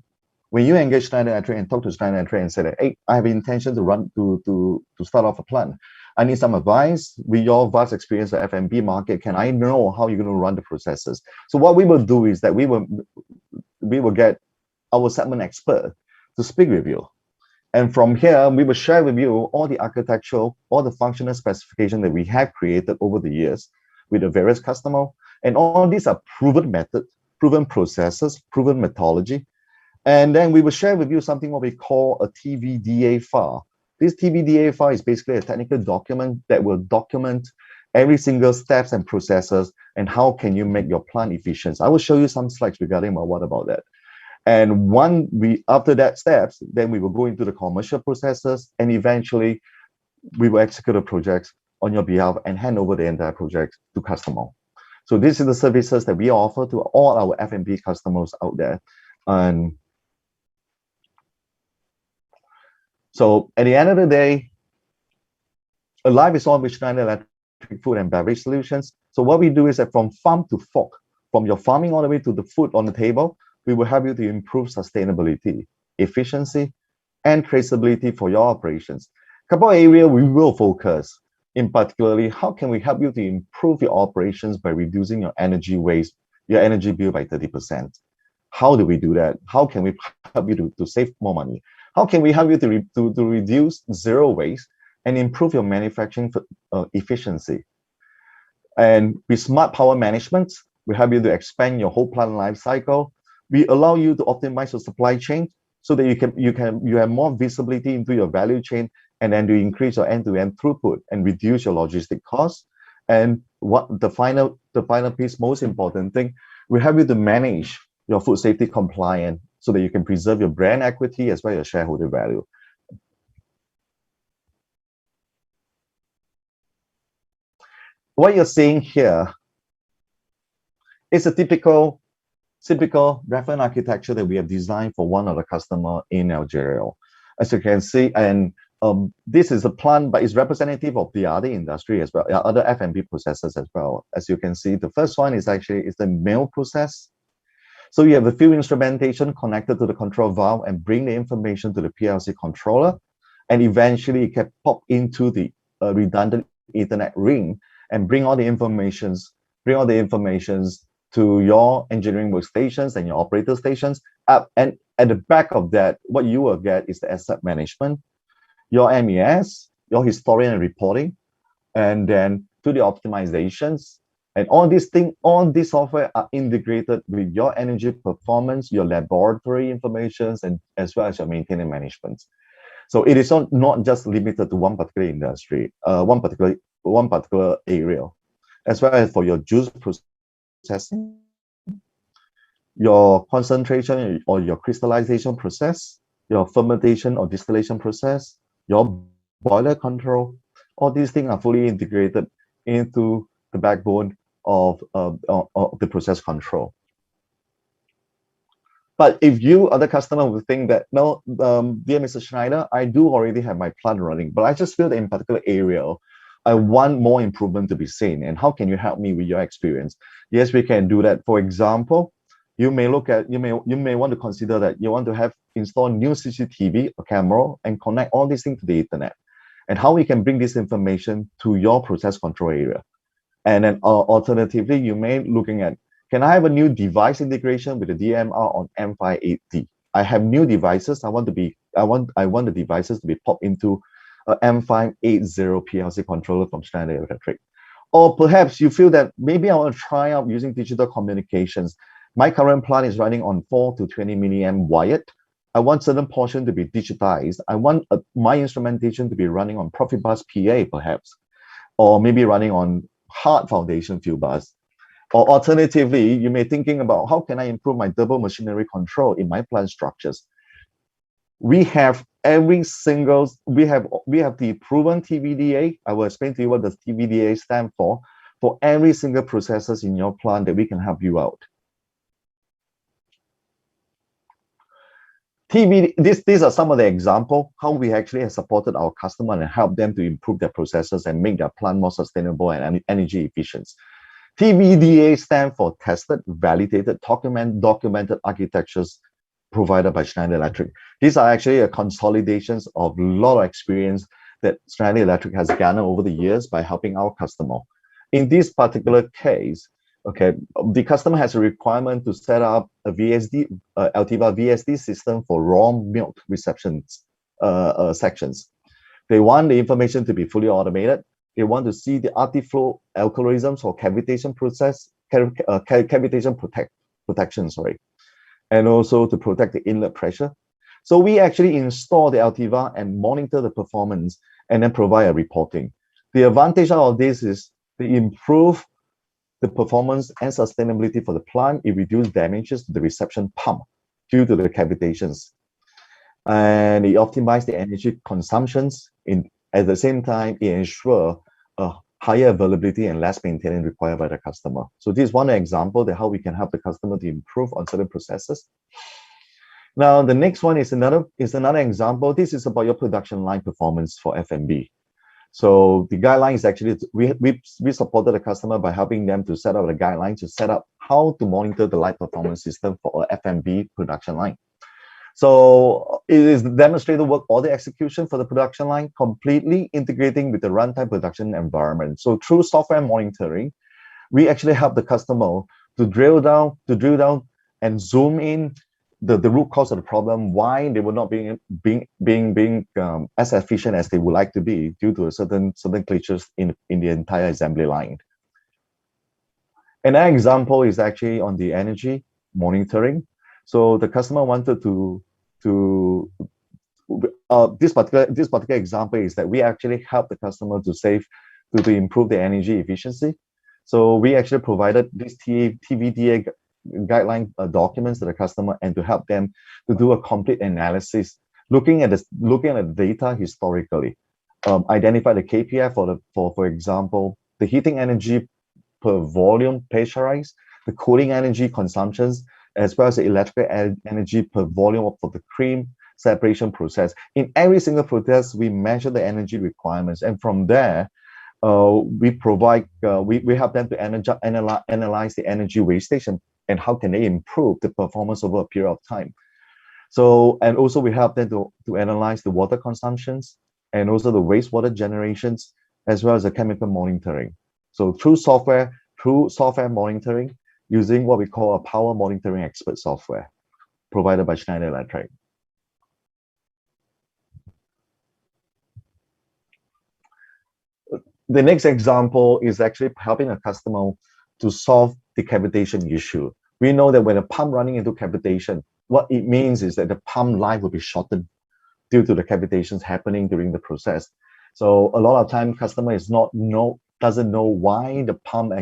when you engage Schneider Electric and talk to Schneider Electric and say that, hey, I have intention to start off a plant. I need some advice. With your vast experience in the F&B market, can I know how you're going to run the processes? So what we will do is that we will get our segment expert to speak with you. And from here, we will share with you all the architectural, all the functional specification that we have created over the years with the various customer. And all these are proven methods, proven processes, proven methodology. And then we will share with you something what we call a TVDA file. This TVDA file is basically a technical document that will document every single steps and processes and how can you make your plant efficient. I will show you some slides regarding what about that. And after that steps, then we will go into the commercial processes, and eventually we will execute the projects on your behalf and hand over the entire project to customer. So this is the services that we offer to all our F&B customers out there. And so at the end of the day, a life is on with Schneider Electric Food and Beverage Solutions. So what we do is that from farm to fork, from your farming all the way to the food on the table, we will help you to improve sustainability, efficiency, and traceability for your operations. A couple of areas we will focus, in particularly, how can we help you to improve your operations by reducing your energy waste, your energy bill by 30%? How do we do that? How can we help you to save more money? How can we help you to reduce zero waste and improve your manufacturing efficiency? And with smart power management, we help you to expand your whole plant life cycle. We allow you to optimize your supply chain so that you have more visibility into your value chain, and then to increase your end-to-end throughput and reduce your logistic costs. And what the final piece, most important thing, we help you to manage your food safety compliance so that you can preserve your brand equity as well as your shareholder value. What you're seeing here is a typical reference architecture that we have designed for one of the customer in Algeria. As you can see, and this is a plant, but it's representative of the other industry as well, other F&B processes as well. As you can see, the first one is the mill process. So you have the field instrumentation connected to the control valve and bring the information to the PLC controller, and eventually it can pop into the redundant Ethernet ring and bring all the informations to your engineering workstations and your operator stations. And at the back of that, what you will get is the asset management, your MES, your historian and reporting, and then to the optimizations. And all these software are integrated with your energy performance, your laboratory informations, and as well as your maintenance management. So it is not just limited to one particular industry, one particular area, as well as for your juice processing, your concentration or your crystallization process, your fermentation or distillation process, your boiler control. All these things are fully integrated into the backbone of the process control. But if you, other customer, would think that, no, dear Mr. Schneider, I do already have my plant running, but I just feel that in particular area, I want more improvement to be seen. And how can you help me with your experience? Yes, we can do that. For example, you may want to consider that you want to have install new CCTV or camera and connect all these things to the internet, and how we can bring this information to your process control area. And then alternatively, you may looking at, can I have a new device integration with the DMR on M580? I have new devices. I want the devices to be popped into a M580 PLC controller from Schneider Electric. Or perhaps you feel that maybe I want to try out using digital communications. My current plant is running on 4 to 20 milliamp wired. I want certain portion to be digitized. I want my instrumentation to be running on Profibus PA perhaps, or maybe running on hard foundation field bus. Or alternatively, you may thinking about how can I improve my double machinery control in my plant structures. We have every single, we have the proven TVDA. I will explain to you what the TVDA stands for every single processes in your plant that we can help you out. These are some of the examples how we actually have supported our customer and helped them to improve their processes and make their plant more sustainable and energy efficient. TVDA stands for Tested, Validated, Documented Architectures provided by Schneider Electric. These are actually a consolidations of a lot of experience that Schneider Electric has garnered over the years by helping our customer. In this particular case, okay, the customer has a requirement to set up a VSD, Altiva VSD system for raw milk receptions sections. They want the information to be fully automated. They want to see the anti-flow algorithms for cavitation process, cavitation protection, sorry, and also to protect the inlet pressure. So we actually install the Altiva and monitor the performance and then provide a reporting. The advantage of this is to improve the performance and sustainability for the plant. It reduces damages to the reception pump due to the cavitations. And it optimizes the energy consumptions. At the same time, it ensures a higher availability and less maintenance required by the customer. So this is one example of how we can help the customer to improve on certain processes. Now, the next one is another example. This is about your production line performance for F&B. So the guidelines actually, we supported the customer by helping them to set up the guidelines to set up how to monitor the light performance system for a F&B production line. So it is demonstrated work order execution for the production line, completely integrating with the runtime production environment. So through software monitoring, we actually help the customer to drill down and zoom in the root cause of the problem, why they were not being as efficient as they would like to be due to a certain glitches in the entire assembly line. Another example is actually on the energy monitoring. So the customer wanted this particular example is that we actually help the customer to improve the energy efficiency. So we actually provided this TVDA guideline documents to the customer and to help them to do a complete analysis, looking at the data historically, identify the KPI for example, the heating energy per volume pressurized, the cooling energy consumptions, as well as the electrical energy per volume for the cream separation process. In every single process, we measure the energy requirements, and from there, we help them to analyze the energy wastage and how can they improve the performance over a period of time. So, and also we help them to analyze the water consumptions and also the wastewater generations, as well as the chemical monitoring. So through software monitoring, using what we call a power monitoring expert software provided by Schneider Electric. The next example is actually helping a customer to solve the cavitation issue. We know that when a pump running into cavitation, what it means is that the pump life will be shortened due to the cavitations happening during the process. So a lot of time customer doesn't know why the pump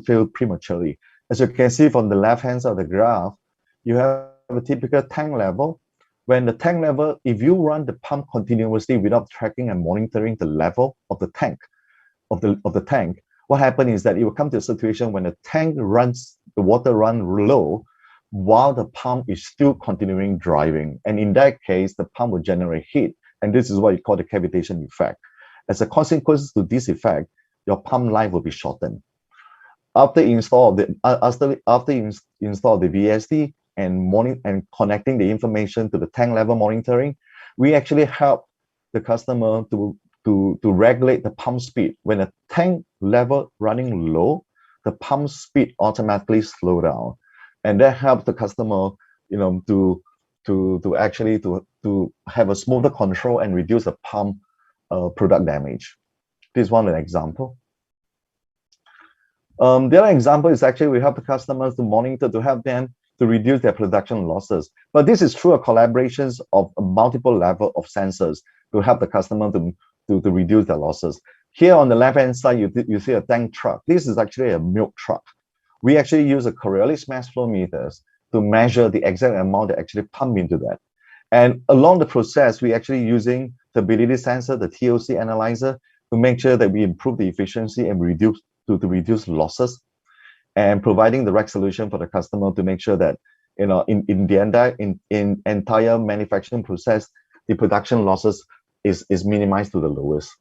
failed prematurely. As you can see from the left hand side of the graph, you have a typical tank level. When the tank level, if you run the pump continuously without tracking and monitoring the level of the tank, what happens is that it will come to a situation when the water runs low while the pump is still continuing driving. And in that case, the pump will generate heat. And this is what you call the cavitation effect. As a consequence to this effect, your pump life will be shortened. After install of the install the VSD and connecting the information to the tank level monitoring, we actually help the customer to regulate the pump speed. When a tank level running low, the pump speed automatically slow down, and that helps the customer, to actually to have a smoother control and reduce the pump product damage. This is one example. The other example is actually we help the customers to monitor, to help them to reduce their production losses. But this is through a collaboration of a multiple level of sensors to help the customer to reduce their losses. Here on the left-hand side, you see a tank truck. This is actually a milk truck. We actually use a Coriolis mass flow meters to measure the exact amount that actually pump into that. And along the process, we actually using stability sensor, the TOC analyzer, to make sure that we improve the efficiency and reduce losses, and providing the right solution for the customer to make sure that in the entire manufacturing process, the production losses is minimized to the lowest.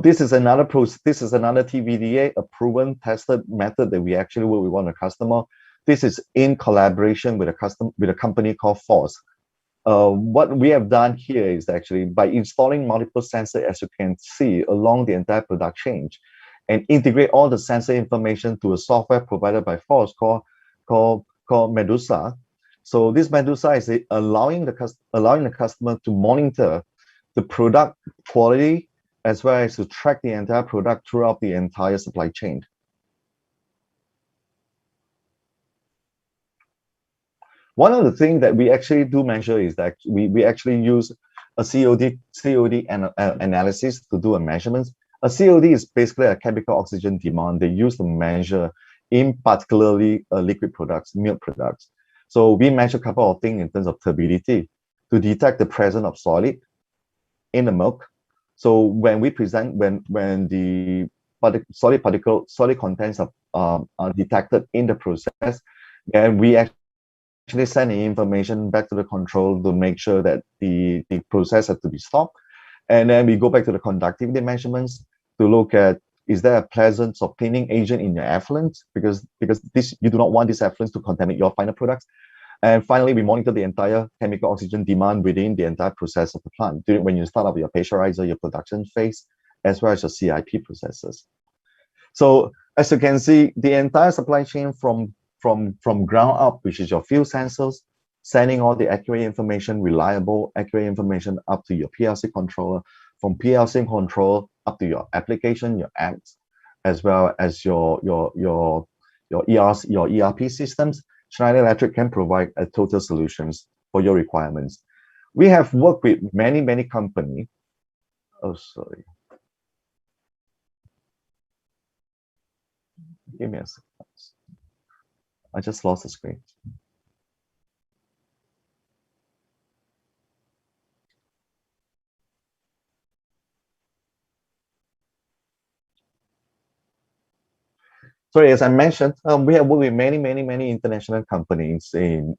This is another TVDA, a proven tested method that we actually work with on a customer. This is in collaboration with a company called Force. What we have done here is actually by installing multiple sensors, as you can see, along the entire product chain, and integrate all the sensor information to a software provided by Force called Medusa. So this Medusa is allowing the customer to monitor the product quality as well as to track the entire product throughout the entire supply chain. One of the things that we actually do measure is that we actually use a COD analysis to do a measurement. A COD is basically a chemical oxygen demand they use to measure in particularly liquid products, milk products. So we measure a couple of things in terms of turbidity to detect the presence of solid in the milk. So when we present, when the solid contents are detected in the process, then we actually send the information back to the control to make sure that the process has to be stopped. And then we go back to the conductivity measurements to look at, is there a presence of cleaning agent in your effluent? Because you do not want this effluent to contaminate your final products. And finally, we monitor the entire chemical oxygen demand within the entire process of the plant when you start up your pasteurizer, your production phase, as well as your CIP processes. So as you can see, the entire supply chain from ground up, which is your field sensors, sending all the accurate information, reliable, accurate information up to your PLC controller, from PLC control up to your application, your apps, as well as your ERP systems. Schneider Electric can provide a total solutions for your requirements. We have worked with many companies. Oh, sorry. Give me a second. I just lost the screen. Sorry, as I mentioned, we have worked with many international companies in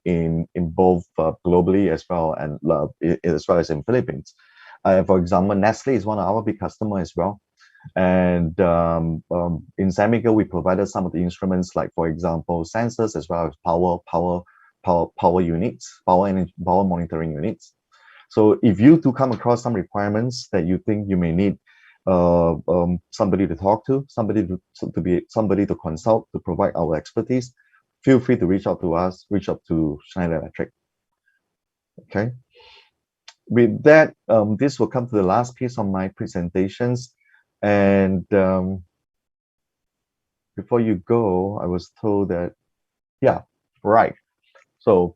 both globally as well as in Philippines. For example, Nestle is one of our big customers as well. And in Semico, we provided some of the instruments, like for example, sensors as well as power units, power monitoring units. So if you do come across some requirements that you think you may need somebody to talk to, somebody to consult, to provide our expertise, feel free to reach out to us, reach out to Schneider Electric. Okay. With that, this will come to the last piece of my presentations. And before you go, I was told that, yeah, right. So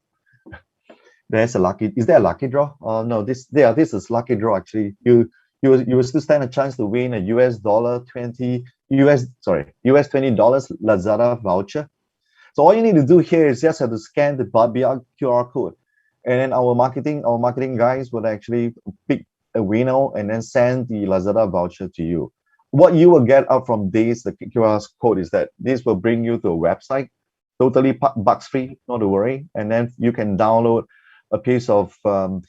there's a lucky. Is there a lucky draw? No, this is lucky draw. Actually, you will still stand a chance to win a US $20 Lazada voucher. So all you need to do here is just have to scan the QR code, and then our marketing guys will actually pick a winner and then send the Lazada voucher to you. What you will get out from this, the QR code, is that this will bring you to a website, totally bugs free, not to worry, and then you can download a piece of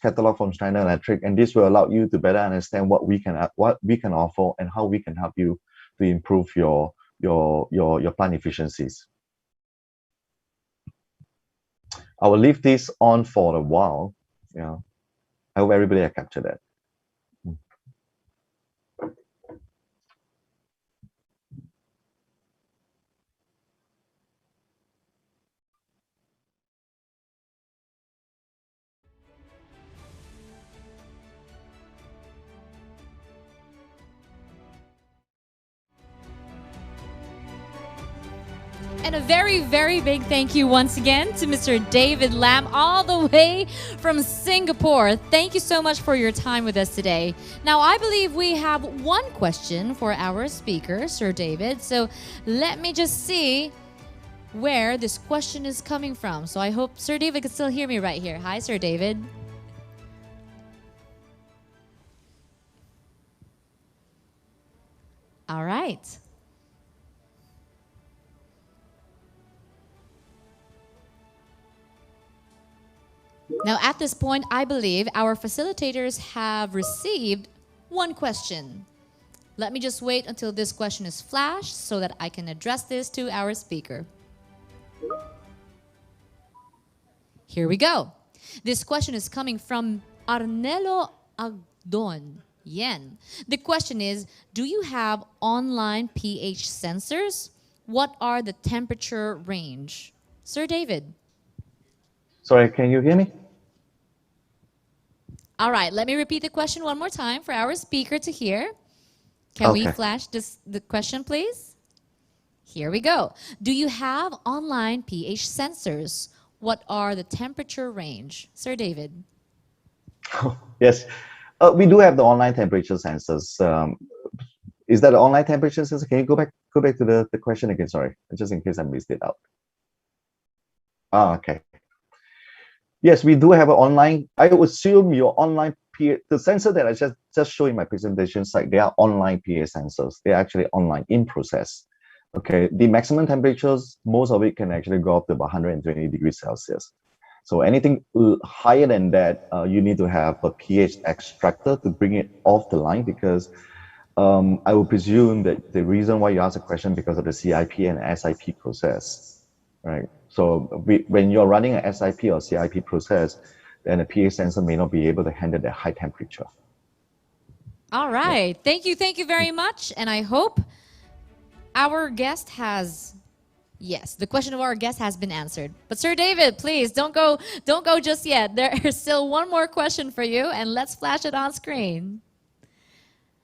catalog from Schneider Electric, and this will allow you to better understand what we can offer and how we can help you to improve your plant efficiencies. I will leave this on for a while. Yeah, I hope everybody has captured that. And a very, very big thank you once again to Mr. David Lam, all the way from Singapore. Thank you so much for your time with us today. Now, I believe we have one question for our speaker, Sir David. So let me just see where this question is coming from. So I hope Sir David can still hear me right here. Hi, Sir David. All right. Now, at this point, I believe our facilitators have received one question. Let me just wait until this question is flashed so that I can address this to our speaker. Here we go. This question is coming from Arnelo Agdon. Yen. The question is, do you have online pH sensors? What are the temperature range? Sir David. Sorry, can you hear me? All right, let me repeat the question one more time for our speaker to hear. Can we flash the question, please? Here we go. Do you have online pH sensors? What are the temperature range? Sir David. Yes, we do have the online temperature sensors. Is that the online temperature sensor? Can you go back to the question again? Sorry, just in case I missed it out. Okay. Yes, we do have an online. I would assume your online pH, the sensor that I just showed in my presentation site, they are online pH sensors. They're actually online in process. Okay, the maximum temperatures, most of it can actually go up to about 120 degrees Celsius. So anything higher than that, you need to have a pH extractor to bring it off the line, because I would presume that the reason why you asked a question because of the CIP and SIP process, right? So when you're running an SIP or CIP process, then a pH sensor may not be able to handle the high temperature. All right. Yeah. Thank you very much. And I hope our guest has, yes, the question of our guest has been answered. But Sir David, please don't go just yet. There is still one more question for you, and let's flash it on screen.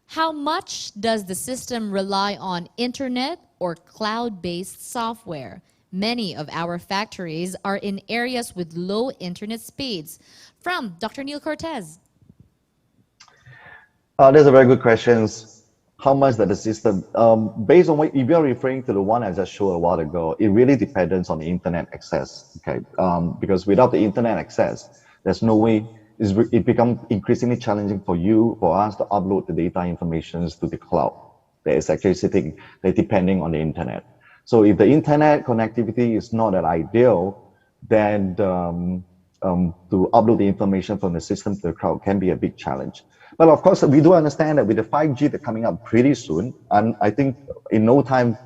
How much does the system rely on internet or cloud-based software? Many of our factories are in areas with low internet speeds. From Dr. Neil Cortez. That's a very good question. How much that the system, based on what, if you're referring to the one I just showed a while ago, it really depends on the internet access, okay? Because without the internet access, there's no way, it becomes increasingly challenging for us to upload the data information to the cloud. That is actually sitting, they're depending on the internet. So if the internet connectivity is not that ideal, then to upload the information from the system to the cloud can be a big challenge. But of course, we do understand that with the 5G that's coming up pretty soon, and I think in no time,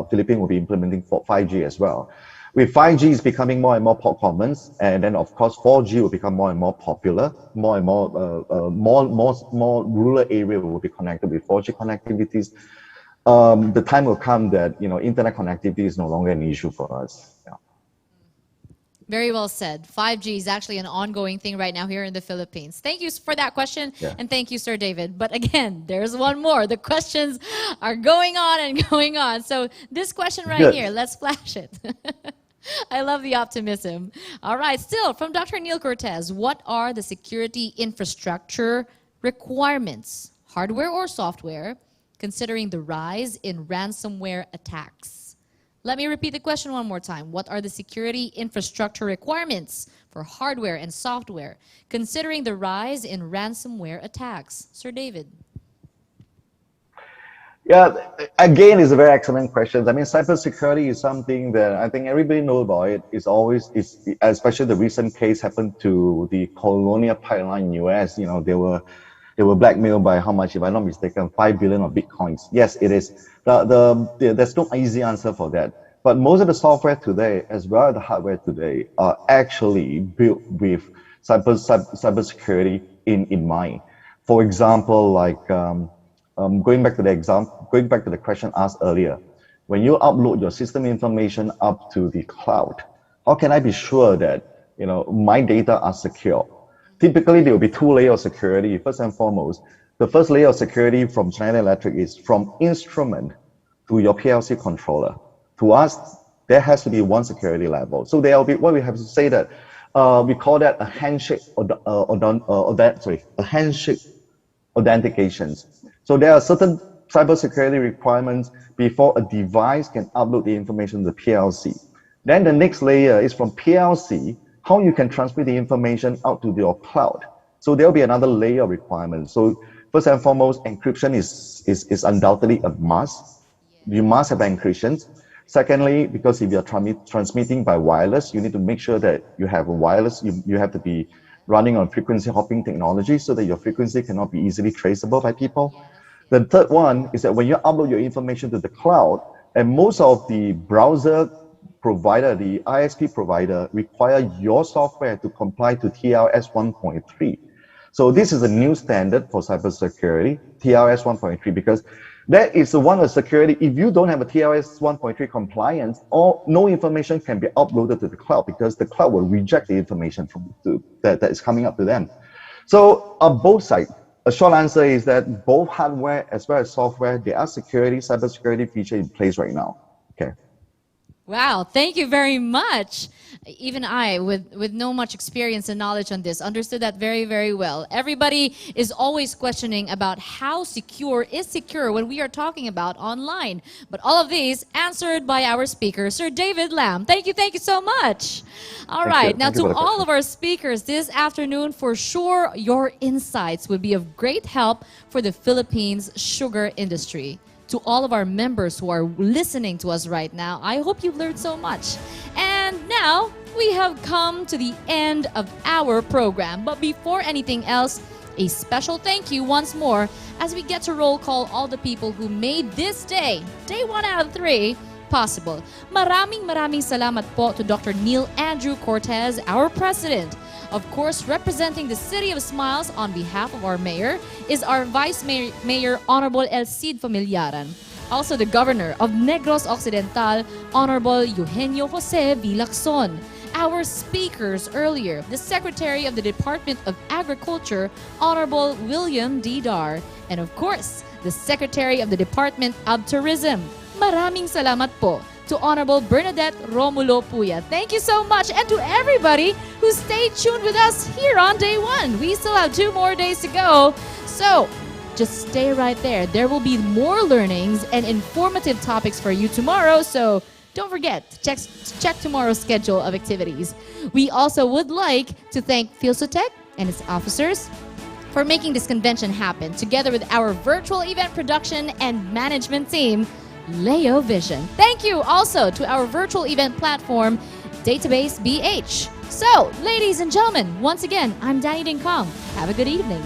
Philippines will be implementing 5G as well. With 5G is becoming more and more common, and then of course 4G will become more and more popular. More and more rural area will be connected with 4G connectivities. The time will come that internet connectivity is no longer an issue for us. Yeah. Very well said. 5G is actually an ongoing thing right now here in the Philippines. Thank you for that question, and thank you, Sir David. But again, there's one more. The questions are going on and going on. So this question right here, let's flash it. I love the optimism. All right, still from Dr. Neil Cortez, what are the security infrastructure requirements, hardware or software, considering the rise in ransomware attacks? Let me repeat the question one more time. What are the security infrastructure requirements for hardware and software, considering the rise in ransomware attacks? Sir David. Yeah, again, it's a very excellent question. I mean, cybersecurity is something that I think everybody knows about it. It's always, especially the recent case happened to the Colonial Pipeline in US. You know, they were blackmailed by how much, if I'm not mistaken, 5 billion of bitcoins. Yes, it is. There's no easy answer for that. But most of the software today, as well as the hardware today, are actually built with cybersecurity in mind. For example, like going back to the question asked earlier, when you upload your system information up to the cloud, how can I be sure that my data are secure? Typically, there will be two layers of security. First and foremost, the first layer of security from Schneider Electric is from instrument to your PLC controller. To us, there has to be one security level. So there will be what we have to say that we call that a handshake a handshake authentications. So there are certain cybersecurity requirements before a device can upload the information to the PLC. Then the next layer is from PLC, how you can transmit the information out to your cloud. So there'll be another layer of requirements. So first and foremost, encryption is undoubtedly a must. You must have encryption. Secondly, because if you're transmitting by wireless, you need to make sure that you have a wireless, you have to be running on frequency hopping technology so that your frequency cannot be easily traceable by people. The third one is that when you upload your information to the cloud, and most of the browser provider, the ISP provider, require your software to comply to TLS 1.3. So this is a new standard for cybersecurity, TLS 1.3, because that is the one of security. If you don't have a TLS 1.3 compliance, no information can be uploaded to the cloud because the cloud will reject the information that is coming up to them. So on both sides, a short answer is that both hardware as well as software, there are cybersecurity features in place right now. Okay. Wow, thank you very much. Even I, with no much experience and knowledge on this, understood that very, very well. Everybody is always questioning about how secure is secure when we are talking about online. But all of these answered by our speaker, Sir David Lam. Thank you so much. All right, now to all of our speakers this afternoon, for sure your insights would be of great help for the Philippines sugar industry. To all of our members who are listening to us right now, I hope you've learned so much. And now, we have come to the end of our program. But before anything else, a special thank you once more as we get to roll call all the people who made this day 1 out of 3, possible. Maraming salamat po to Dr. Neil Andrew Cortez, our president. Of course, representing the City of Smiles on behalf of our mayor is our Vice Mayor Honorable El Cid Familiaran. Also the Governor of Negros Occidental, Honorable Eugenio Jose V. Lacson. Our speakers earlier, the Secretary of the Department of Agriculture, Honorable William D. Dar. And of course, the Secretary of the Department of Tourism. Maraming salamat po to Honorable Bernadette Romulo Puya. Thank you so much. And to everybody who stayed tuned with us here on day 1. We still have 2 more days to go. So just stay right there. There will be more learnings and informative topics for you tomorrow. So don't forget to check tomorrow's schedule of activities. We also would like to thank Philsutech and its officers for making this convention happen, together with our virtual event production and management team, Leo Vision. Thank you also to our virtual event platform, Database BH. So, ladies and gentlemen, once again, I'm Danny Dingkong. Have a good evening.